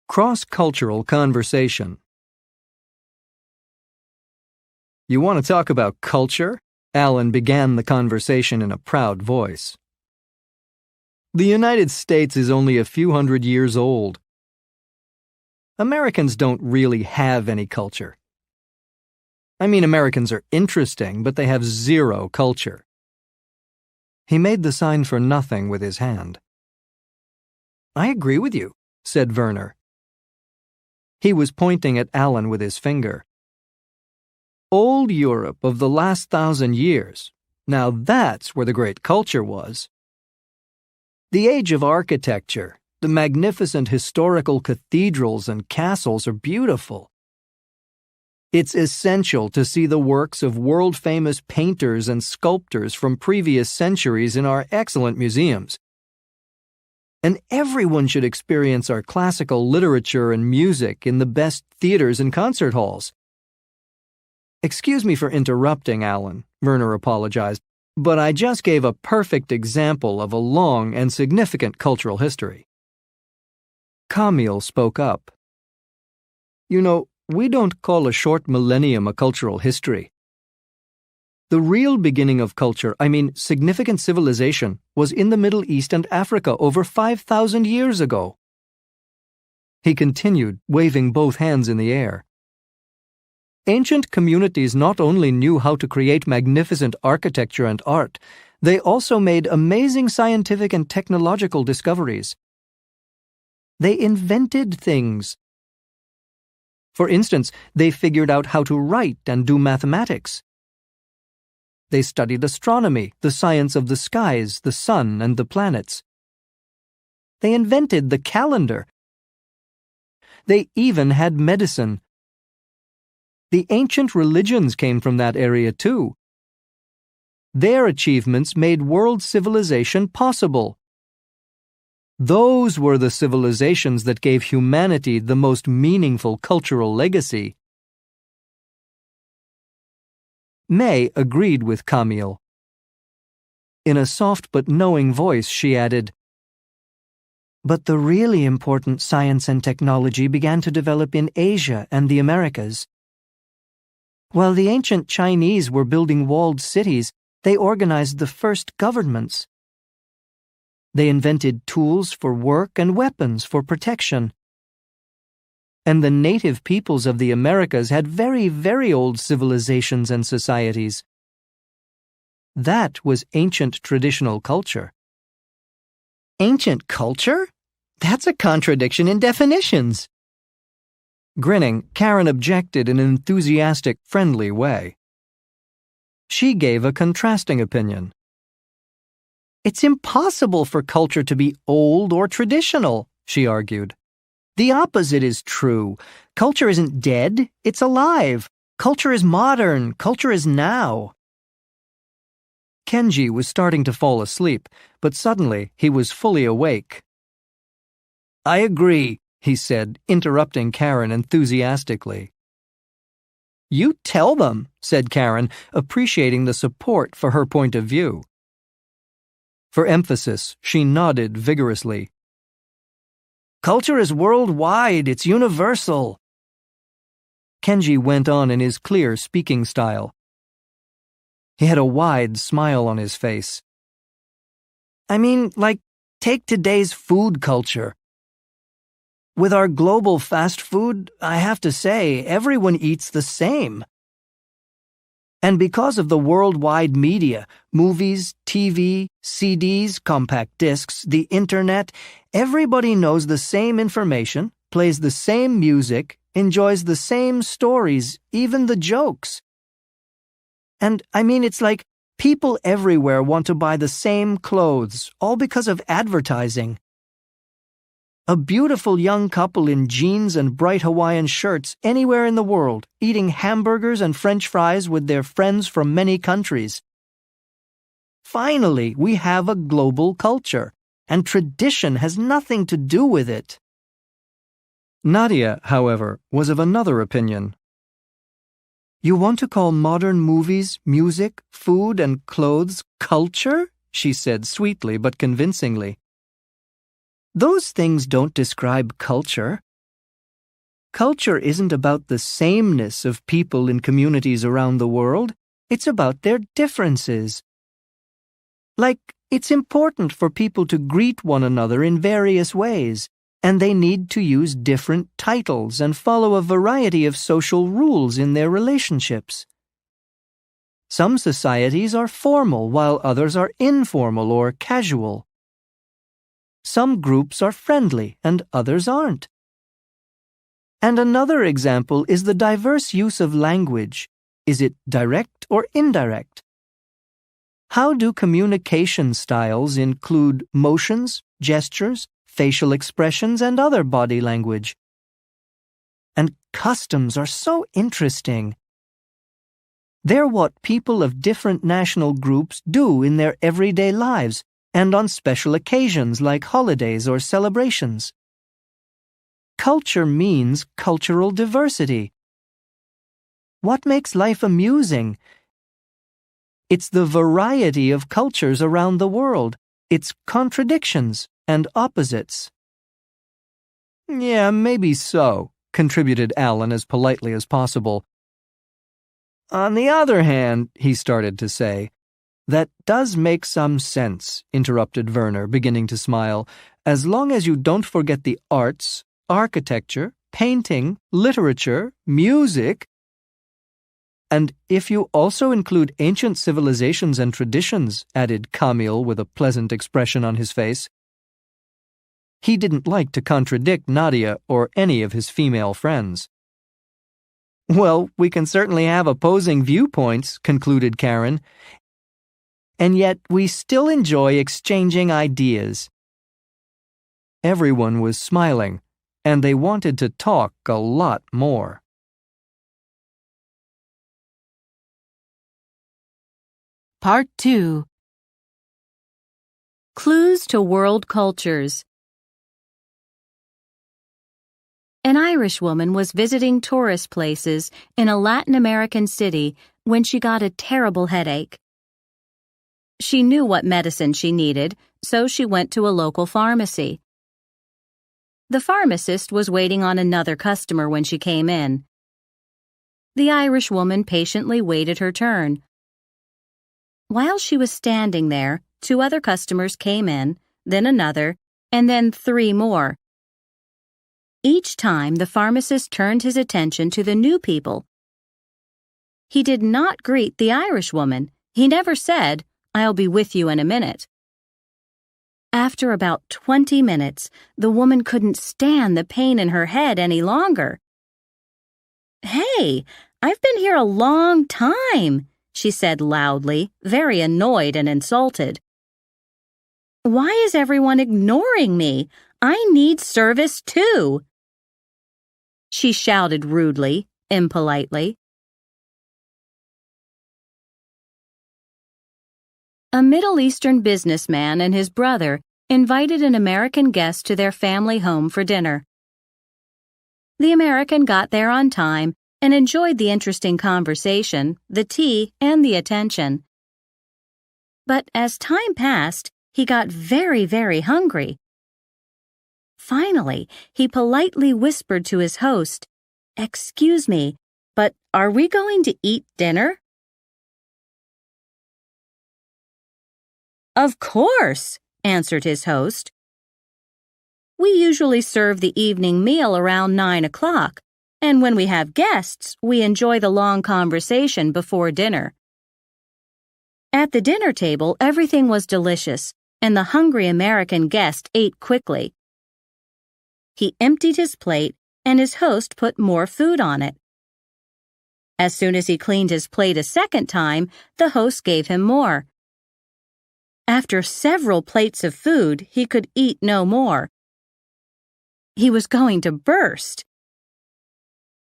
Cross-cultural conversation. You want to talk about culture? Alan began the conversation in a proud voice. The United States is only a few hundred years old. Americans don't really have any culture. I mean, Americans are interesting, but they have zero culture. He made the sign for nothing with his hand. I agree with you, said Werner. He was pointing at Alan with his finger. Old Europe of the last 1,000 years. Now that's where the great culture was. The age of architecture, the magnificent historical cathedrals and castles are beautiful. It's essential to see the works of world-famous painters and sculptors from previous centuries in our excellent museums. And everyone should experience our classical literature and music in the best theaters and concert halls. Excuse me for interrupting, Alan, Werner apologized, but I just gave a perfect example of a long and significant cultural history. Camille spoke up. You know, we don't call a short millennium a cultural history. The real beginning of culture, significant civilization, was in the Middle East and Africa over 5,000 years ago. He continued, waving both hands in the air. Ancient communities not only knew how to create magnificent architecture and art, they also made amazing scientific and technological discoveries. They invented things. For instance, they figured out how to write and do mathematics. They studied astronomy, the science of the skies, the sun, and the planets. They invented the calendar. They even had medicine. The ancient religions came from that area too. Their achievements made world civilization possible. Those were the civilizations that gave humanity the most meaningful cultural legacy. May agreed with Camille. In a soft but knowing voice, she added, "But the really important science and technology began to develop in Asia and the Americas. While the ancient Chinese were building walled cities, they organized the first governments. They invented tools for work and weapons for protection. And the native peoples of the Americas had very, very old civilizations and societies. That was ancient traditional culture." Ancient culture? That's a contradiction in definitions. Grinning, Karen objected in an enthusiastic, friendly way. She gave a contrasting opinion. It's impossible for culture to be old or traditional, she argued. The opposite is true. Culture isn't dead, it's alive. Culture is modern, culture is now. Kenji was starting to fall asleep, but suddenly he was fully awake. I agree, he said, interrupting Karen enthusiastically. You tell them, said Karen, appreciating the support for her point of view. For emphasis, she nodded vigorously. Culture is worldwide, it's universal. Kenji went on in his clear speaking style. He had a wide smile on his face. Take today's food culture. With our global fast food, I have to say, everyone eats the same. And because of the worldwide media, movies, TV, CDs, compact discs, the internet, everybody knows the same information, plays the same music, enjoys the same stories, even the jokes. And it's like people everywhere want to buy the same clothes, all because of advertising. A beautiful young couple in jeans and bright Hawaiian shirts anywhere in the world, eating hamburgers and French fries with their friends from many countries. Finally, we have a global culture, and tradition has nothing to do with it. Nadia, however, was of another opinion. You want to call modern movies, music, food, and clothes culture? She said sweetly but convincingly. Those things don't describe culture. Culture isn't about the sameness of people in communities around the world. It's about their differences. It's important for people to greet one another in various ways, and they need to use different titles and follow a variety of social rules in their relationships. Some societies are formal while others are informal or casual. Some groups are friendly and others aren't. And another example is the diverse use of language. Is it direct or indirect? How do communication styles include motions, gestures, facial expressions, and other body language? and customs are so interesting. They're what people of different national groups do in their everyday lives and on special occasions like holidays or celebrations. Culture means cultural diversity. What makes life amusing? It's the variety of cultures around the world, its contradictions and opposites. Yeah, maybe so, contributed Alan as politely as possible. On the other hand, he started to say. That does make some sense, interrupted Werner, beginning to smile, as long as you don't forget the arts, architecture, painting, literature, music. And if you also include ancient civilizations and traditions, added Camille with a pleasant expression on his face. He didn't like to contradict Nadia or any of his female friends. Well, we can certainly have opposing viewpoints, concluded Karen, and yet we still enjoy exchanging ideas. Everyone was smiling, and they wanted to talk a lot more. Part 2. Clues to World Cultures. An Irish woman was visiting tourist places in a Latin American city when she got a terrible headache. She knew what medicine she needed, so she went to a local pharmacy. The pharmacist was waiting on another customer when she came in. The Irish woman patiently waited her turn. While she was standing there, 2 other customers came in, then another, and then 3 more. Each time, the pharmacist turned his attention to the new people. He did not greet the Irish woman. He never said, "I'll be with you in a minute." After about 20 minutes, the woman couldn't stand the pain in her head any longer. "Hey, I've been here a long time," she said loudly, very annoyed and insulted. "Why is everyone ignoring me? I need service too," she shouted rudely, impolitely. A Middle Eastern businessman and his brother invited an American guest to their family home for dinner. The American got there on time and enjoyed the interesting conversation, the tea, and the attention. But as time passed, he got very, very hungry. Finally, he politely whispered to his host, "Excuse me, but are we going to eat dinner?" "Of course," answered his host. "We usually serve the evening meal around 9 o'clock, and when we have guests, we enjoy the long conversation before dinner." At the dinner table, everything was delicious, and the hungry American guest ate quickly. He emptied his plate, and his host put more food on it. As soon as he cleaned his plate a second time, the host gave him more. After several plates of food, he could eat no more. He was going to burst.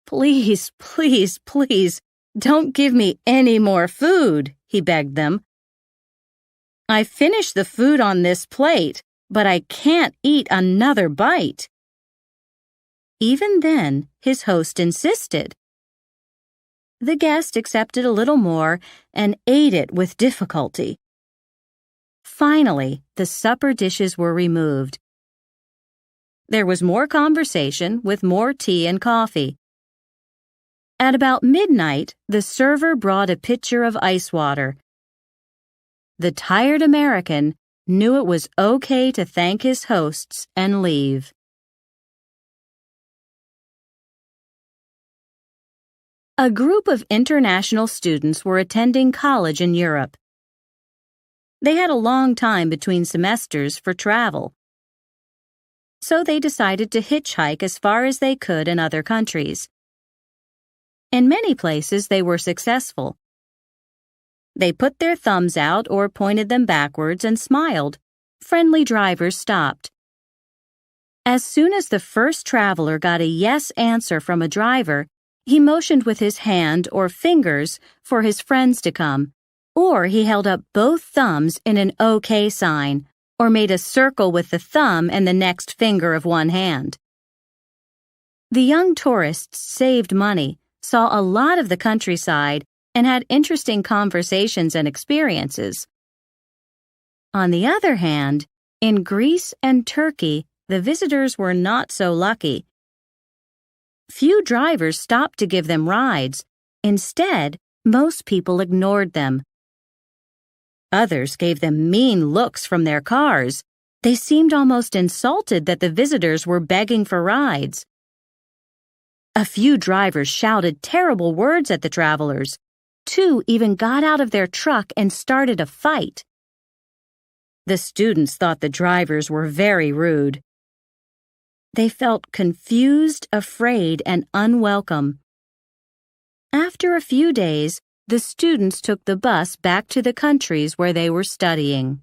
"Please, please, please, don't give me any more food," he begged them. "I finished the food on this plate, but I can't eat another bite." Even then, his host insisted. The guest accepted a little more and ate it with difficulty. Finally, the supper dishes were removed. There was more conversation with more tea and coffee. At about midnight, the server brought a pitcher of ice water. The tired American knew it was okay to thank his hosts and leave. A group of international students were attending college in Europe. They had a long time between semesters for travel. So they decided to hitchhike as far as they could in other countries. In many places, they were successful. They put their thumbs out or pointed them backwards and smiled. Friendly drivers stopped. As soon as the first traveler got a yes answer from a driver, he motioned with his hand or fingers for his friends to come, or he held up both thumbs in an OK sign, or made a circle with the thumb and the next finger of one hand. The young tourists saved money, saw a lot of the countryside, and had interesting conversations and experiences. On the other hand, in Greece and Turkey, the visitors were not so lucky. Few drivers stopped to give them rides. Instead, most people ignored them. Others gave them mean looks from their cars. They seemed almost insulted that the visitors were begging for rides. A few drivers shouted terrible words at the travelers. 2 even got out of their truck and started a fight. The students thought the drivers were very rude. They felt confused, afraid, and unwelcome. After a few days, the students took the bus back to the countries where they were studying.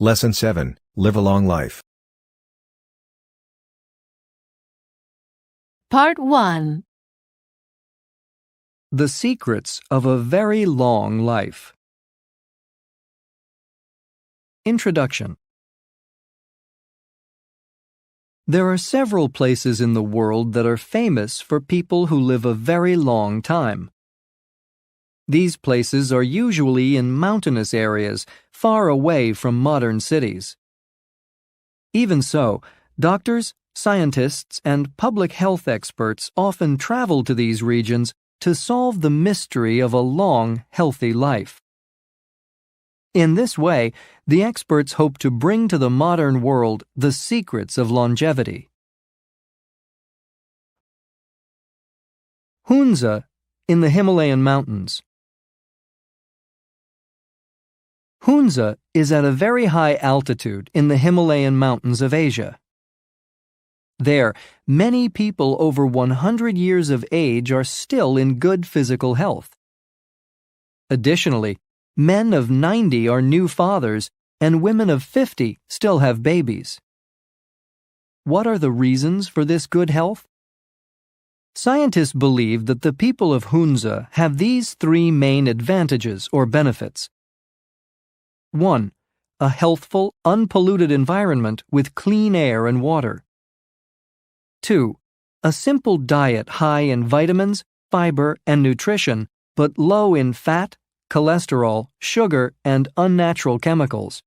Lesson 7, Live a Long Life. Part 1. The secrets of a very long life. Introduction. There are several places in the world that are famous for people who live a very long time. These places are usually in mountainous areas, far away from modern cities. Even so, doctors, scientists, and public health experts often travel to these regions to solve the mystery of a long, healthy life. In this way, the experts hope to bring to the modern world the secrets of longevity. Hunza, in the Himalayan mountains. Hunza is at a very high altitude in the Himalayan mountains of Asia. There, many people over 100 years of age are still in good physical health. Additionally, men of 90 are new fathers, and women of 50 still have babies. What are the reasons for this good health? Scientists believe that the people of Hunza have these 3 main advantages or benefits. 1. A healthful, unpolluted environment with clean air and water. 2. A simple diet high in vitamins, fiber, and nutrition, but low in fat, cholesterol, sugar, and unnatural chemicals.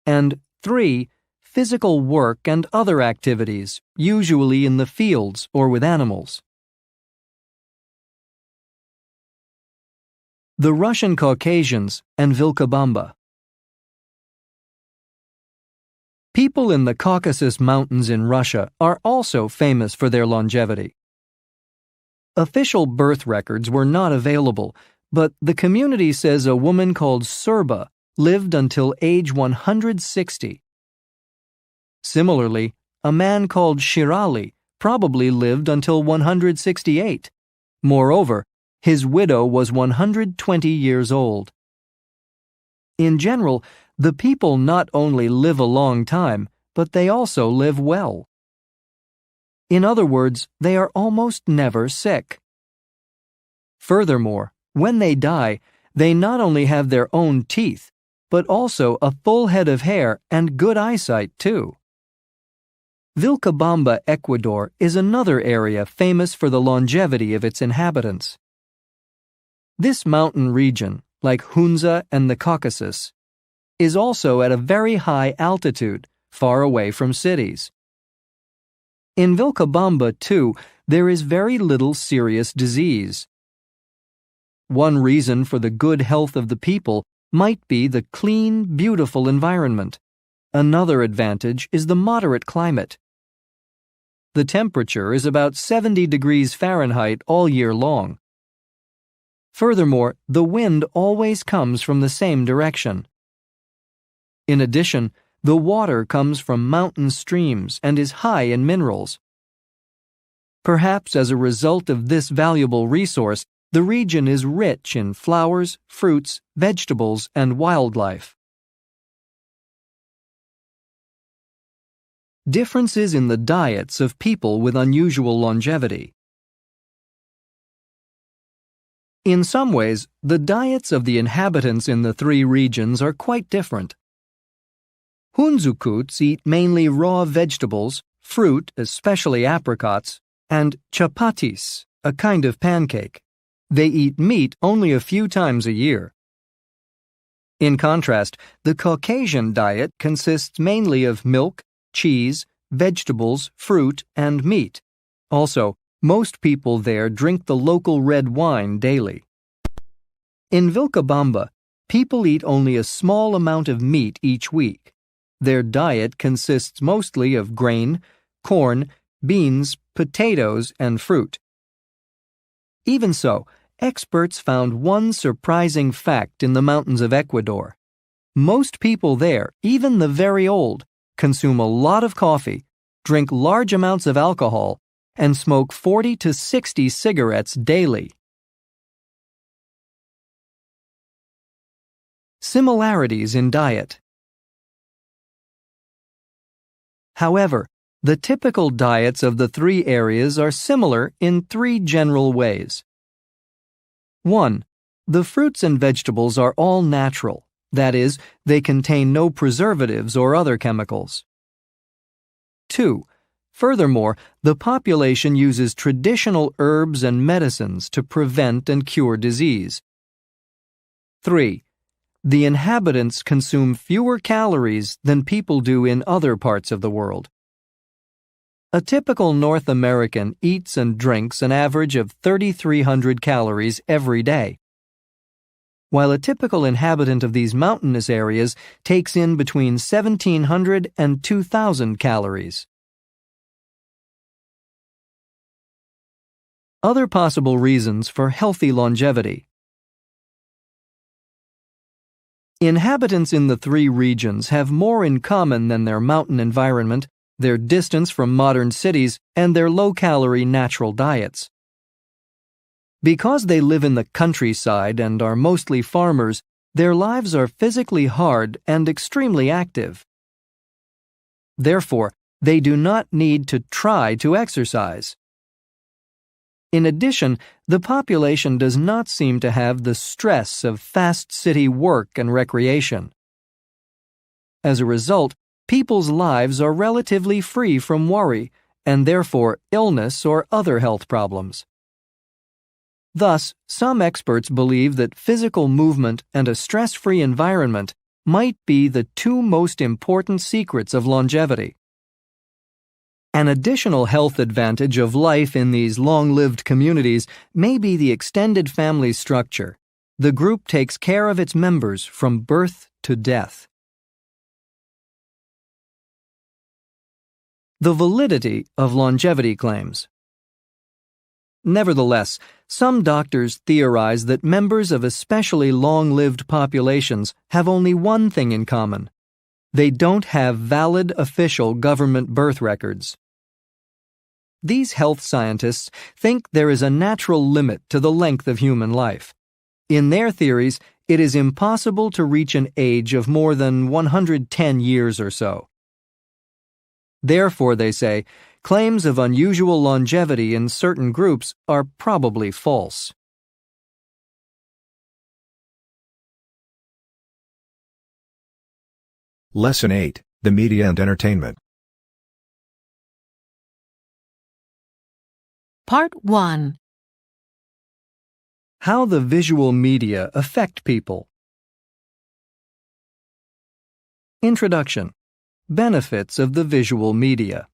And 3. Physical work and other activities, usually in the fields or with animals. The Russian Caucasians and Vilcabamba. People in the Caucasus Mountains in Russia are also famous for their longevity. Official birth records were not available, but the community says a woman called Surba lived until age 160. Similarly, a man called Shirali probably lived until 168. Moreover, his widow was 120 years old. In general, the people not only live a long time, but they also live well. In other words, they are almost never sick. Furthermore, when they die, they not only have their own teeth, but also a full head of hair and good eyesight too. Vilcabamba, Ecuador, is another area famous for the longevity of its inhabitants. This mountain region, like Hunza and the Caucasus, is also at a very high altitude, far away from cities. In Vilcabamba, too, there is very little serious disease. One reason for the good health of the people might be the clean, beautiful environment. Another advantage is the moderate climate. The temperature is about 70 degrees Fahrenheit all year long. Furthermore, the wind always comes from the same direction. In addition, the water comes from mountain streams and is high in minerals. Perhaps as a result of this valuable resource, The region is rich in flowers, fruits, vegetables, and wildlife. Differences in the diets of people with unusual longevity. In some ways, the diets of the inhabitants in the three regions are quite different. Hunzukuts eat mainly raw vegetables, fruit, especially apricots, and chapatis, a kind of pancake. They eat meat only a few times a year. In contrast, the Caucasian diet consists mainly of milk, cheese, vegetables, fruit, and meat. Also, most people there drink the local red wine daily. In Vilcabamba, people eat only a small amount of meat each week. Their diet consists mostly of grain, corn, beans, potatoes, and fruit. Even so, experts found one surprising fact in the mountains of Ecuador. Most people there, even the very old, consume a lot of coffee, drink large amounts of alcohol, and smoke 40 to 60 cigarettes daily. Similarities in diet. However, the typical diets of the three areas are similar in three general ways. 1. The fruits and vegetables are all natural, that is, they contain no preservatives or other chemicals. 2. Furthermore, the population uses traditional herbs and medicines to prevent and cure disease. 3. The inhabitants consume fewer calories than people do in other parts of the world. A typical North American eats and drinks an average of 3,300 calories every day, while a typical inhabitant of these mountainous areas takes in between 1,700 and 2,000 calories. Other possible reasons for healthy longevity. Inhabitants in the three regions have more in common than their mountain environment, their distance from modern cities, and their low-calorie natural diets. Because they live in the countryside and are mostly farmers, their lives are physically hard and extremely active. Therefore, they do not need to try to exercise. In addition, the population does not seem to have the stress of fast city work and recreation. As a result, people's lives are relatively free from worry, and therefore illness or other health problems. Thus, some experts believe that physical movement and a stress-free environment might be the two most important secrets of longevity. An additional health advantage of life in these long-lived communities may be the extended family structure. The group takes care of its members from birth to death. The validity of longevity claims. Nevertheless, some doctors theorize that members of especially long-lived populations have only one thing in common. They don't have valid official government birth records. These health scientists think there is a natural limit to the length of human life. In their theories, it is impossible to reach an age of more than 110 years or so. Therefore, they say, claims of unusual longevity in certain groups are probably false. Lesson 8, The Media and Entertainment. Part 1. How the visual media affect people. Introduction. Benefits of the visual media.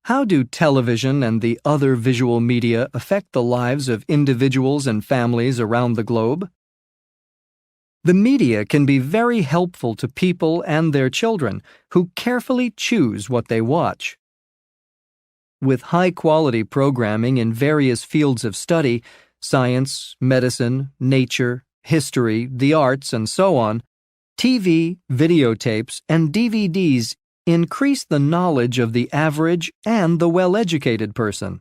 How do television and the other visual media affect the lives of individuals and families around the globe? The media can be very helpful to people and their children who carefully choose what they watch. With high-quality programming in various fields of study, science, medicine, nature, history, the arts, and so on, TV, videotapes, and DVDs increase the knowledge of the average and the well-educated person.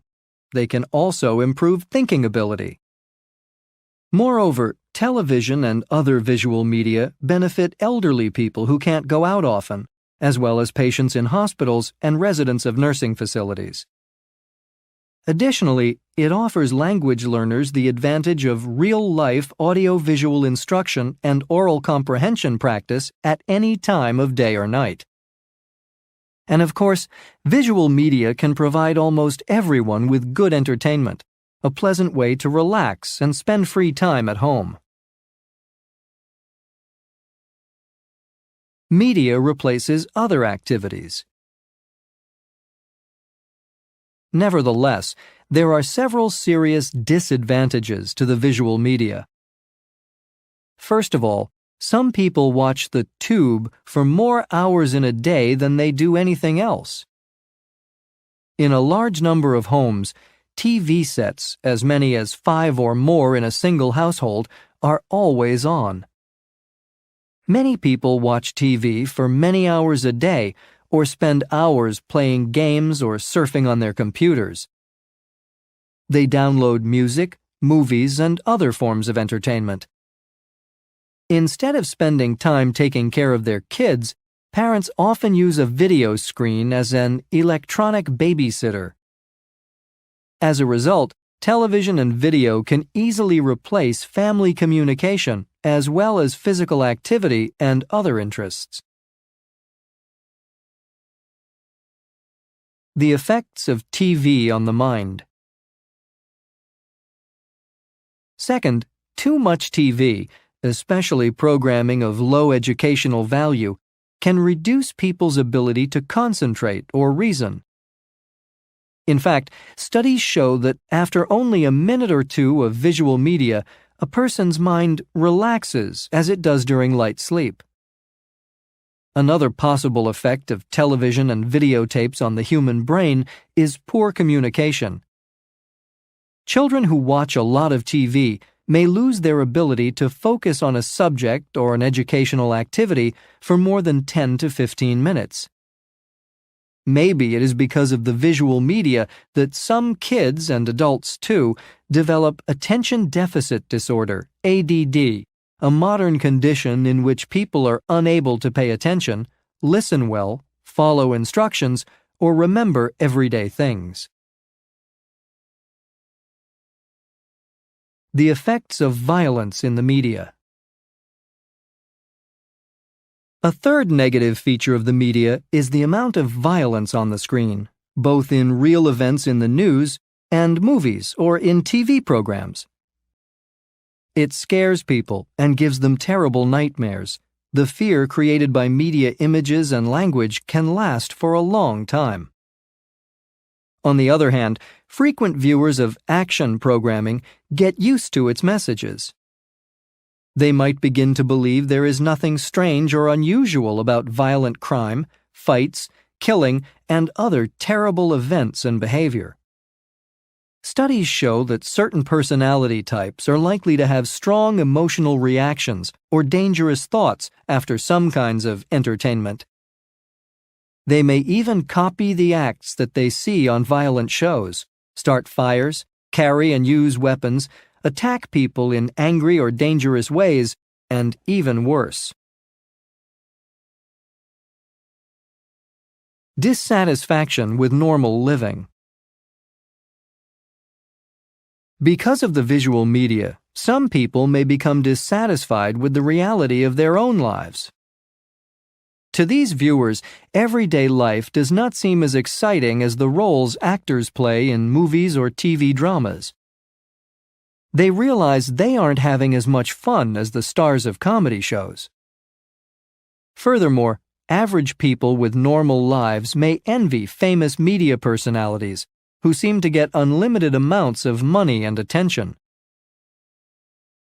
they can also improve thinking ability. Moreover, television and other visual media benefit elderly people who can't go out often, as well as patients in hospitals and residents of nursing facilities. Additionally, it offers language learners the advantage of real-life audio-visual instruction and oral comprehension practice at any time of day or night. And of course, visual media can provide almost everyone with good entertainment, a pleasant way to relax and spend free time at home. Media replaces other activities. Nevertheless, there are several serious disadvantages to the visual media. First of all, some people watch the tube for more hours in a day than they do anything else. In a large number of homes, TV sets, as many as 5 or more in a single household, are always on. Many people watch TV for many hours a day or spend hours playing games or surfing on their computers. They download music, movies, and other forms of entertainment. Instead of spending time taking care of their kids, parents often use a video screen as an electronic babysitter. As a result, television and video can easily replace family communication as well as physical activity and other interests. The effects of TV on the mind. Second, too much TV, especially programming of low educational value, can reduce people's ability to concentrate or reason. In fact, studies show that after only a minute or two of visual media, a person's mind relaxes as it does during light sleep. Another possible effect of television and videotapes on the human brain is poor communication. Children who watch a lot of TV may lose their ability to focus on a subject or an educational activity for more than 10 to 15 minutes. Maybe it is because of the visual media that some kids, and adults too, develop attention deficit disorder, ADD, a modern condition in which people are unable to pay attention, listen well, follow instructions, or remember everyday things. The effects of violence in the media. A third negative feature of the media is the amount of violence on the screen, both in real events in the news and movies or in TV programs. It scares people and gives them terrible nightmares. The fear created by media images and language can last for a long time. On the other hand, frequent viewers of action programming get used to its messages. They might begin to believe there is nothing strange or unusual about violent crime, fights, killing, and other terrible events and behavior. Studies show that certain personality types are likely to have strong emotional reactions or dangerous thoughts after some kinds of entertainment. They may even copy the acts that they see on violent shows, start fires, carry and use weapons, attack people in angry or dangerous ways, and even worse. Dissatisfaction with normal living. Because of the visual media, some people may become dissatisfied with the reality of their own lives. To these viewers, everyday life does not seem as exciting as the roles actors play in movies or TV dramas. They realize they aren't having as much fun as the stars of comedy shows. Furthermore, average people with normal lives may envy famous media personalities who seem to get unlimited amounts of money and attention.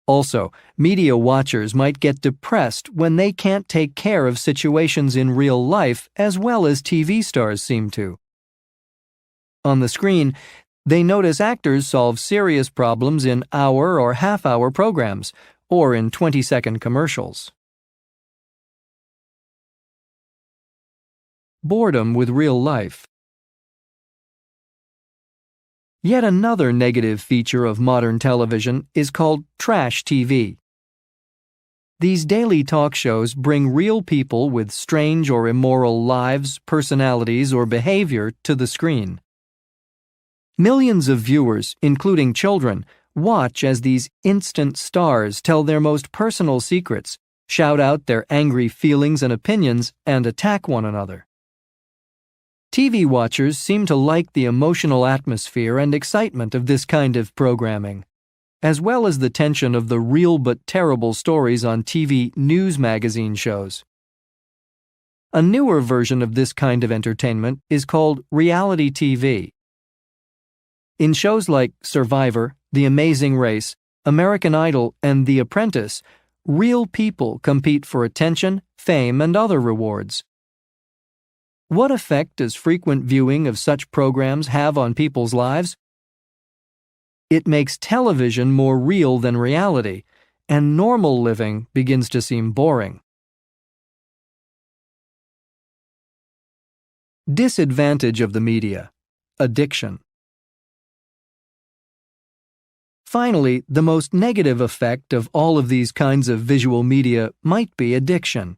Also, media watchers might get depressed when they can't take care of situations in real life as well as TV stars seem to. On the screen, they notice actors solve serious problems in hour or half-hour programs or in 20-second commercials. Boredom with real life. Yet another negative feature of modern television is called trash TV. These daily talk shows bring real people with strange or immoral lives, personalities, or behavior to the screen. Millions of viewers, including children, watch as these instant stars tell their most personal secrets, shout out their angry feelings and opinions, and attack one another. TV watchers seem to like the emotional atmosphere and excitement of this kind of programming, as well as the tension of the real but terrible stories on TV news magazine shows. A newer version of this kind of entertainment is called reality TV. In shows like Survivor, The Amazing Race, American Idol, and The Apprentice, real people compete for attention, fame, and other rewards. What effect does frequent viewing of such programs have on people's lives? It makes television more real than reality, and normal living begins to seem boring. Disadvantage of the media: addiction. Finally, the most negative effect of all of these kinds of visual media might be addiction.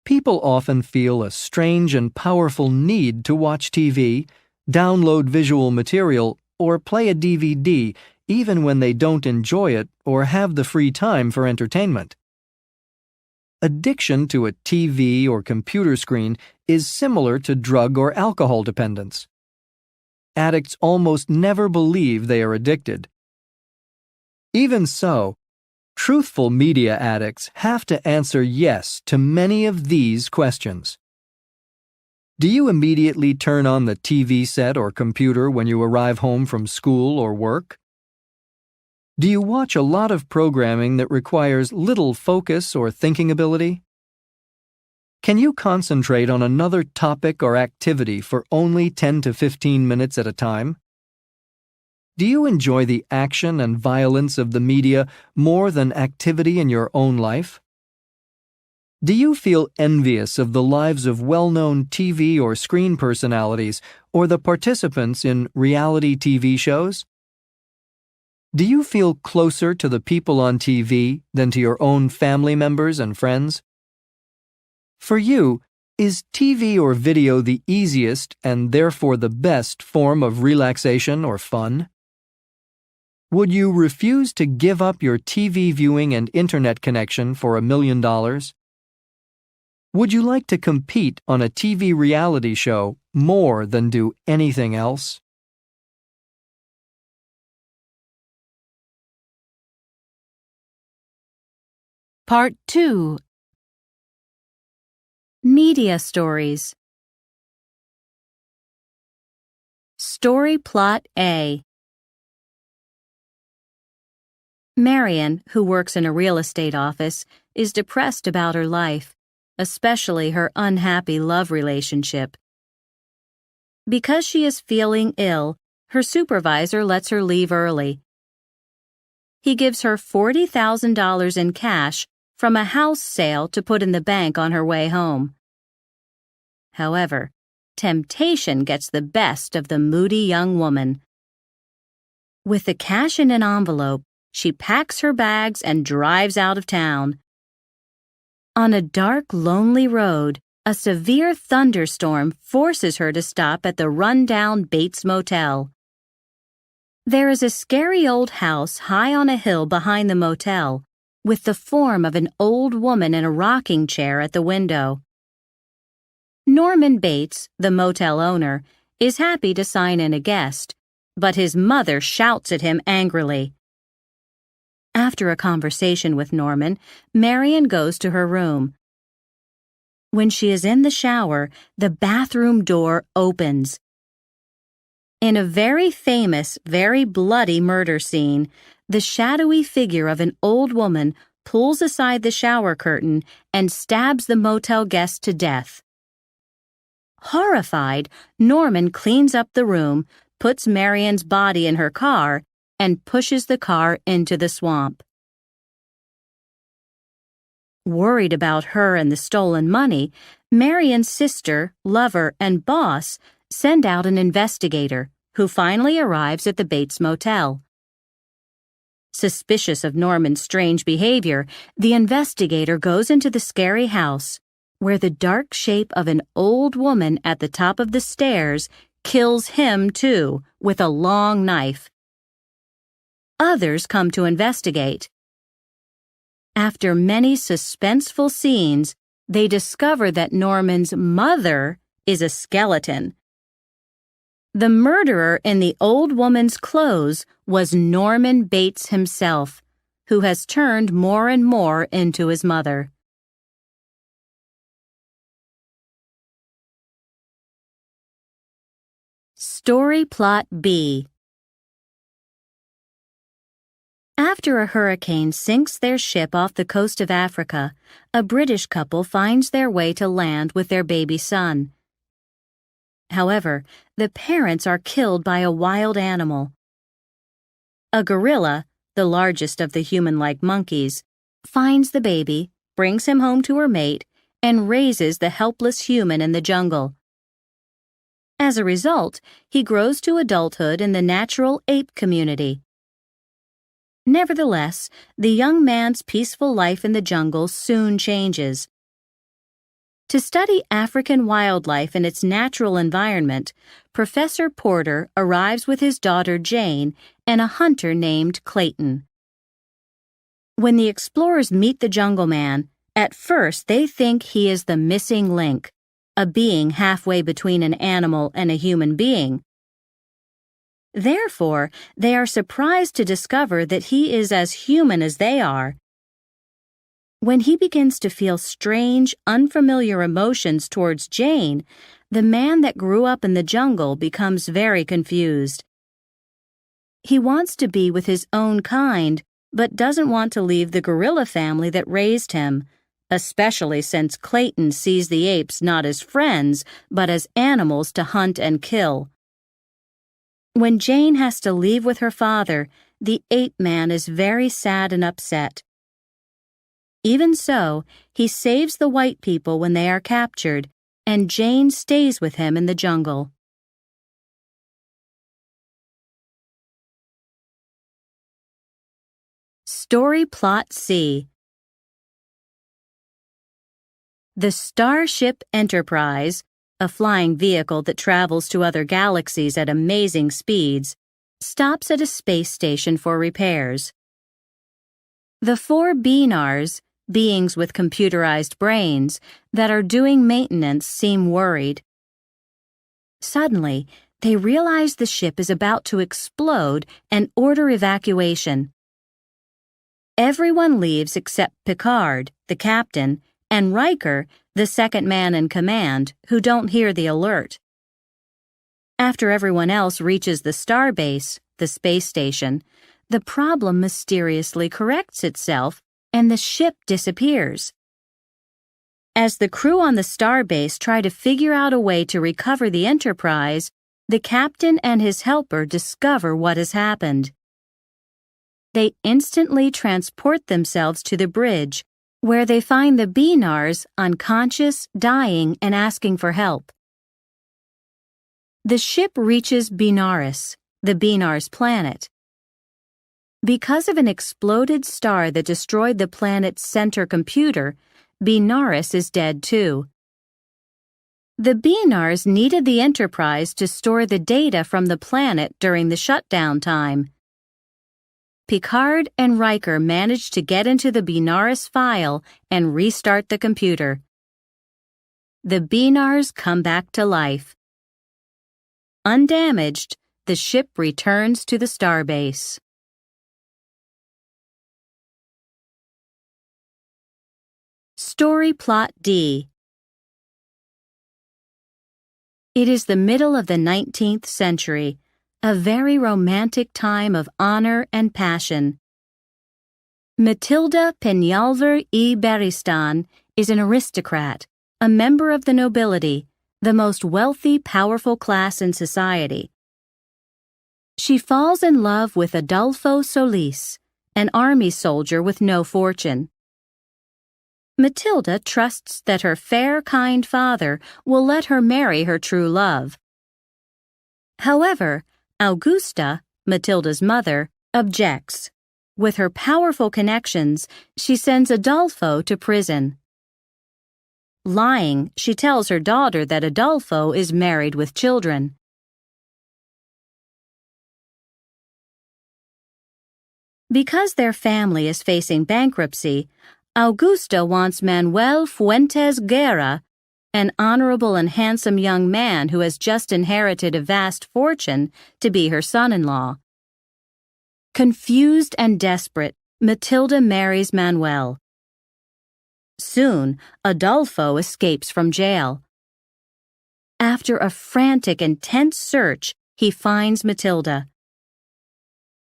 People often feel a strange and powerful need to watch TV, download visual material, or play a DVD even when they don't enjoy it or have the free time for entertainment. Addiction to a TV or computer screen is similar to drug or alcohol dependence. Addicts almost never believe they are addicted. Even so, truthful media addicts have to answer yes to many of these questions. Do you immediately turn on the TV set or computer when you arrive home from school or work? Do you watch a lot of programming that requires little focus or thinking ability? Can you concentrate on another topic or activity for only 10 to 15 minutes at a time? Do you enjoy the action and violence of the media more than activity in your own life? Do you feel envious of the lives of well-known TV or screen personalities or the participants in reality TV shows? Do you feel closer to the people on TV than to your own family members and friends? For you, is TV or video the easiest and therefore the best form of relaxation or fun? Would you refuse to give up your TV viewing and internet connection for $1 million? Would you like to compete on a TV reality show more than do anything else? Part 2. Media stories. Story plot A. Marian, who works in a real estate office, is depressed about her life, especially her unhappy love relationship. Because she is feeling ill, her supervisor lets her leave early. He gives her $40,000 in cash from a house sale to put in the bank on her way home. However, temptation gets the best of the moody young woman. With the cash in an envelope, she packs her bags and drives out of town. On a dark, lonely road, a severe thunderstorm forces her to stop at the run-down Bates Motel. There is a scary old house high on a hill behind the motel, with the form of an old woman in a rocking chair at the window. Norman Bates, the motel owner, is happy to sign in a guest, but his mother shouts at him angrily. After a conversation with Norman, Marian goes to her room. When she is in the shower, the bathroom door opens. In a very famous, very bloody murder scene, the shadowy figure of an old woman pulls aside the shower curtain and stabs the motel guest to death. Horrified, Norman cleans up the room, puts Marian's body in her car, and pushes the car into the swamp. Worried about her and the stolen money, Marian's sister, lover, and boss send out an investigator, who finally arrives at the Bates Motel. Suspicious of Norman's strange behavior, the investigator goes into the scary house, where the dark shape of an old woman at the top of the stairs kills him too with a long knife. Others come to investigate. After many suspenseful scenes, they discover that Norman's mother is a skeleton. The murderer in the old woman's clothes was Norman Bates himself, who has turned more and more into his mother. Story Plot B. After a hurricane sinks their ship off the coast of Africa, a British couple finds their way to land with their baby son. However, the parents are killed by a wild animal. A gorilla, the largest of the human-like monkeys, finds the baby, brings him home to her mate, and raises the helpless human in the jungle. As a result, he grows to adulthood in the natural ape community. Nevertheless, the young man's peaceful life in the jungle soon changes. To study African wildlife in its natural environment, Professor Porter arrives with his daughter Jane and a hunter named Clayton. When the explorers meet the jungle man, at first they think he is the missing link, a being halfway between an animal and a human being. Therefore, they are surprised to discover that he is as human as they are. When he begins to feel strange, unfamiliar emotions towards Jane, the man that grew up in the jungle becomes very confused. He wants to be with his own kind, but doesn't want to leave the gorilla family that raised him, especially since Clayton sees the apes not as friends, but as animals to hunt and kill. When Jane has to leave with her father, the ape man is very sad and upset. Even so, he saves the white people when they are captured, and Jane stays with him in the jungle. Story Plot C. The Starship Enterprise, a flying vehicle that travels to other galaxies at amazing speeds, stops at a space station for repairs. The four Beanars, beings with computerized brains, that are doing maintenance seem worried. Suddenly, they realize the ship is about to explode and order evacuation. Everyone leaves except Picard, the captain, and Riker, the second man in command, who don't hear the alert. After everyone else reaches the starbase, the space station, the problem mysteriously corrects itself and the ship disappears. As the crew on the starbase try to figure out a way to recover the Enterprise, the captain and his helper discover what has happened. They instantly transport themselves to the bridge, where they find the Beanars unconscious, dying, and asking for help. The ship reaches Benares, the Beanars' planet. Because of an exploded star that destroyed the planet's center computer, Benares is dead too. The Beanars needed the Enterprise to store the data from the planet during the shutdown time. Picard and Riker manage to get into the Benares file and restart the computer. The Beanars come back to life. Undamaged, the ship returns to the starbase. Story Plot D. It is the middle of the 19th century, a very romantic time of honor and passion. Matilda Peñalver y Beristain is an aristocrat, a member of the nobility, the most wealthy, powerful class in society. She falls in love with Adolfo Solis, an army soldier with no fortune. Matilda trusts that her fair, kind father will let her marry her true love. However, Augusta, Matilda's mother, objects. With her powerful connections, she sends Adolfo to prison. Lying, she tells her daughter that Adolfo is married with children. Because their family is facing bankruptcy, Augusta wants Manuel Fuentes Guerra, an honorable and handsome young man who has just inherited a vast fortune, to be her son-in-law. Confused and desperate, Matilda marries Manuel. Soon, Adolfo escapes from jail. After a frantic and tense search, he finds Matilda.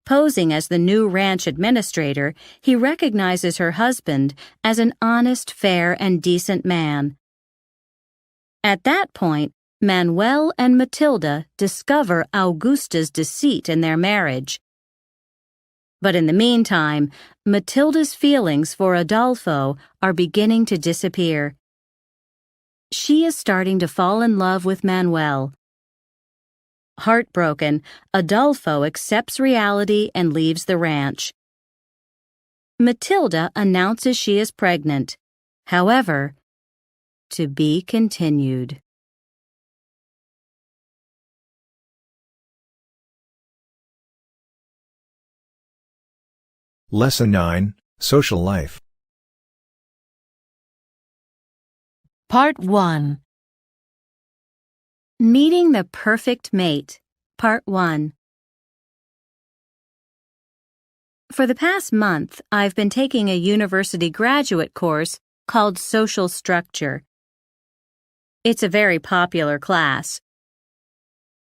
Posing as the new ranch administrator, he recognizes her husband as an honest, fair, and decent man. At that point, Manuel and Matilda discover Augusta's deceit in their marriage. But in the meantime, Matilda's feelings for Adolfo are beginning to disappear. She is starting to fall in love with Manuel. Heartbroken, Adolfo accepts reality and leaves the ranch. Matilda announces she is pregnant. However, to be continued. Lesson 9, Social Life. Part 1. Meeting the Perfect Mate, Part 1. For the past month, I've been taking a university graduate course called Social Structure. It's a very popular class.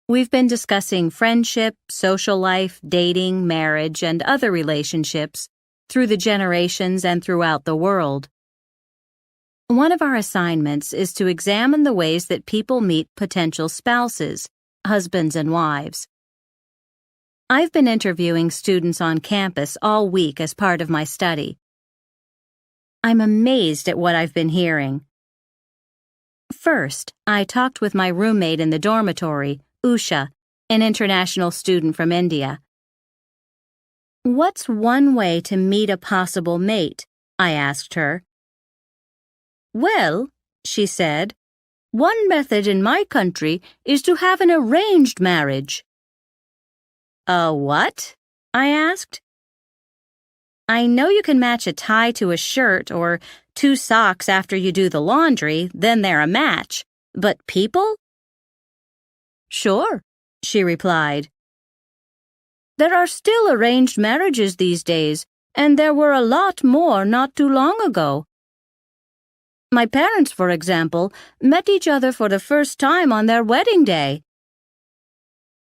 We've been discussing friendship, social life, dating, marriage, and other relationships through the generations and throughout the world. One of our assignments is to examine the ways that people meet potential spouses, husbands and wives. I've been interviewing students on campus all week as part of my study. I'm amazed at what I've been hearing. First, I talked with my roommate in the dormitory, Usha, an international student from India. "What's one way to meet a possible mate?" I asked her. "Well," she said, "one method in my country is to have an arranged marriage." "A what?" I asked. "I know you can match a tie to a shirt or 2 socks after you do the laundry, then they're a match. But people?" "Sure," she replied. "There are still arranged marriages these days, and there were a lot more not too long ago. My parents, for example, met each other for the first time on their wedding day.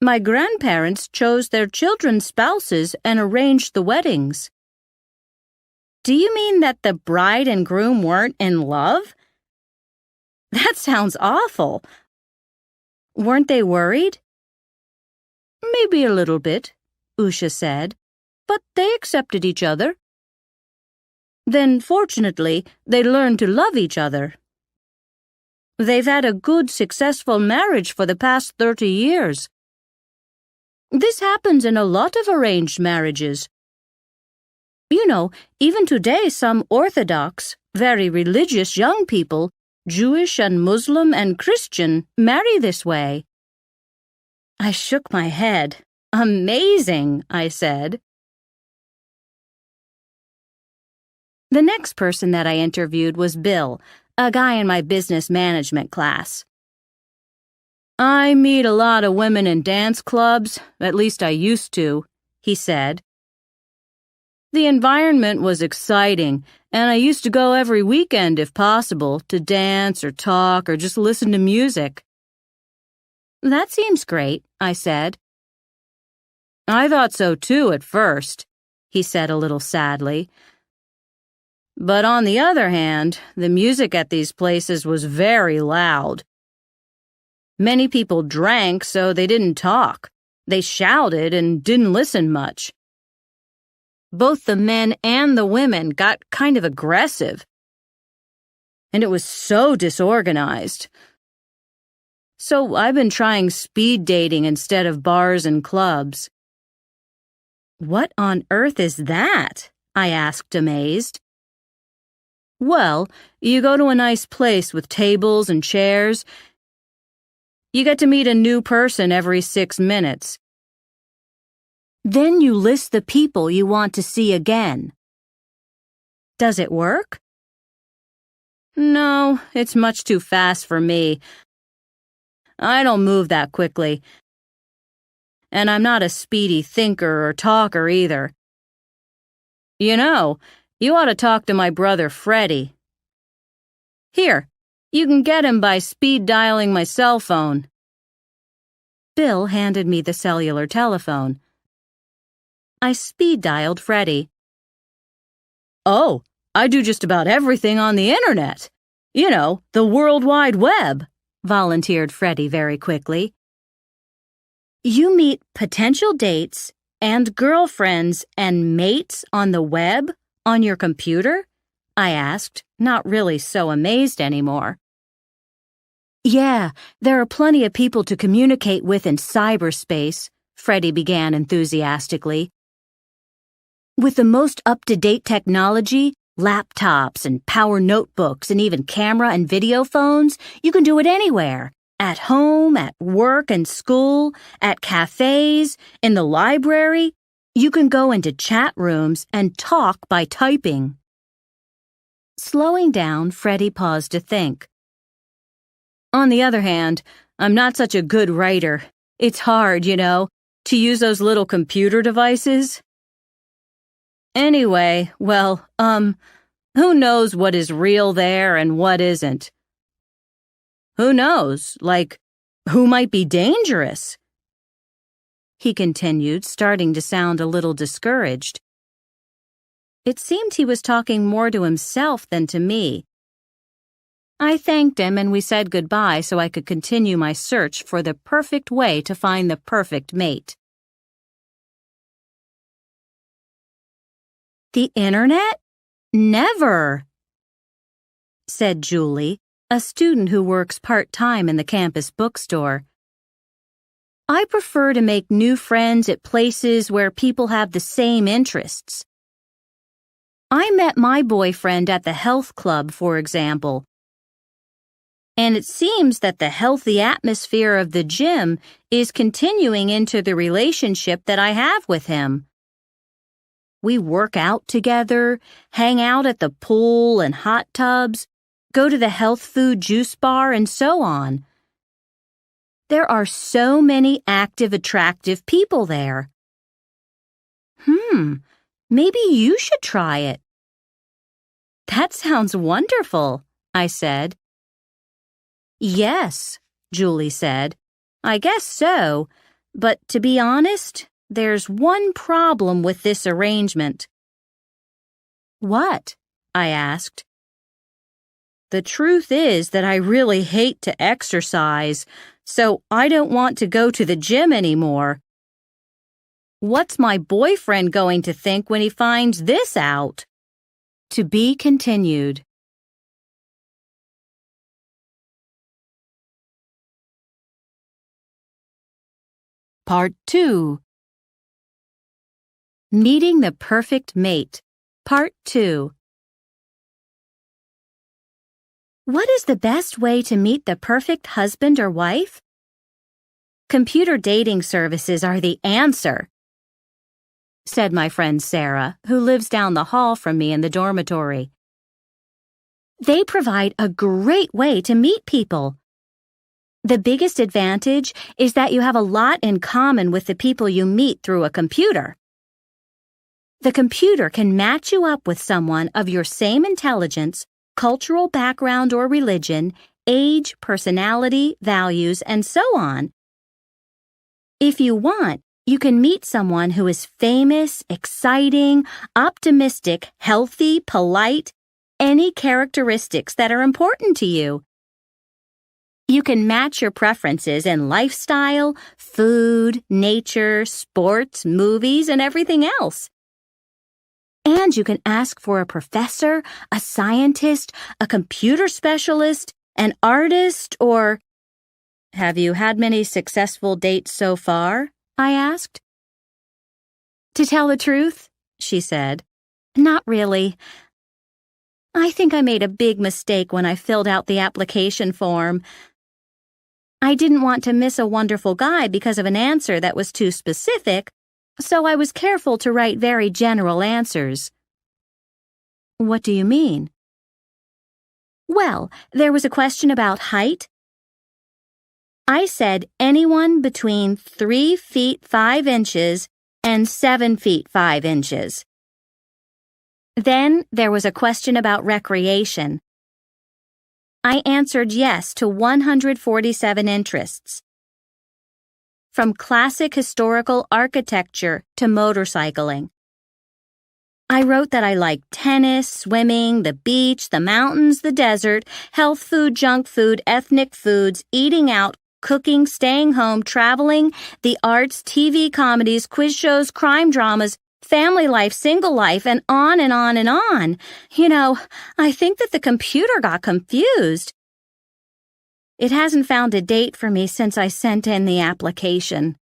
My grandparents chose their children's spouses and arranged the weddings." "Do you mean that the bride and groom weren't in love?" "That sounds awful. Weren't they worried?" "Maybe a little bit," Usha said, "but they accepted each other. Then, fortunately, they learned to love each other. They've had a good, successful marriage for the past 30 years. This happens in a lot of arranged marriages. You know, even today some Orthodox, very religious young people, Jewish and Muslim and Christian, marry this way." I shook my head. "Amazing," I said. The next person that I interviewed was Bill, a guy in my business management class. "I meet a lot of women in dance clubs, at least I used to," he said. "The environment was exciting, and I used to go every weekend if possible to dance or talk or just listen to music." "That seems great," I said. "I thought so too at first," he said a little sadly. "But on the other hand, the music at these places was very loud. Many people drank, so they didn't talk. They shouted and didn't listen much. Both the men and the women got kind of aggressive. And it was so disorganized. So I've been trying speed dating instead of bars and clubs." "What on earth is that?" I asked, amazed. "Well, you go to a nice place with tables and chairs. You get to meet a new person every 6 minutes. Then you list the people you want to see again." "Does it work?" "No, it's much too fast for me. I don't move that quickly. And I'm not a speedy thinker or talker either. You know, you ought to talk to my brother Freddie. Here, you can get him by speed dialing my cell phone." Bill handed me the cellular telephone. I speed dialed Freddie. "Oh, I do just about everything on the internet. You know, the World Wide Web," volunteered Freddie very quickly. "You meet potential dates and girlfriends and mates on the web on your computer?" I asked, not really so amazed anymore. "Yeah, there are plenty of people to communicate with in cyberspace," Freddie began enthusiastically. "With the most up-to-date technology, laptops and power notebooks and even camera and video phones, you can do it anywhere. At home, at work and school, at cafes, in the library. You can go into chat rooms and talk by typing." Slowing down, Freddie paused to think. "On the other hand, I'm not such a good writer. It's hard, you know, to use those little computer devices. Anyway, well, who knows what is real there and what isn't? Who knows, like, who might be dangerous?" He continued, starting to sound a little discouraged. It seemed he was talking more to himself than to me. I thanked him and we said goodbye so I could continue my search for the perfect way to find the perfect mate. "The internet? Never," said Julie, a student who works part-time in the campus bookstore. "I prefer to make new friends at places where people have the same interests. I met my boyfriend at the health club, for example. And it seems that the healthy atmosphere of the gym is continuing into the relationship that I have with him. We work out together, hang out at the pool and hot tubs, go to the health food juice bar, and so on. There are so many active, attractive people there. Maybe you should try it." "That sounds wonderful," I said. "Yes," Julie said. "I guess so, but to be honest, there's one problem with this arrangement." "What?" I asked. "The truth is that I really hate to exercise, so I don't want to go to the gym anymore. What's my boyfriend going to think when he finds this out?" To be continued. Part 2. Meeting the Perfect Mate. Part 2. What is the best way to meet the perfect husband or wife? Computer dating services are the answer, said my friend Sarah, who lives down the hall from me in the dormitory. They provide a great way to meet people. The biggest advantage is that you have a lot in common with the people you meet through a computer. The computer can match you up with someone of your same intelligence, cultural background or religion, age, personality, values, and so on. If you want, you can meet someone who is famous, exciting, optimistic, healthy, polite, any characteristics that are important to you. You can match your preferences in lifestyle, food, nature, sports, movies, and everything else. And you can ask for a professor, a scientist, a computer specialist, an artist, or... Have you had many successful dates so far? I asked. To tell the truth, she said, not really. I think I made a big mistake when I filled out the application form. I didn't want to miss a wonderful guy because of an answer that was too specific, so I was careful to write very general answers. What do you mean? Well, there was a question about height. I said anyone between 3 feet 5 inches and 7 feet 5 inches. Then there was a question about recreation. I answered yes to 147 interests. From classic historical architecture to motorcycling. I wrote that I liked tennis, swimming, the beach, the mountains, the desert, health food, junk food, ethnic foods, eating out, cooking, staying home, traveling, the arts, TV comedies, quiz shows, crime dramas, family life, single life, and on and on and on. You know, I think that the computer got confused. It hasn't found a date for me since I sent in the application.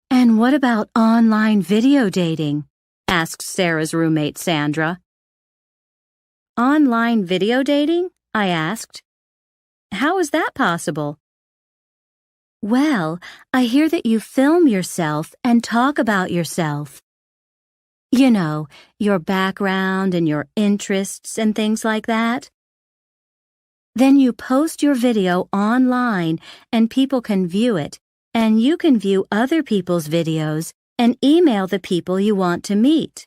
And what about online video dating? Asked Sarah's roommate Sandra. Online video dating? I asked. How is that possible? Well, I hear that you film yourself and talk about yourself. You know, your background and your interests and things like that. Then you post your video online and people can view it, and you can view other people's videos and email the people you want to meet.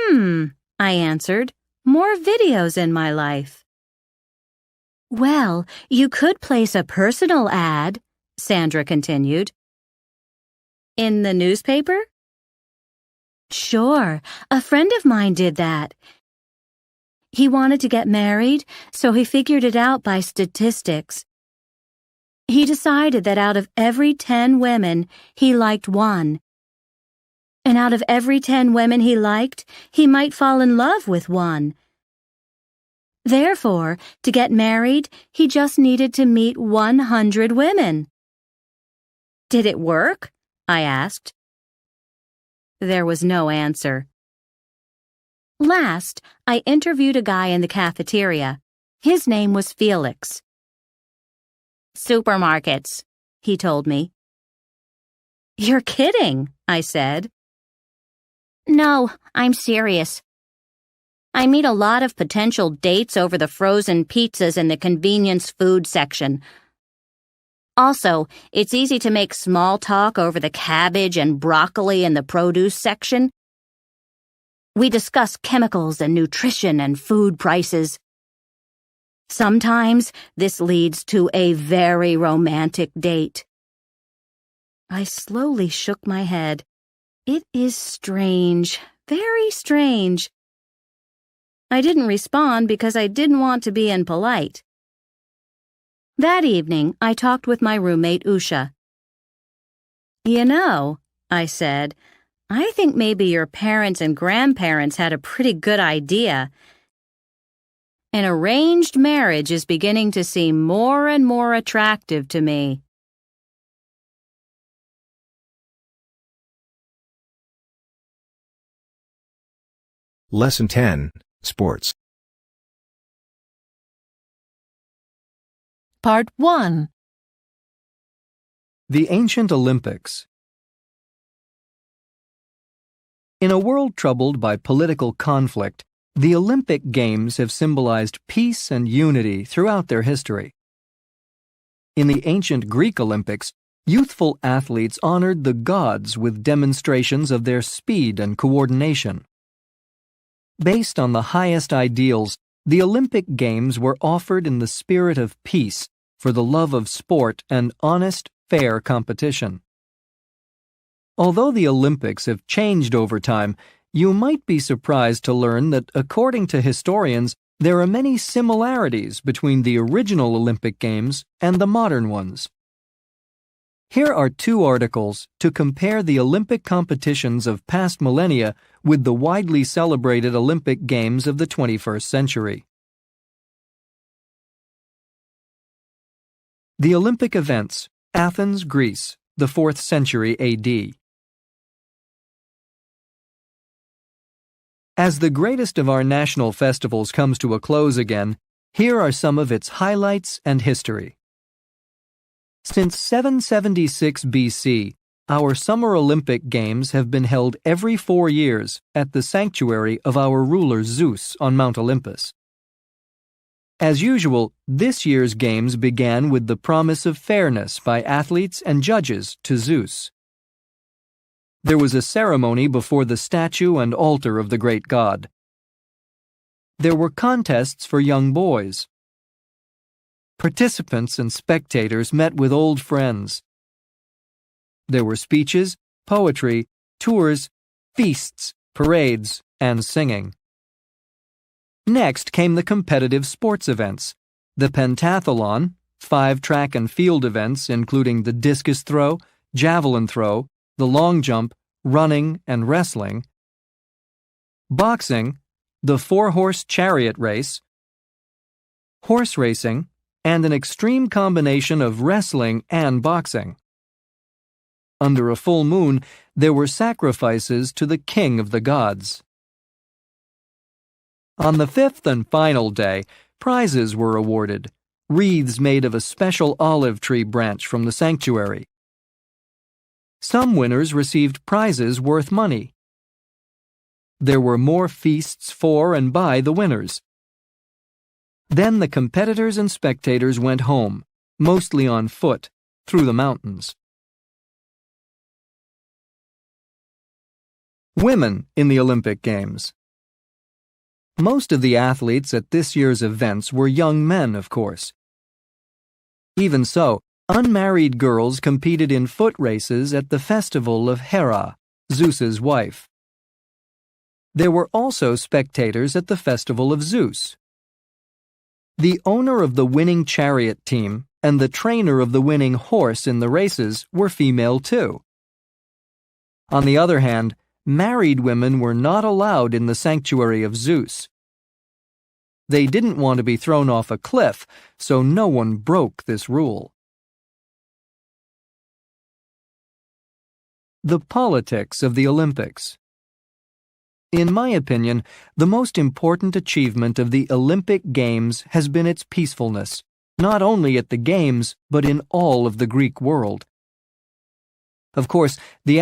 I answered, more videos in my life. Well, you could place a personal ad, Sandra continued. In the newspaper? Sure, a friend of mine did that. He wanted to get married, so he figured it out by statistics. He decided that out of every 10 women, he liked one. And out of every 10 women he liked, he might fall in love with one. Therefore, to get married, he just needed to meet 100 women. Did it work? I asked. There was no answer. Last, I interviewed a guy in the cafeteria. His name was Felix. Supermarkets, he told me. You're kidding, I said. No, I'm serious. I meet a lot of potential dates over the frozen pizzas in the convenience food section. Also, it's easy to make small talk over the cabbage and broccoli in the produce section. We discuss chemicals and nutrition and food prices. Sometimes this leads to a very romantic date. I slowly shook my head. It is strange, very strange. I didn't respond because I didn't want to be impolite. That evening, I talked with my roommate Usha. You know, I said, I think maybe your parents and grandparents had a pretty good idea. An arranged marriage is beginning to seem more and more attractive to me. Lesson 10, Sports. Part 1. The Ancient Olympics. In a world troubled by political conflict, the Olympic Games have symbolized peace and unity throughout their history. In the ancient Greek Olympics, youthful athletes honored the gods with demonstrations of their speed and coordination. Based on the highest ideals, the Olympic Games were offered in the spirit of peace, for the love of sport and honest, fair competition. Although the Olympics have changed over time, you might be surprised to learn that, according to historians, there are many similarities between the original Olympic Games and the modern ones. Here are 2 articles to compare the Olympic competitions of past millennia with the widely celebrated Olympic Games of the 21st century. The Olympic events, Athens, Greece, the 4th century AD. As the greatest of our national festivals comes to a close again, here are some of its highlights and history. Since 776 BC, our Summer Olympic Games have been held every 4 years at the sanctuary of our ruler Zeus on Mount Olympus. As usual, this year's games began with the promise of fairness by athletes and judges to Zeus. There was a ceremony before the statue and altar of the great god. There were contests for young boys. Participants and spectators met with old friends. There were speeches, poetry, tours, feasts, parades, and singing. Next came the competitive sports events, the pentathlon, 5 track and field events including the discus throw, javelin throw, the long jump, running, and wrestling, boxing, the 4-horse chariot race, horse racing, and an extreme combination of wrestling and boxing. Under a full moon, there were sacrifices to the king of the gods. On the 5th and final day, prizes were awarded, wreaths made of a special olive tree branch from the sanctuary. Some winners received prizes worth money. There were more feasts for and by the winners. Then the competitors and spectators went home, mostly on foot, through the mountains. Women in the Olympic Games. Most of the athletes at this year's events were young men, of course. Even so, unmarried girls competed in foot races at the festival of Hera, Zeus's wife. There were also spectators at the festival of Zeus. The owner of the winning chariot team and the trainer of the winning horse in the races were female too. On the other hand, married women were not allowed in the sanctuary of Zeus. They didn't want to be thrown off a cliff, so no one broke this rule. The politics of the Olympics. In my opinion, the most important achievement of the Olympic Games has been its peacefulness, not only at the Games, but in all of the Greek world. Of course, the